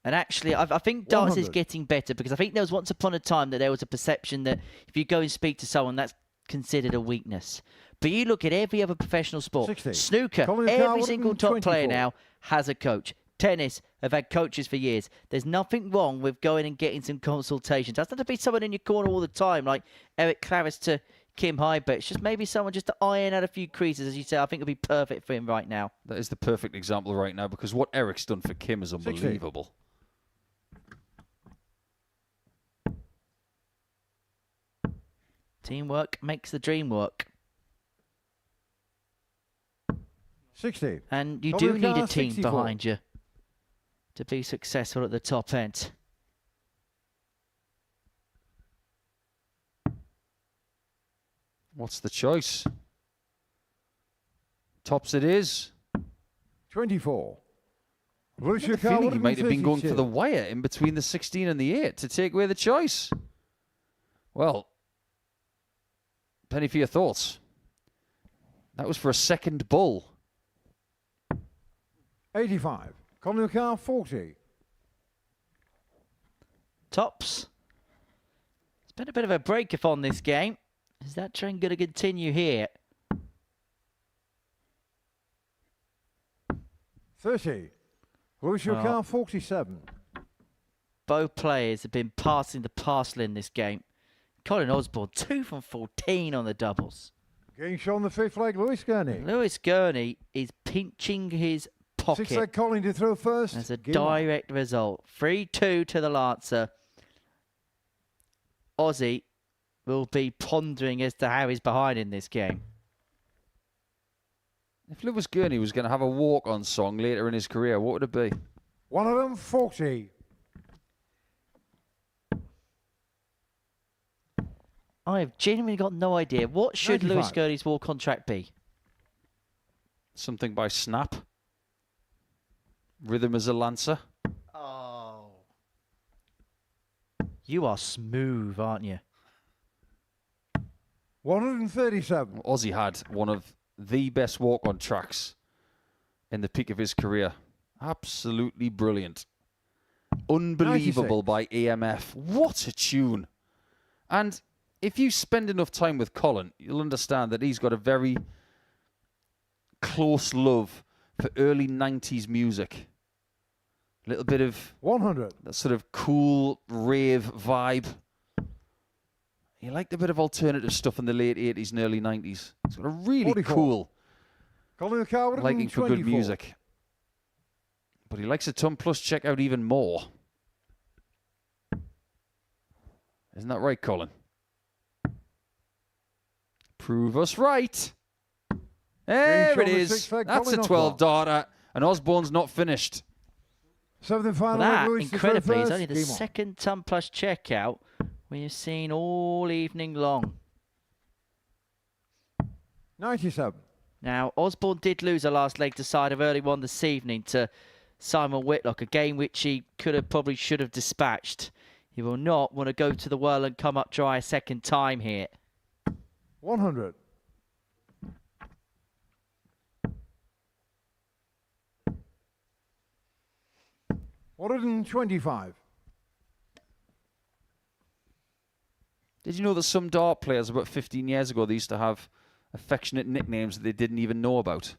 And actually, I think darts is 100. getting better because I think there was once upon a time that there was a perception that if you go and speak to someone, that's considered a weakness. But you look at every other professional sport, 60. snooker, Colin every Coward single and top player 24. now has a coach. Tennis have had coaches for years. There's nothing wrong with going and getting some consultations. It doesn't have to be someone in your corner all the time, like Eric Claris to Kim Hybert. It's just maybe someone just to iron out a few creases, as you say. I think it'll be perfect for him right now. That is the perfect example right now because what Eric's done for Kim is 60. unbelievable. Teamwork makes the dream work. 60. And you Colin do need a Carr, team 64. behind you to be successful at the top end. What's the choice? Tops it is. 24. Lewis I have a Car feeling he might have been going for 132. the wire in between the 16 and the 8 to take away the choice. Well, penny for your thoughts. That was for a second bull. 85. Colin Car 40. Tops. It's been a bit of a break-off on this game. Is that trend going to continue here? 30. Lewis Car 47. Both players have been passing the parcel in this game. Colin Osborne, 2 from 14 on the doubles. Game shot on the fifth leg, Lewis Gurney. Lewis Gurney is pinching his pocket. Sixth leg, Colin to throw first. As a Game on. direct result. 3-2 to the Lancer. Aussie will be pondering as to how he's behind in this game. If Lewis Gurney was going to have a walk-on song later in his career, what would it be? 140. I have genuinely got no idea. What should 95. Lewis Gurney's walk-on track be? Something by Snap. Rhythm as a Lancer. Oh. You are smooth, aren't you? 137. Aussie had one of the best walk-on tracks in the peak of his career. Absolutely brilliant. Unbelievable 96. by EMF. What a tune. And if you spend enough time with Colin, you'll understand that he's got a very close love for early 90s music. A little bit of 100. that sort of cool rave vibe. He liked a bit of alternative stuff in the late 80s and early 90s. It's got a really 44. cool Colin McCarver liking for good music. But he likes a ton plus checkout even more. Isn't that right, Colin? Prove us right. There it is. That's a 12 darter, and Osborne's not finished. Seventh and final. That, Lewis, the incredibly, is first. only the Game on. second ton plus checkout we've seen all evening long. 97. Now, Osborne did lose a last leg decider early on this evening to Simon Whitlock, a game which he probably should have dispatched. He will not want to go to the well and come up dry a second time here. 100. $125. Did you know that some dart players about 15 years ago, they used to have affectionate nicknames that they didn't even know about?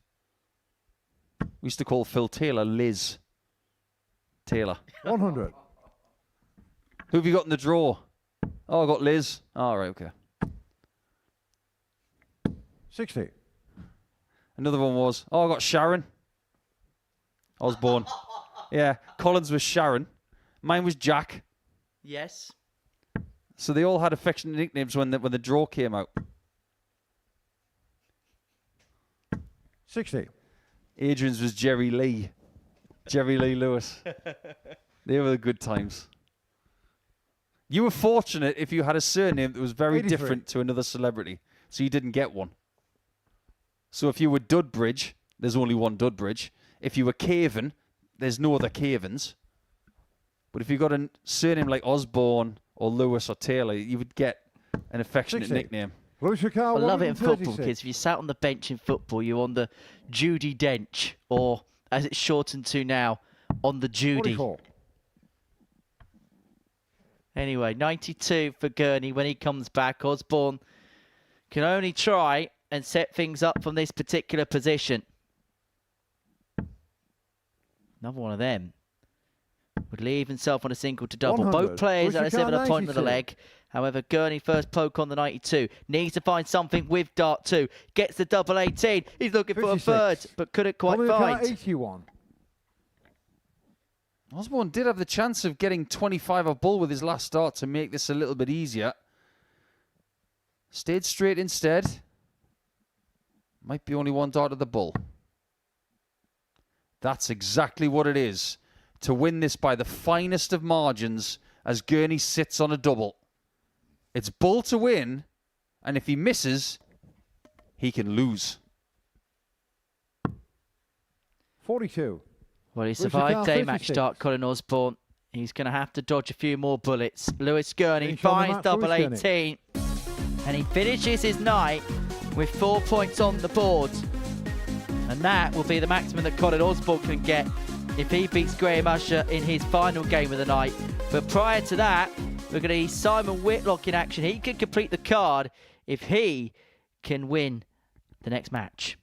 We used to call Phil Taylor Liz Taylor. 100. Who have you got in the draw? Oh, I got Liz. All right, okay. 60. Another one was, oh, I got Sharon. Osborne. Yeah, Collins was Sharon. Mine was Jack. Yes. So they all had affectionate nicknames when the draw came out. 60. Adrian's was Jerry Lee. Jerry Lee Lewis. They were the good times. You were fortunate if you had a surname that was very 83. different to another celebrity, so you didn't get one. So if you were Dudbridge, there's only one Dudbridge. If you were Caven, there's no other Cavens. But if you got a surname like Osborne or Lewis or Taylor, you would get an affectionate 60. nickname. Lewis Ricard, I love it in football, 136. kids. If you sat on the bench in football, you're on the Judy Dench, or as it's shortened to now, on the Judy. 44. Anyway, 92 for Gurnie when he comes back. Osborne can only try and set things up from this particular position. Another one of them would leave himself on a single to double. 100. Both players at a Richard similar Carr, point of the 92. leg. However, Gurnie first poke on the 92. Needs to find something with dart 2. Gets the double 18. He's looking for a 56. third, but couldn't quite Colin McCarver, find. 81. Osborne did have the chance of getting 25 off bull with his last start to make this a little bit easier. Stayed straight instead. Might be only one dart of the bull. That's exactly what it is. To win this by the finest of margins as Gurney sits on a double. It's bull to win, and if he misses, he can lose. 42. Well, he Richard survived Carr, day match 56. start, Colin Osborne. He's going to have to dodge a few more bullets. Lewis Gurney Finish on the finds match, double Lewis Gurney. 18. And he finishes his night with 4 points on the board. And that will be the maximum that Colin Osborne can get if he beats Graham Usher in his final game of the night. But prior to that, we're going to see Simon Whitlock in action. He can complete the card if he can win the next match.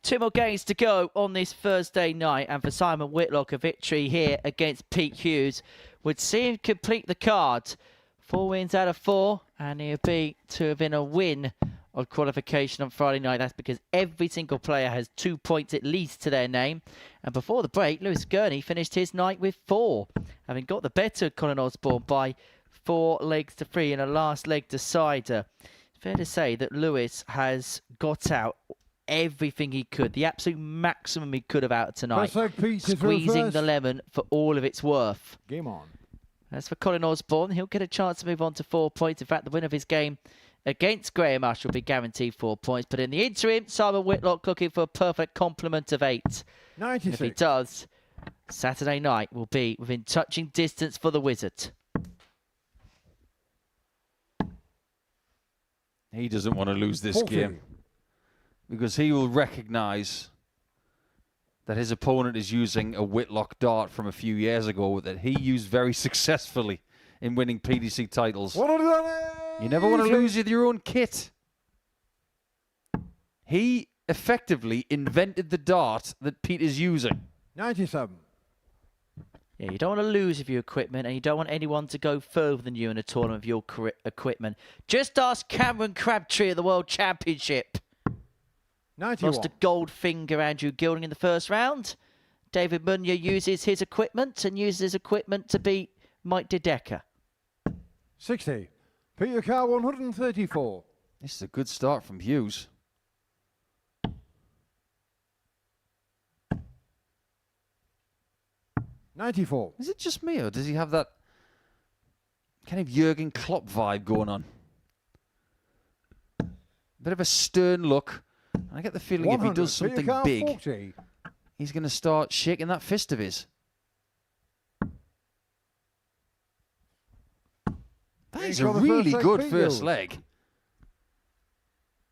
2 more games to go on this Thursday night, and for Simon Whitlock, a victory here against Pete Hughes would see him complete the card. 4 wins out of 4, and he'll be to within a win of qualification on Friday night. That's because every single player has 2 points at least to their name. And before the break, Lewis Gurnie finished his night with 4, having got the better of Colin Osborne by 4 legs to 3 in a last leg decider. Fair to say that Lewis has got out everything he could, the absolute maximum he could have out tonight, squeezing the lemon for all of its worth. Game on. As for Colin Osborne, he'll get a chance to move on to 4 points. In fact, the winner of his game against Graham Usher will be guaranteed 4 points. But in the interim, Simon Whitlock looking for a perfect complement of 8. 96. If he does, Saturday night will be within touching distance for the Wizard. He doesn't want to lose this 40. game, because he will recognise that his opponent is using a Whitlock dart from a few years ago that he used very successfully in winning PDC titles. You never want to lose with your own kit. He effectively invented the dart that Pete is using. 97. Yeah, you don't want to lose with your equipment, and you don't want anyone to go further than you in a tournament with your equipment. Just ask Cameron Crabtree at the World Championship. 91. Lost a gold finger, Andrew Gilding, in the first round. David Munya uses his equipment and uses his equipment to beat Mike DeDecker. 60. Peter Carr 134. This is a good start from Hughes. $94. Is it just me, or does he have that kind of Jurgen Klopp vibe going on? Bit of a stern look. I get the feeling if he does something big, 40. he's going to start shaking that fist of his. That is a really good first leg.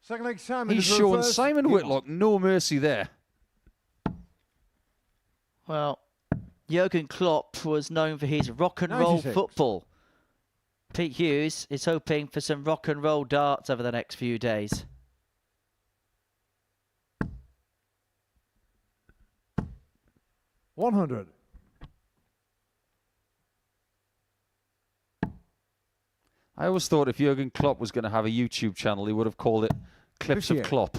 Second leg, Simon. He's showing Simon Whitlock no mercy there. Well, Jurgen Klopp was known for his rock and roll 96. football. Pete Hughes is hoping for some rock and roll darts over the next few days. $100. I always thought if Jurgen Klopp was going to have a YouTube channel, he would have called it Clips 58. of Klopp.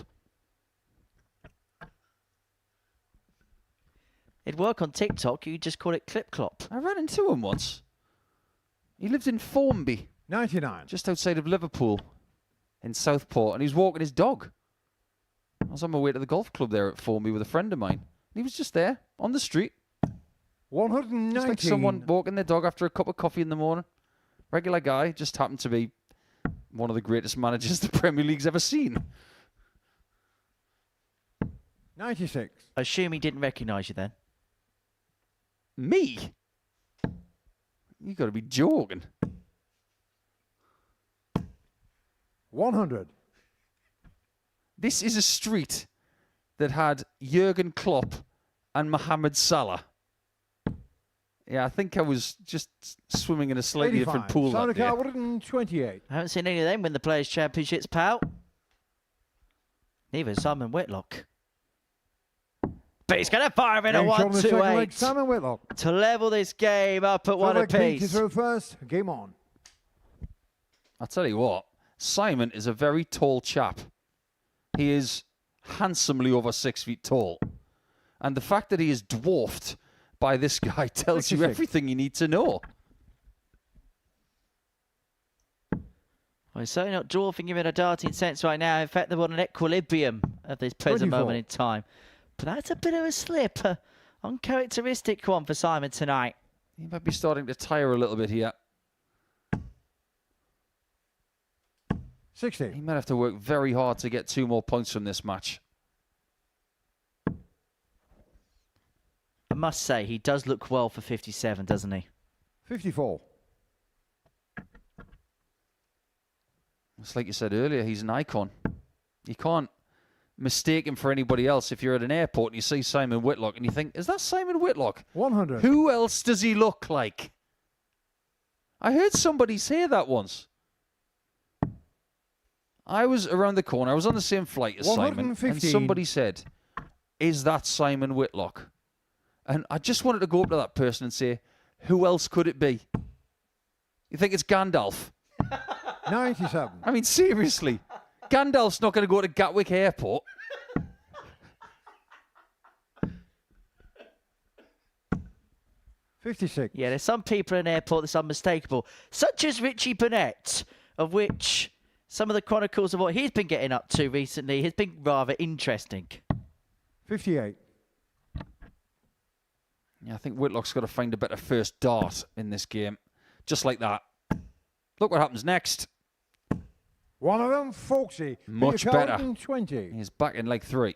It'd work on TikTok. You just call it Clip Clop. I ran into him once. He lived in Formby, 99. just outside of Liverpool, in Southport, and he was walking his dog. I was on my way to the golf club there at Formby with a friend of mine. And he was just there, on the street. 119. Just like someone walking their dog after a cup of coffee in the morning. Regular guy, just happened to be one of the greatest managers the Premier League's ever seen. 96. I assume he didn't recognise you then. Me? You got to be joking. 100. This is a street that had Jurgen Klopp and Mohamed Salah. Yeah, I think I was just swimming in a slightly 85. different pool that Simon day. Carr 128. I haven't seen any of them win the Players' Championships, pal. Neither Simon Whitlock. But he's going to fire in a Game shot on the second leg, 1-2-8 Simon Whitlock. to level this game up at one Third leg, Pete is apiece. through first. Game on. I'll tell you what, Simon is a very tall chap. He is handsomely over 6 feet tall. And the fact that he is dwarfed by this guy tells you 66. everything you need to know. Well, he's certainly not dwarfing him in a darting sense right now. In fact, they're on an equilibrium at this present 24. moment in time. But that's a bit of a slip. Uncharacteristic one for Simon tonight. He might be starting to tire a little bit here. 60. He might have to work very hard to get 2 more points from this match. I must say, he does look well for 57, doesn't he? 54. It's like you said earlier, he's an icon. You can't mistake him for anybody else. If you're at an airport and you see Simon Whitlock and you think, is that Simon Whitlock? 100. Who else does he look like? I heard somebody say that once. I was around the corner. I was on the same flight as Simon. And 115. somebody said, is that Simon Whitlock? And I just wanted to go up to that person and say, who else could it be? You think it's Gandalf? 97. I mean, seriously. Gandalf's not going to go to Gatwick Airport. $56. Yeah, there's some people in airport that's unmistakable, such as Richie Burnett, of which some of the chronicles of what he's been getting up to recently has been rather interesting. 58. Yeah, I think Whitlock's got to find a better first dart in this game. Just like that. Look what happens next. One of them, Folksy. Much better. 20. He's back in leg 3.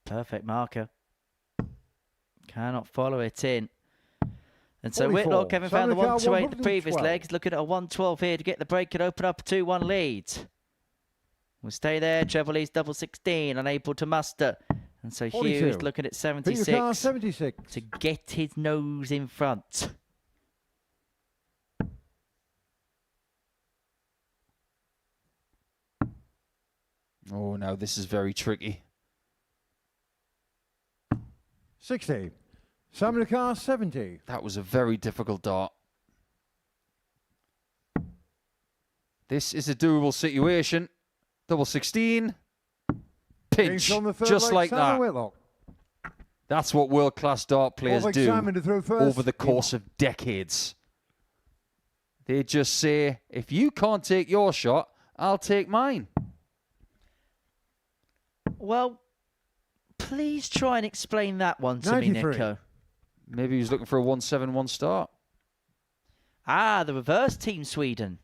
Perfect marker. Cannot follow it in. And so 44. Whitlock, having found the 128 the 112. previous leg, is looking at a 112 here to get the break and open up a 2-1 lead. Will stay there. Treble leads double 16, unable to muster. And so 42. Hughes looking at 76 76. to get his nose in front. Oh, now this is very tricky. 60. Simon Carr, 70. That was a very difficult dart. This is a doable situation. Double 16. Pinch. On the third Just leg, like Simon that. Whitlock. That's what world-class dart players Fourth leg, do Simon to throw first. over the course of decades. They just say, if you can't take your shot, I'll take mine. Well, please try and explain that one to 93. me, Nico. Maybe he's looking for a 1-7-1 start. Ah, the reverse Team Sweden.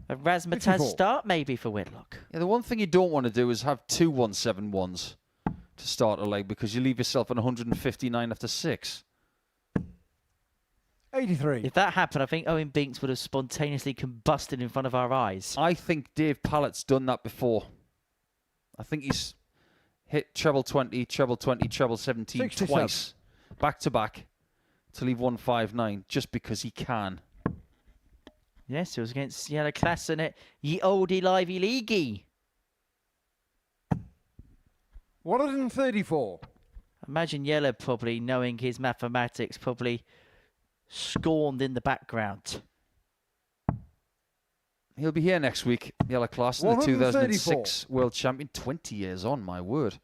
A Razzmatazz 54. start maybe for Whitlock. Yeah, the one thing you don't want to do is have 2 1-7-1s to start a leg because you leave yourself on 159 after 6. 83. If that happened, I think Owen Binks would have spontaneously combusted in front of our eyes. I think Dave Pallett's done that before. I think he's hit treble 20, treble 20, treble 17 67. twice, back to back, to leave 159 just because he can. Yes, it was against Yellow Klassen at Ye Oldie Livey Leaguey. 134. Imagine Yellow probably, knowing his mathematics, probably scorned in the background. He'll be here next week, Yellow Klassen, the 134. 2006 World Champion, 20 years on, my word.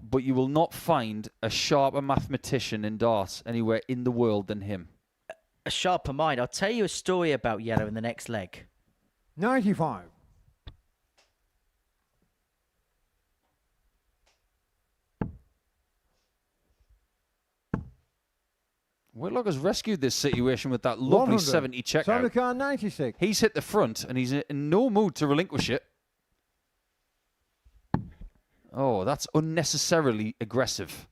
But you will not find a sharper mathematician in darts anywhere in the world than him. A sharper mind. I'll tell you a story about Yellow in the next leg. 95. Whitlock has rescued this situation with that lovely 100. 70 checkout. Simon Carr, 96. He's hit the front and he's in no mood to relinquish it. Oh, that's unnecessarily aggressive.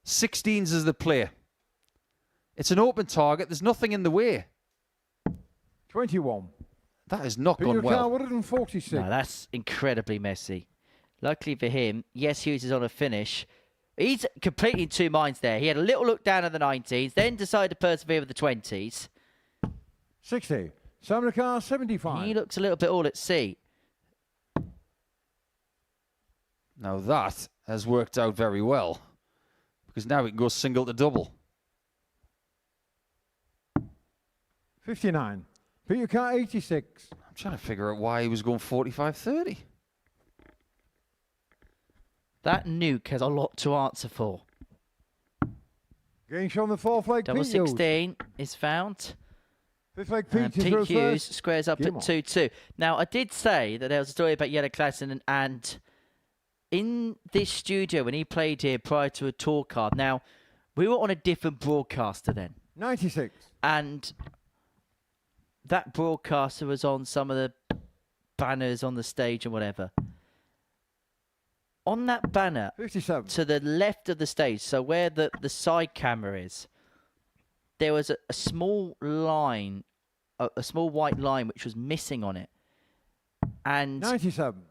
16s is the play. It's an open target. There's nothing in the way. 21. That has not Peter gone Carr, well. 146. No, that's incredibly messy. Luckily for him, yes, Hughes is on a finish. He's completely in two minds there. He had a little look down at the 19s, then decided to persevere with the 20s. 60. Simon Carr, 75. He looks a little bit all at sea. Now that has worked out very well because now we can go single to double. 59. Peter Carr, 86. I'm trying to figure out why he was going 45-30. That nuke has a lot to answer for. Getting shown the fourth leg, Double Pete Hughes. 16 is found. Fifth leg, And Pete, Pete is Hughes first. squares up Game at on. 2-2. Now, I did say that there was a story about Yellow Klassen, and in this studio, when he played here prior to a tour card, now, we were on a different broadcaster then. 96. And that broadcaster was on some of the banners on the stage and whatever. On that banner, 57. to the left of the stage, so where the side camera is, there was a small line, a small white line which was missing on it. And 97.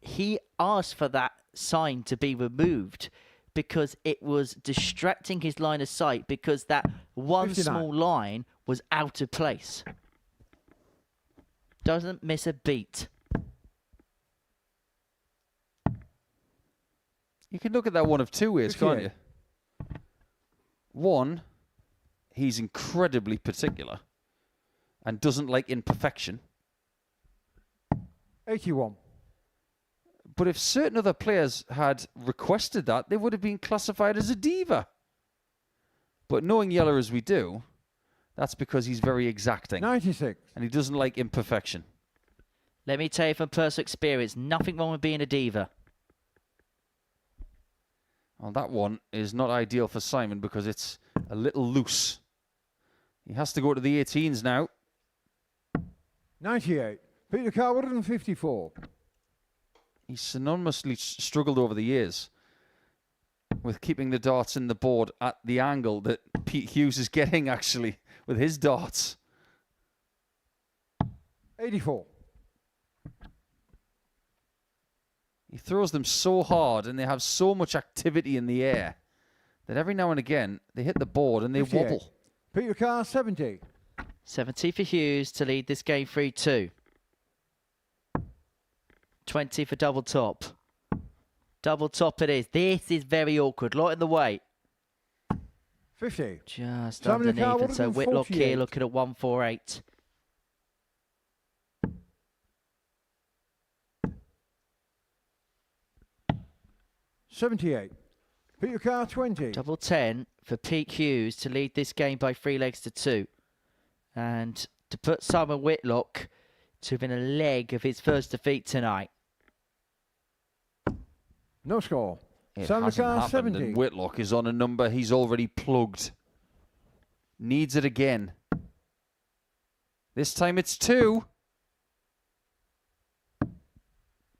he asked for that sign to be removed because it was distracting his line of sight because that one 59. small line was out of place. Doesn't miss a beat. You can look at that one of two ways, can't you? One, he's incredibly particular and doesn't like imperfection. 81. But if certain other players had requested that, they would have been classified as a diva. But knowing Yeller as we do, that's because he's very exacting. 96. And he doesn't like imperfection. Let me tell you from personal experience, nothing wrong with being a diva. Well, that one is not ideal for Simon because it's a little loose. He has to go to the 18s now. 98. Peter Carwood and 54. He's synonymously struggled over the years with keeping the darts in the board at the angle that Pete Hughes is getting, actually, with his darts. 84. He throws them so hard and they have so much activity in the air that every now and again they hit the board and they 58. wobble. Peter Carr, 70. 70 for Hughes to lead this game 3-2. 20 for double top. Double top it is. This is very awkward. Lot in the way. 50. Just Simon underneath. Carr, And so Whitlock here 48. looking at 148. $78. Peter Carr, 20. Double 10 for Pete Hughes to lead this game by 3 legs to 2. And to put Simon Whitlock to within a leg of his first defeat tonight. No score. It Simon hasn't Carr, happened 70. and Whitlock is on a number he's already plugged. Needs it again. This time it's 2.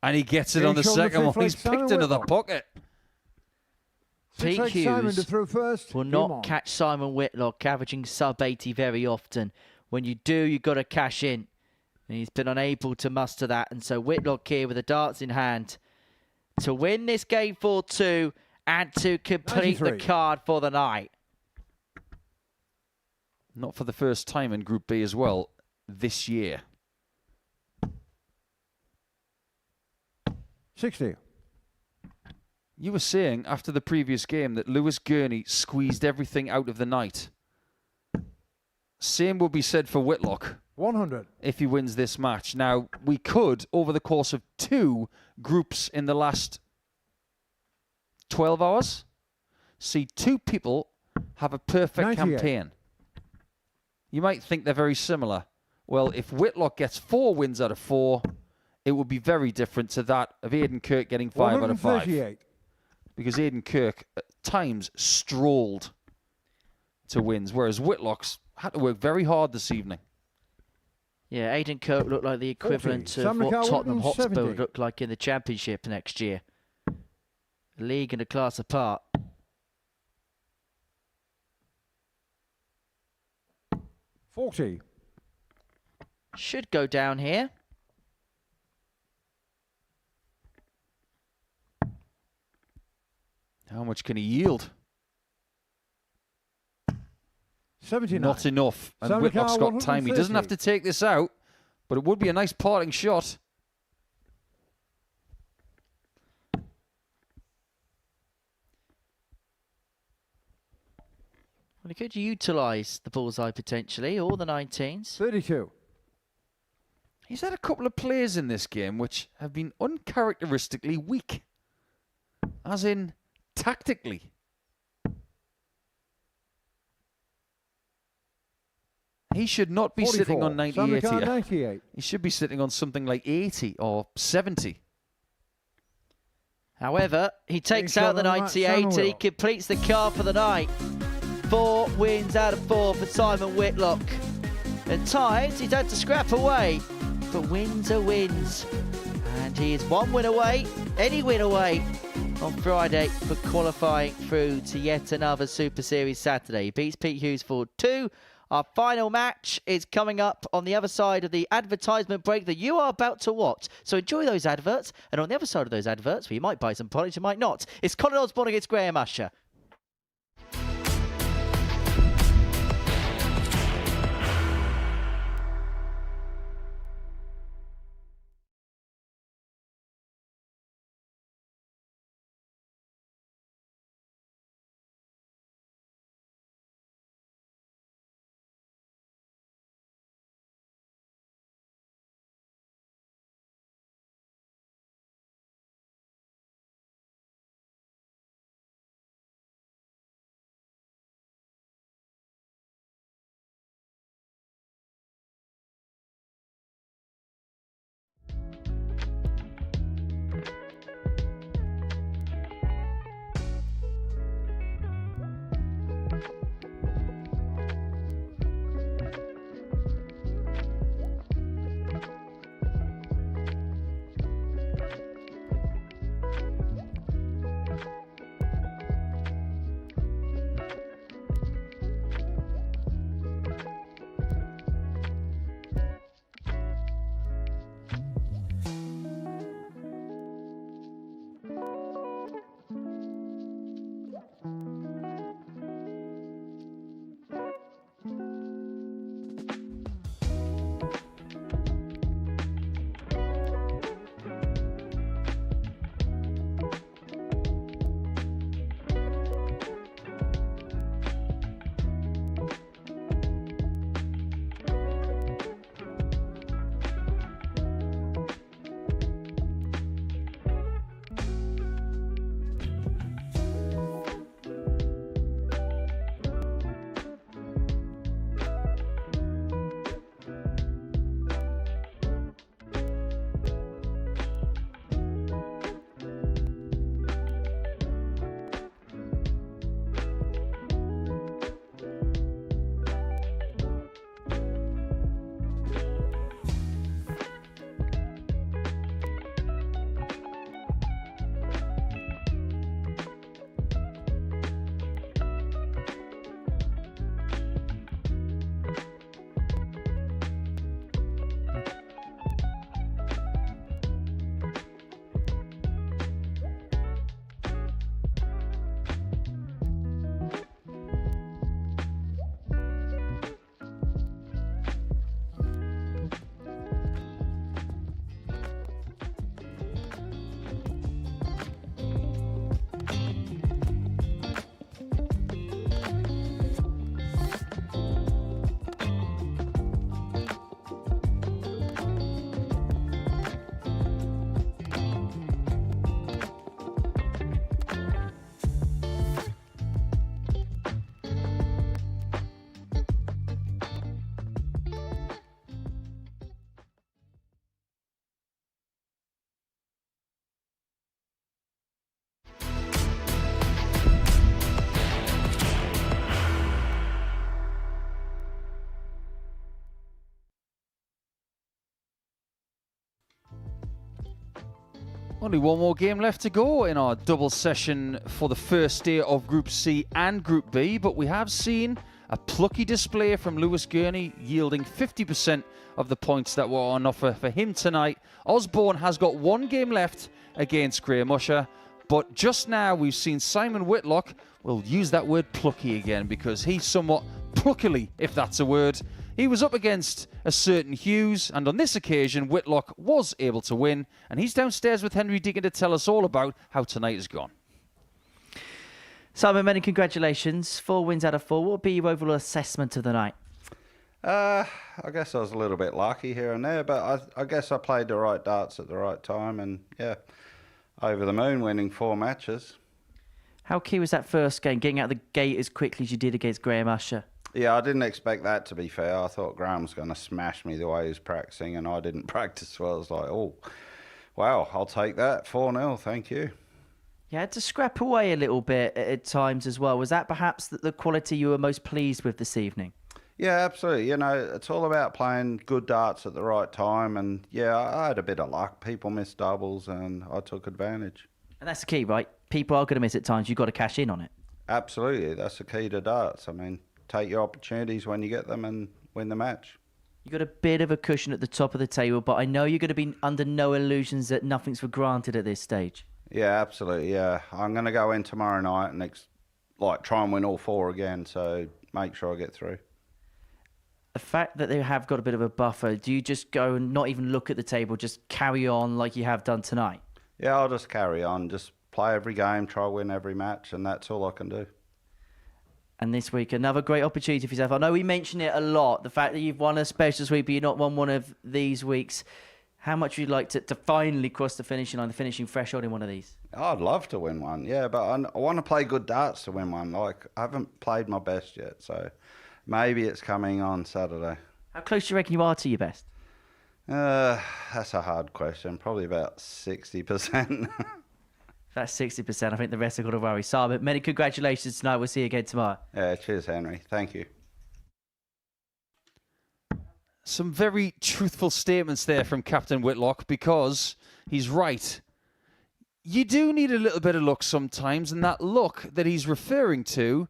And he gets it on the Game shown the second one. fifth He's leg, Simon picked another Whitlock. pocket. Six Pete leg Simon to Hughes throw first. will Game not on. catch Simon Whitlock averaging sub 80 very often. When you do, you've got to cash in. And he's been unable to muster that. And so Whitlock here with the darts in hand to win this game 4-2 and to complete 93. the card for the night. Not for the first time in Group B as well this year. 60. You were saying after the previous game that Lewis Gurnie squeezed everything out of the night. Same will be said for Whitlock 100. if he wins this match. Now, we could, over the course of 2 groups in the last 12 hours, see 2 people have a perfect 98. campaign. You might think they're very similar. Well, if Whitlock gets 4 wins out of 4, it would be very different to that of Aidan Kirk getting 5 out of 5. 138. Because Aidan Kirk at times strolled to wins, whereas Whitlock's had to work very hard this evening. Yeah, Aidan Kirk looked like the equivalent 40. of Sam what McCall, Tottenham Hotspur 70. would look like in the Championship next year. A league and a class apart. 40. Should go down here. How much can he yield? 79. Not enough. And Sam Whitlock's McCall, got time. He doesn't have to take this out, but it would be a nice parting shot. Well, he could utilise the bullseye potentially, or the 19s. 32. He's had a couple of plays in this game which have been uncharacteristically weak. As in, tactically. He should not be 44. sitting on 98 Sam McCall, here. 98. He should be sitting on something like 80 or 70. However, he takes out the shot on that, 98 Simon and he Whitlock. completes the card for the night. 4 wins out of 4 for Simon Whitlock. At times, he's had to scrap away, but wins are wins. And he is 1 win away, any win away, on Friday for qualifying through to yet another Super Series Saturday. He beats Pete Hughes 4-2 Our final match is coming up on the other side of the advertisement break that you are about to watch. So enjoy those adverts, and on the other side of those adverts, where you might buy some products, you might not, it's Colin Osborne against Graham Usher. Only one more game left to go in our double session for the first day of Group C and Group B, but we have seen a plucky display from Lewis Gurnie, yielding 50% of the points that were on offer for him tonight. Osborne has got one game left against Graham Usher, but just now we've seen Simon Whitlock, we'll use that word plucky again because he's somewhat pluckily, if that's a word. He was up against a certain Hughes, and on this occasion, Whitlock was able to win, and he's downstairs with Henry Deacon to tell us all about how tonight has gone. Simon, many congratulations. 4 wins out of 4. What would be your overall assessment of the night? I guess I was a little bit lucky here and there, but I guess I played the right darts at the right time, and yeah, over the moon, winning 4 matches. How key was that first game, getting out of the gate as quickly as you did against Graham Usher? Yeah, I didn't expect that, to be fair. I thought Graham was going to smash me the way he was practicing, and I didn't practice well. I was like, oh, wow, I'll take that. 4-0, thank you. You had to scrap away a little bit at times as well. Was that perhaps the quality you were most pleased with this evening? Yeah, absolutely. You know, it's all about playing good darts at the right time, and yeah, I had a bit of luck. People missed doubles, and I took advantage. And that's the key, right? People are going to miss at times. You've got to cash in on it. Absolutely, that's the key to darts. I mean, take your opportunities when you get them and win the match. You got a bit of a cushion at the top of the table, but I know you're going to be under no illusions that nothing's for granted at this stage. Yeah, absolutely. Yeah, I'm going to go in tomorrow night and try and win all 4 again. So make sure I get through. The fact that they have got a bit of a buffer, do you just go and not even look at the table, just carry on like you have done tonight? Yeah, I'll just carry on, just play every game, try to win every match, and that's all I can do. And this week, another great opportunity for yourself. I know we mention it a lot, the fact that you've won a specials week, but you've not won one of these weeks. How much would you like to finally cross the finishing line, the finishing threshold in one of these? I'd love to win one, yeah, but I want to play good darts to win one. Like, I haven't played my best yet, so maybe it's coming on Saturday. How close do you reckon you are to your best? That's a hard question. Probably about 60%. That's 60%. I think the rest are going to worry. Simon, many congratulations tonight. We'll see you again tomorrow. Yeah, cheers, Henry. Thank you. Some very truthful statements there from Captain Whitlock, because he's right. You do need a little bit of luck sometimes, and that luck that he's referring to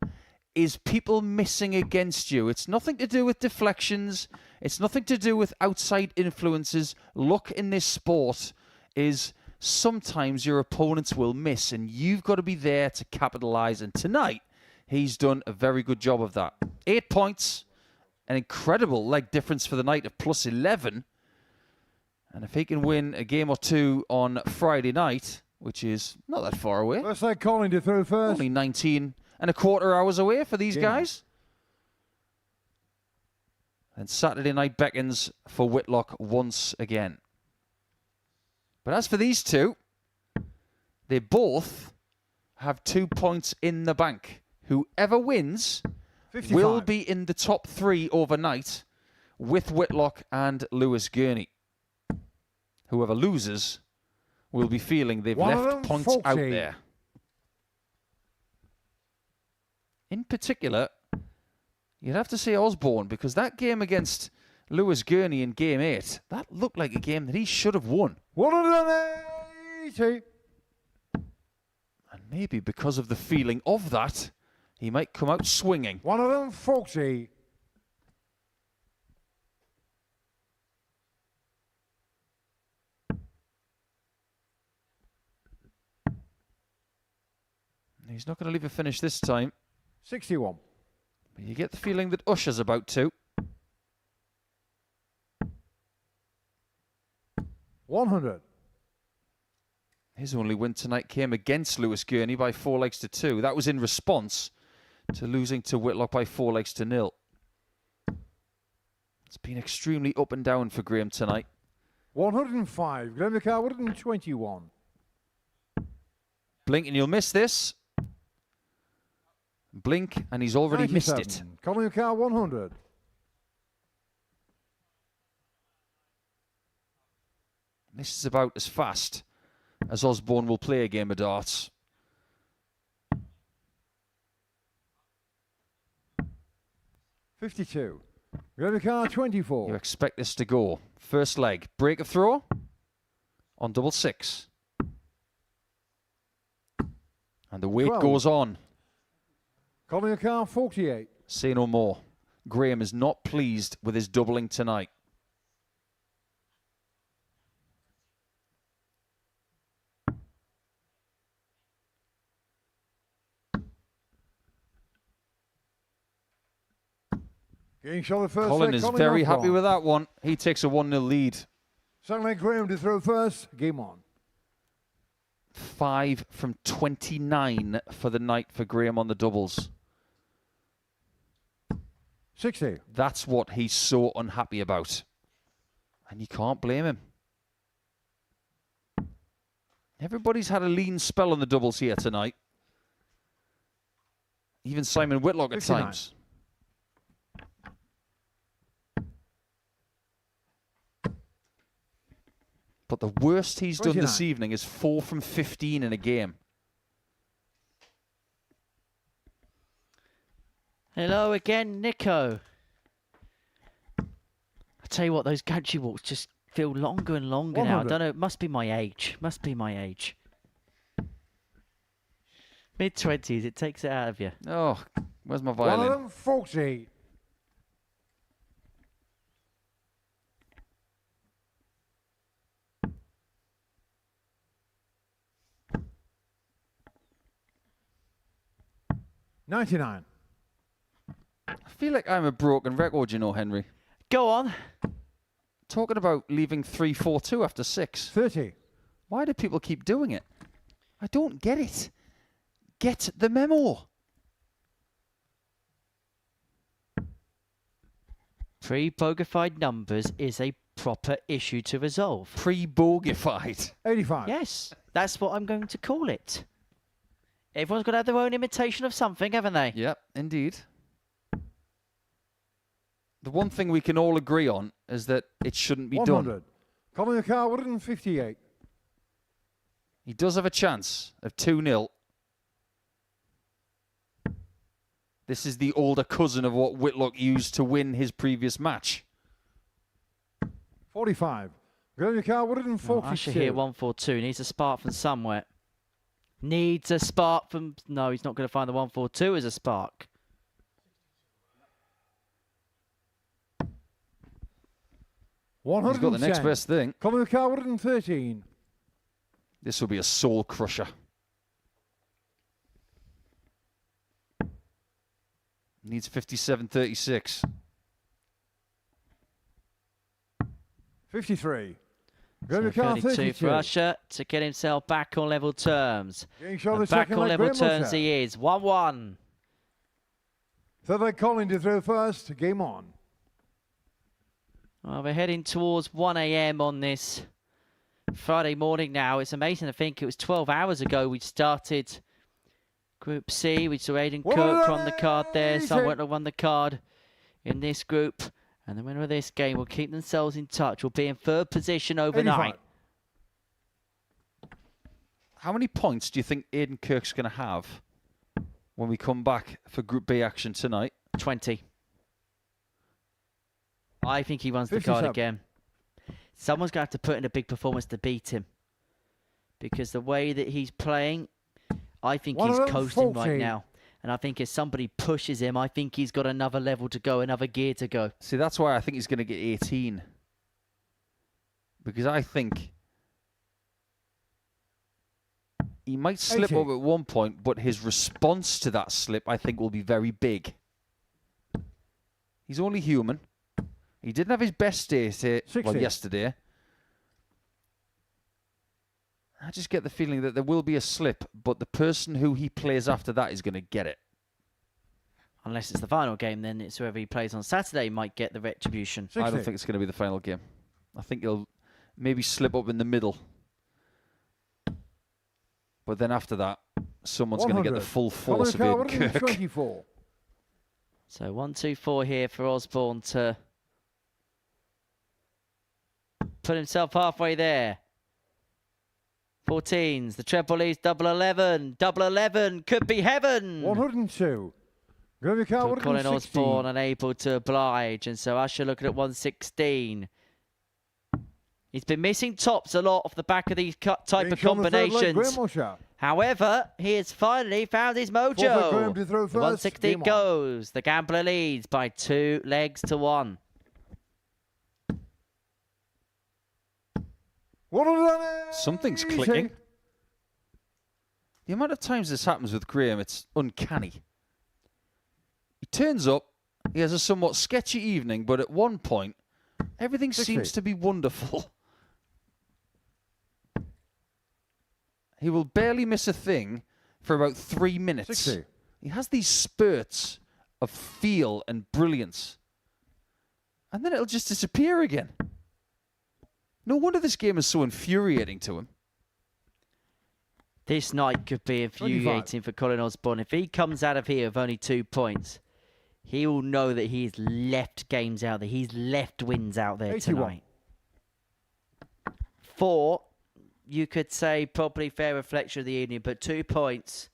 is people missing against you. It's nothing to do with deflections. It's nothing to do with outside influences. Luck in this sport is sometimes your opponents will miss, and you've got to be there to capitalise. And tonight, he's done a very good job of that. 8 points, an incredible leg difference for the night of plus 11. And if he can win a game or two on Friday night, which is not that far away. First leg Colin to throw first. Only 19 and a quarter hours away for these guys. And Saturday night beckons for Whitlock once again. But as for these two, they both have 2 points in the bank. Whoever wins 55. will be in the top 3 overnight with Whitlock and Lewis Gurnie. Whoever loses will be feeling they've left points 40. out there. In particular, you'd have to say Osborne, because that game against Lewis Gurnie in Game 8, that looked like a game that he should have won. 180. And maybe because of the feeling of that, he might come out swinging. 140. He's not going to leave a finish this time. 61. But you get the feeling that Usher's about to. 100. His only win tonight came against Lewis Gurnie by 4 legs to 2. That was in response to losing to Whitlock by 4 legs to 0. It's been extremely up and down for Graham tonight. 105. Graham McCarr, 121. Blink and you'll miss this. Blink and he's already missed 97. it. Colin McCarr, 100. This is about as fast as Osborne will play a game of darts. $52. Graham McCarr, 24. You expect this to go. First leg, break of throw on double 6. And the weight 12. goes on. Colin McCarr, 48. Say no more. Graham is not pleased with his doubling tonight. Getting shot the first Colin leg, is Colin very Osborne. happy with that one. He takes a 1-0 lead. Second leg Graham to throw first. Game on. 5 from 29 for the night for Graham on the doubles. 60. That's what he's so unhappy about. And you can't blame him. Everybody's had a lean spell on the doubles here tonight. Even Simon Whitlock at 59. times. But the worst he's done this 29. evening is 4 from 15 in a game. Hello again, Nico. I tell you what, those gantry walks just feel longer and longer now. I 100. don't know, it must be my age. Must be my age. Mid-20s, it takes it out of you. Oh, Where's my violin? 140. $99. I feel like I'm a broken record, you know, Henry. Go on. Talking about leaving 3-4-2 after 6. 30. Why do people keep doing it? I don't get it. Get the memo. Pre-bogified numbers is a proper issue to resolve. Pre-bogified. 85. Yes, that's what I'm going to call it. Everyone's got to have their own imitation of something, haven't they? Yep, indeed. The one thing we can all agree on is that it shouldn't be 100. done. Colin McCarr, 158. He does have a chance of 2-0. This is the older cousin of what Whitlock used to win his previous match. 45. Gurnie McCarr, 142. Usher here, 142. Needs a spark from somewhere. Needs a spark from... No, he's not going to find the 142 as a spark. He's got the next best thing. Colin McCarr, 113. This will be a soul crusher. Needs 57.36. 53. So Gurnie McCarr, 32 32. for Usher to get himself back on level terms. Getting shot And the back second on leg, level Graham terms Usher. he is. 1-1. Third leg, Colin to throw first. Game on. Well, we're heading towards 1 a.m. on this Friday morning now. It's amazing to think it was 12 hours ago we started Group C. We saw Aidan Kirk on the card there. Sam Whitlock won the card in this group. And the winner of this game will keep themselves in touch. Will be in third position overnight. 85. How many points do you think Aidan Kirk's going to have when we come back for Group B action tonight? 20. I think he runs the card 57. again. Someone's going to have to put in a big performance to beat him. Because the way that he's playing, I think he's coasting right 140. now. And I think if somebody pushes him, I think he's got another level to go, another gear to go. See, that's why I think he's going to get 18. Because I think he might slip 80. up at one point, but his response to that slip, I think, will be very big. He's only human. He didn't have his best day yesterday. I just get the feeling that there will be a slip, but the person who he plays after that is going to get it. Unless it's the final game, then it's whoever he plays on Saturday might get the retribution. 60. I don't think it's going to be the final game. I think he'll maybe slip up in the middle. But then after that, someone's going to get the full force of Aidan Kirk. 24. So 1-2-4 here for Osborne to put himself halfway there. 14s, the treble leads, double 11. Double 11 could be heaven. 102. Gurnie McCarr, But Colin 116. Osborne unable to oblige, and so Usher looking at 116. He's been missing tops a lot off the back of these type Getting of shot on the third leg, combinations. Graham Usher. However, he has finally found his Fourth leg, mojo. Graham to throw The first. 116 Game on. goes. The gambler leads by 2 legs to 1. 180. Something's clicking. The amount of times this happens with Graham, it's uncanny. He turns up, he has a somewhat sketchy evening, but at one point, everything 60. seems to be wonderful. He will barely miss a thing for about 3 minutes. 60. He has these spurts of feel and brilliance. And then it'll just disappear again. No wonder this game is so infuriating to him. This night could be infuriating for Colin Osborne. If he comes out of here with only 2 points, he will know that he's left games out there. He's left wins out there 81. tonight. 4, you could say probably fair reflection of the evening, but 2 points,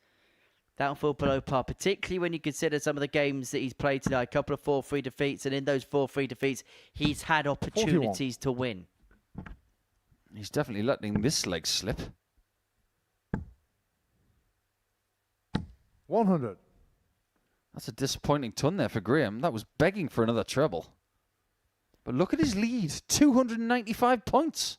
that'll fall below par, particularly when you consider some of the games that he's played tonight, a couple of 4-3 defeats, and in those 4-3 defeats, he's had opportunities to win. He's definitely letting this leg slip. 100. That's a disappointing ton there for Graham. That was begging for another treble. But look at his lead, 295 points.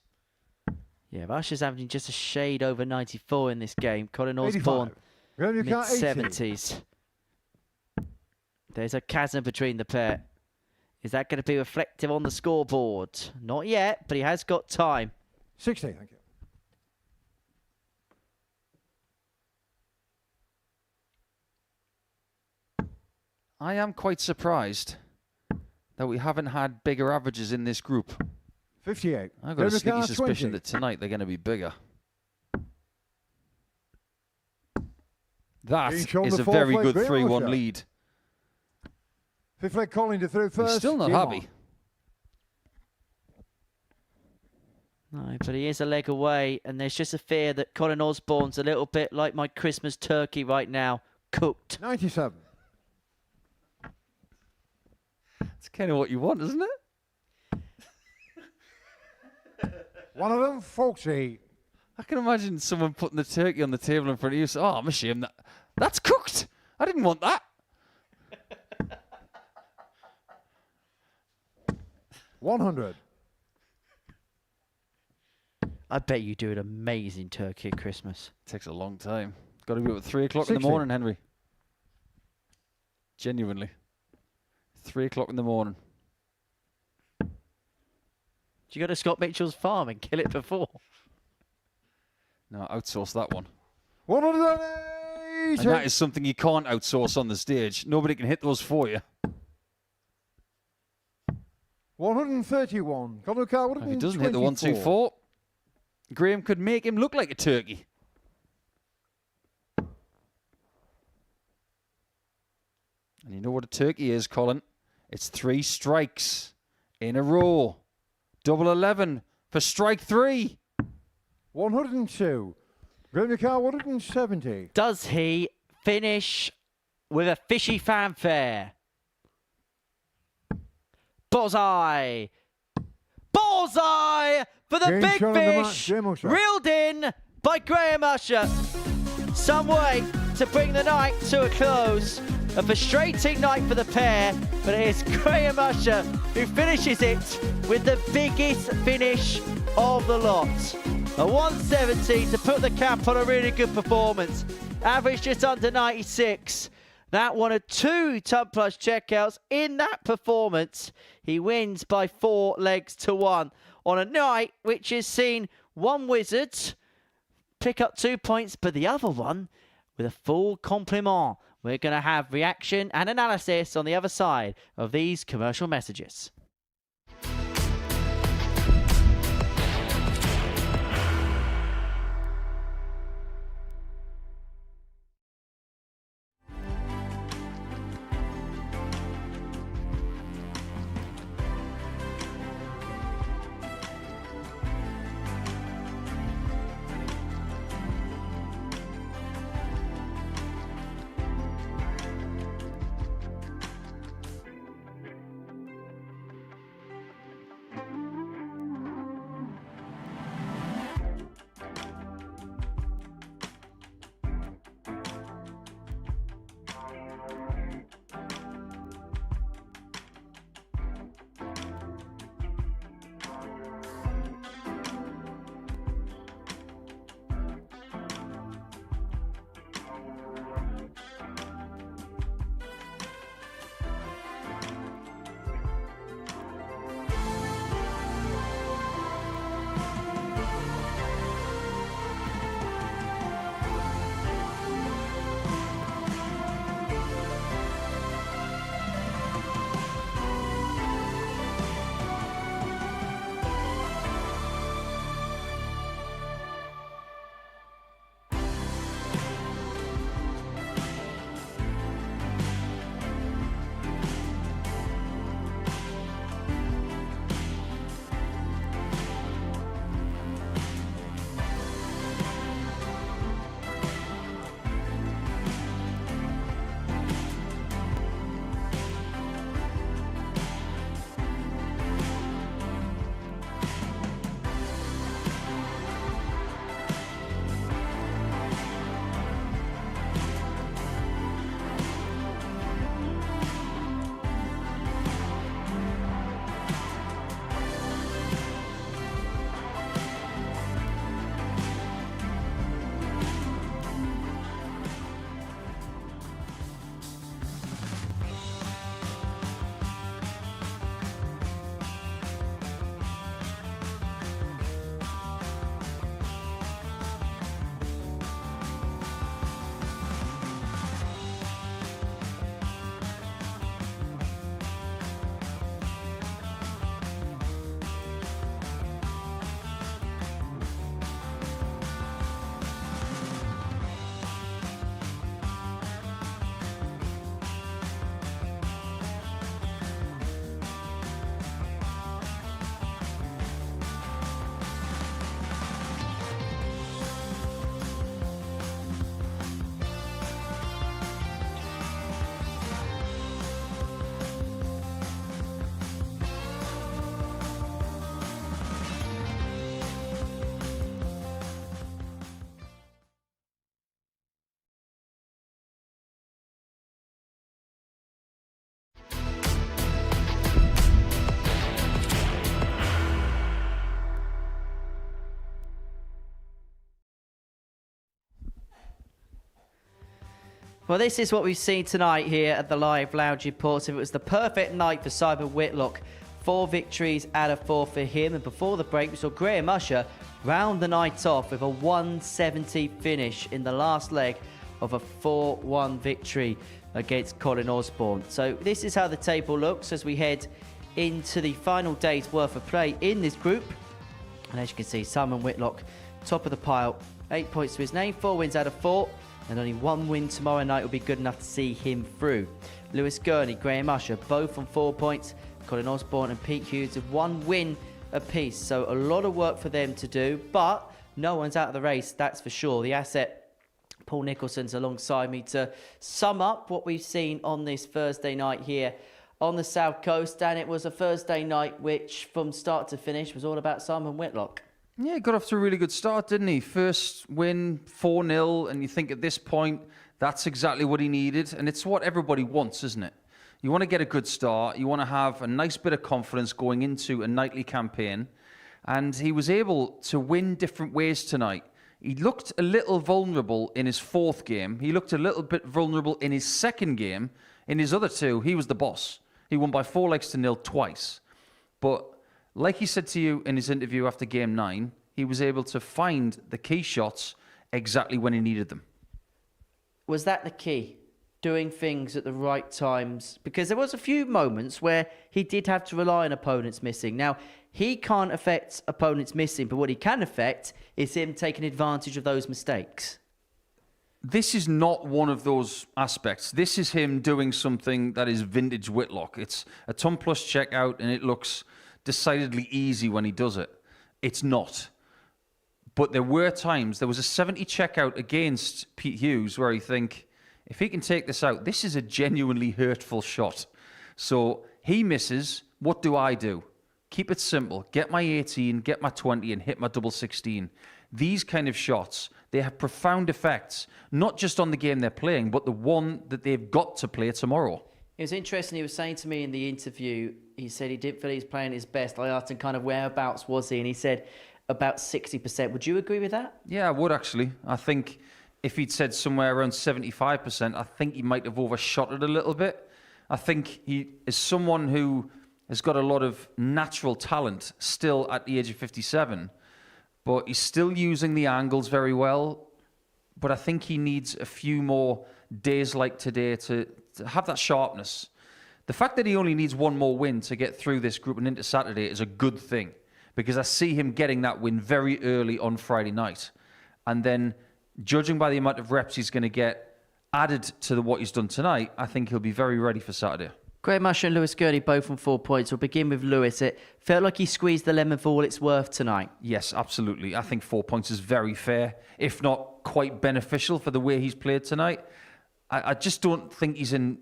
Yeah, Usher's averaging just a shade over 94 in this game. Colin Osborne, mid-70s. There's a chasm between the pair. Is that going to be reflective on the scoreboard? Not yet, but he has got time. 60, thank you. I am quite surprised that we haven't had bigger averages in this group. 58. I've got a sneaky Car, suspicion 20. that tonight they're going to be bigger. That Being shown is the a very fourth good leg, 3-1 Usher. lead. Fifth leg Colin to through first. He's still not Game happy. on. No, but he is a leg away, and there's just a fear that Colin Osborne's a little bit like my Christmas turkey right now, cooked. 97. It's kind of what you want, isn't it? One of them, folksy. I can imagine someone putting the turkey on the table in front of you. So, oh, I'm ashamed that's cooked. I didn't want that. 100. I bet you do an amazing turkey at Christmas. Takes a long time. Got to be up at 3 o'clock in the 60. morning, Henry. Genuinely. 3 o'clock in the morning. Do you go to Scott Mitchell's farm and kill it before? No, outsource that one. 180. And that is something you can't outsource on the stage. Nobody can hit those for you. 131. Colin Carr would have If he been doesn't hit the 24. 1-2-4, Graham could make him look like a turkey. And you know what a turkey is, Colin? It's 3 strikes in a row. Double 11 for strike 3. 102. Graham Carr 170. Does he finish with a fishy fanfare? Bullseye! Bullseye for the Game big shot of the match, fish! Graham Usher. Reeled in by Graham Usher. Some way to bring the night to a close. A frustrating night for the pair, but it is Graham Usher who finishes it with the biggest finish of the lot. A 170 to put the cap on a really good performance. Average just under 96. That one of 2 ton plus checkouts in that performance. He wins by 4 legs to 1 on a night which has seen one wizard pick up 2 points, but the other one with a full complement. We're going to have reaction and analysis on the other side of these commercial messages. Well, this is what we've seen tonight here at the Live Lounge Reports. It was the perfect night for Simon Whitlock. 4 victories out of 4 for him. And before the break, we saw Graham Usher round the night off with a 170 finish in the last leg of a 4-1 victory against Colin Osborne. So this is how the table looks as we head into the final day's worth of play in this group. And as you can see, Simon Whitlock, top of the pile, 8 points to his name, 4 wins out of 4. And only 1 win tomorrow night will be good enough to see him through. Lewis Gurnie, Graham Usher, both on 4 points. Colin Osborne and Pete Hughes with 1 win apiece. So a lot of work for them to do, but no one's out of the race, that's for sure. The asset, Paul Nicholson's alongside me to sum up what we've seen on this Thursday night here on the South Coast. And it was a Thursday night which, from start to finish, was all about Simon Whitlock. Yeah, he got off to a really good start, didn't he? First win, 4-0, and you think at this point, that's exactly what he needed. And it's what everybody wants, isn't it? You want to get a good start. You want to have a nice bit of confidence going into a nightly campaign. And he was able to win different ways tonight. He looked a little vulnerable in his 4th game. He looked a little bit vulnerable in his 2nd game. In his other 2, he was the boss. He won by 4-0 twice. But like he said to you in his interview after game 9, he was able to find the key shots exactly when he needed them. Was that the key? Doing things at the right times? Because there was a few moments where he did have to rely on opponents missing. Now, he can't affect opponents missing, but what he can affect is him taking advantage of those mistakes. This is not one of those aspects. This is him doing something that is vintage Whitlock. It's a ton plus checkout, and it looks decidedly easy when he does it. It's not. But there were times, there was a 70 checkout against Pete Hughes where you think, if he can take this out, this is a genuinely hurtful shot. So he misses. What do? Keep it simple. Get my 18, get my 20, and hit my double 16. These kind of shots, they have profound effects, not just on the game they're playing, but the one that they've got to play tomorrow. It was interesting. He was saying to me in the interview, he said he didn't feel he was playing his best. I asked him kind of whereabouts was he, and he said about 60%. Would you agree with that? Yeah, I would actually. I think if he'd said somewhere around 75%, I think he might have overshot it a little bit. I think he is someone who has got a lot of natural talent still at the age of 57, but he's still using the angles very well. But I think he needs a few more days like today to have that sharpness. The fact that he only needs 1 more win to get through this group and into Saturday is a good thing, because I see him getting that win very early on Friday night. And then, judging by the amount of reps he's going to get added to what he's done tonight, I think he'll be very ready for Saturday. Graham Usher and Lewis Gurnie both on 4 points. We'll begin with Lewis. It felt like he squeezed the lemon for all it's worth tonight. Yes, absolutely. I think 4 points is very fair, if not quite beneficial for the way he's played tonight. I just don't think he's in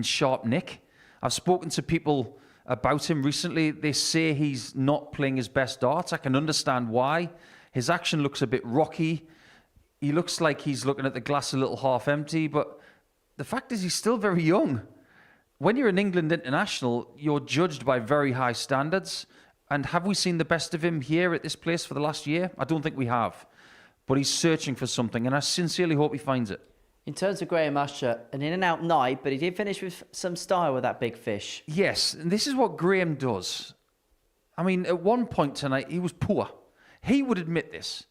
sharp nick. I've spoken to people about him recently. They say he's not playing his best darts. I can understand why. His action looks a bit rocky. He looks like he's looking at the glass a little half empty, but the fact is he's still very young. When you're an England international, you're judged by very high standards. And have we seen the best of him here at this place for the last year? I don't think we have. But he's searching for something, and I sincerely hope he finds it. In terms of Graham Usher, an in-and-out night, but he did finish with some style with that big fish. Yes, and this is what Graham does. I mean, at one point tonight, he was poor. He would admit this.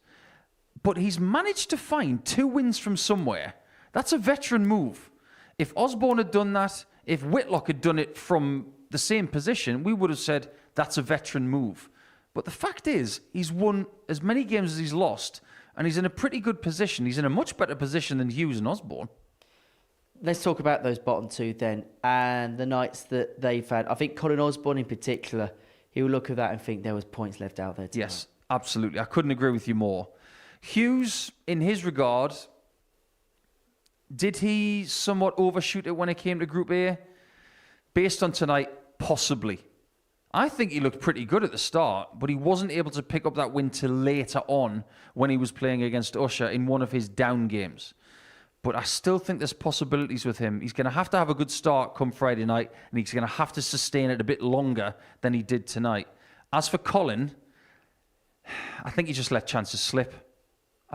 But he's managed to find 2 wins from somewhere. That's a veteran move. If Osborne had done that, if Whitlock had done it from the same position, we would have said that's a veteran move. But the fact is, he's won as many games as he's lost, and he's in a pretty good position. He's in a much better position than Hughes and Osborne. Let's talk about those bottom 2 then, and the nights that they've had. I think Colin Osborne in particular, he will look at that and think there was points left out there tonight. Yes, absolutely. I couldn't agree with you more. Hughes, in his regard, did he somewhat overshoot it when it came to Group A? Based on tonight, possibly. I think he looked pretty good at the start, but he wasn't able to pick up that win till later on when he was playing against Usher in one of his down games. But I still think there's possibilities with him. He's going to have a good start come Friday night, and he's going to have to sustain it a bit longer than he did tonight. As for Colin, I think he just let chances slip.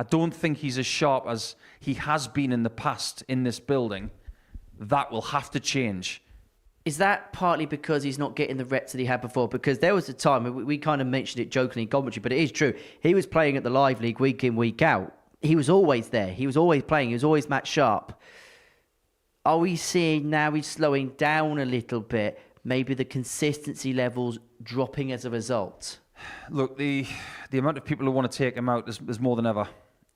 I don't think he's as sharp as he has been in the past in this building. That will have to change. Is that partly because he's not getting the reps that he had before? Because there was a time, we kind of mentioned it jokingly in commentary, but it is true. He was playing at the Live League week in, week out. He was always there. He was always playing. He was always match sharp. Are we seeing now he's slowing down a little bit? Maybe the consistency levels dropping as a result? Look, the amount of people who want to take him out is more than ever.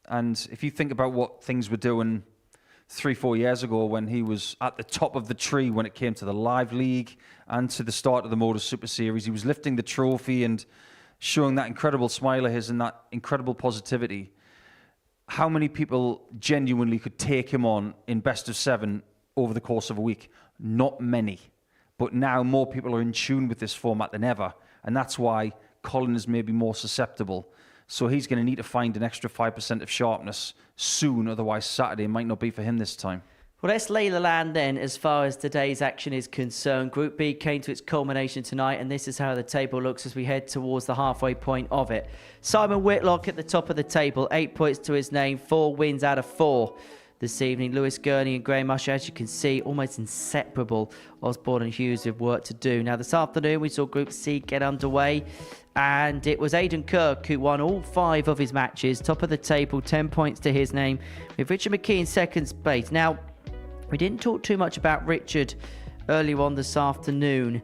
And if you think about what things were doing 3-4 years ago when he was at the top of the tree when it came to the Live League and to the start of the Modus Super Series, he was lifting the trophy and showing that incredible smile of his and that incredible positivity. How many people genuinely could take him on in best of 7 over the course of a week? Not many. But now more people are in tune with this format than ever. And that's why Colin is maybe more susceptible. So he's going to need to find an extra 5% of sharpness soon. Otherwise, Saturday might not be for him this time. Well, let's lay the land then as far as today's action is concerned. Group B came to its culmination tonight, and this is how the table looks as we head towards the halfway point of it. Simon Whitlock at the top of the table, 8 points to his name, 4 wins out of 4 this evening. Lewis Gurnie and Graham Usher, as you can see, almost inseparable. Osborne and Hughes have work to do. Now, this afternoon, we saw Group C get underway, and it was Aidan Kirk who won all 5 of his matches. Top of the table, 10 points to his name, with Richard McKee in second place. Now, we didn't talk too much about Richard earlier on this afternoon.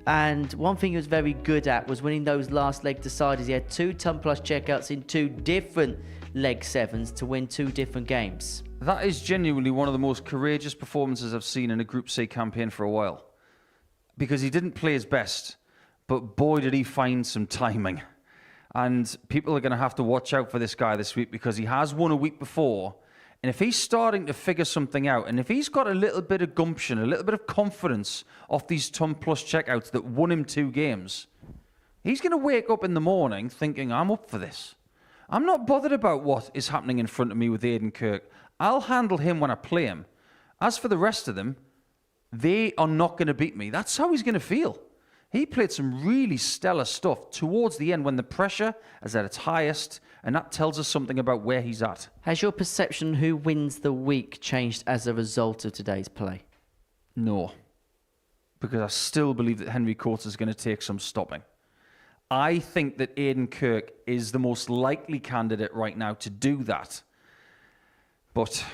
And one thing he was very good at was winning those last leg deciders. He had 2 ton-plus checkouts in 2 different leg 7s to win 2 different games. That is genuinely one of the most courageous performances I've seen in a Group C campaign for a while. Because he didn't play his best, but boy did he find some timing. And people are going to have to watch out for this guy this week because he has won a week before. And if he's starting to figure something out, and if he's got a little bit of gumption, a little bit of confidence off these ton-plus checkouts that won him 2 games, he's going to wake up in the morning thinking, I'm up for this. I'm not bothered about what is happening in front of me with Aidan Kirk. I'll handle him when I play him. As for the rest of them, they are not going to beat me. That's how he's going to feel. He played some really stellar stuff towards the end when the pressure is at its highest, and that tells us something about where he's at. Has your perception who wins the week changed as a result of today's play? No, because I still believe that Henry Coates is going to take some stopping. I think that Aidan Kirk is the most likely candidate right now to do that. But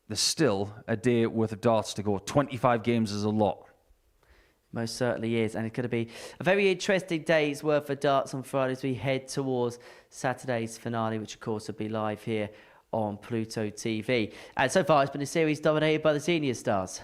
there's still a day worth of darts to go. 25 games is a lot. Most certainly is. And it's going to be a very interesting day's worth of darts on Friday as we head towards Saturday's finale, which of course will be live here on Pluto TV. And so far it's been a series dominated by the senior stars.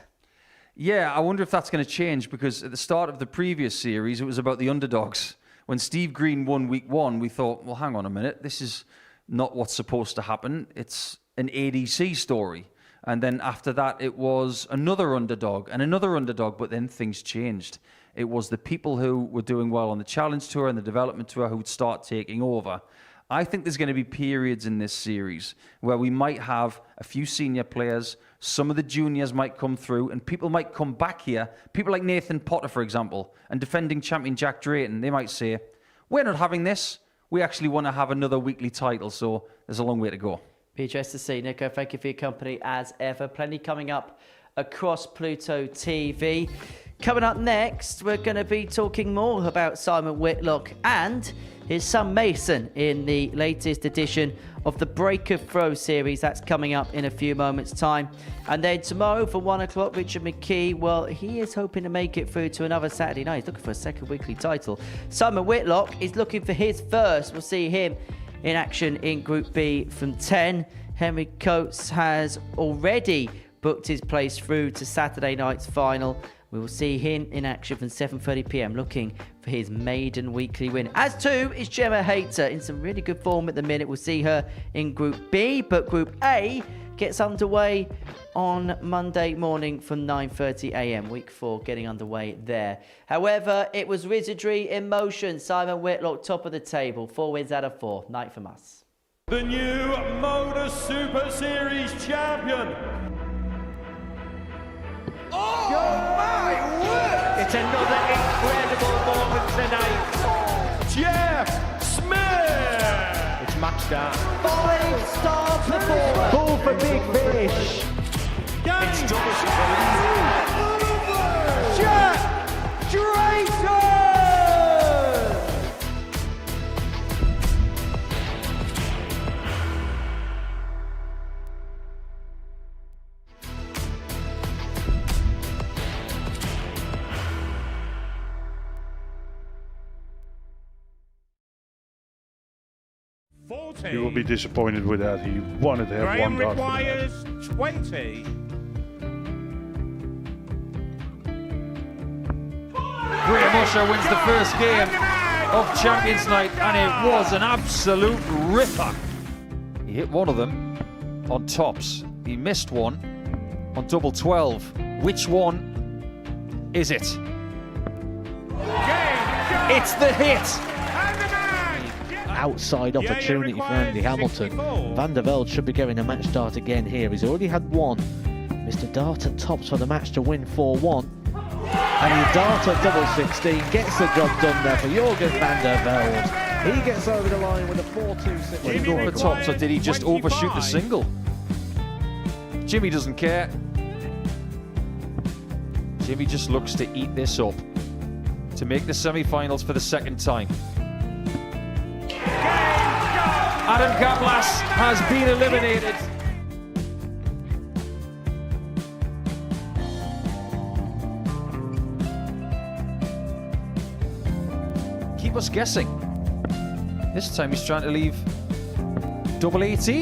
Yeah, I wonder if that's going to change because at the start of the previous series, it was about the underdogs. When Steve Green won week 1, we thought, well, hang on a minute. This is not what's supposed to happen. It's an ADC story. And then after that, it was another underdog and another underdog, but then things changed. It was the people who were doing well on the Challenge Tour and the Development Tour who would start taking over. I think there's going to be periods in this series where we might have a few senior players, some of the juniors might come through, and people might come back here. People like Nathan Potter, for example, and defending champion Jack Drayton, they might say, we're not having this. We actually want to have another weekly title, so there's a long way to go. Be interested to see. Nico, thank you for your company as ever. Plenty coming up across Pluto TV. Coming up next, we're going to be talking more about Simon Whitlock and his son Mason in the latest edition of the Break of Throw series. That's coming up in a few moments' time. And then tomorrow for 1 o'clock, Richard McKee, well, he is hoping to make it through to another Saturday night. He's looking for a second weekly title. Simon Whitlock is looking for his first. We'll see him in action in Group B from 10. Henry Coates has already booked his place through to Saturday night's final. We will see him in action from 7:30 p.m. looking for his maiden weekly win. As too is Gemma Hayter in some really good form at the minute. We'll see her in Group B, but Group A gets underway on Monday morning from 9:30 a.m. Week 4 getting underway there. However, it was wizardry in motion. Simon Whitlock top of the table, 4 wins out of 4. Night from us. The new Modus Super Series champion. Oh my word! It's another incredible moment tonight. Jeff Smith. It's match start. 5 stars for 4. Ball for big fish. It's Jack Drayton! You will be disappointed with that. He wanted to have Graham one dart for that. requires 20. Graham Usher wins the first game of Champions Night, and it was an absolute ripper. He hit one of them on tops. He missed one on double 12. Which one is it? It's the hit. Outside opportunity for Andy Hamilton. Van der Velde should be getting a match start again here. He's already had one. Mr. Dart at tops for the match to win 4-1. And the Dart at double 16 gets the job done there for Jurgen van der Velde. He gets over the line with a 4-2-6. Did he go for tops, or did he just overshoot the single? Jimmy doesn't care. Jimmy just looks to eat this up to make the semi-finals for the second time. Adam Kaplas has been eliminated. Keep us guessing. This time he's trying to leave double 18.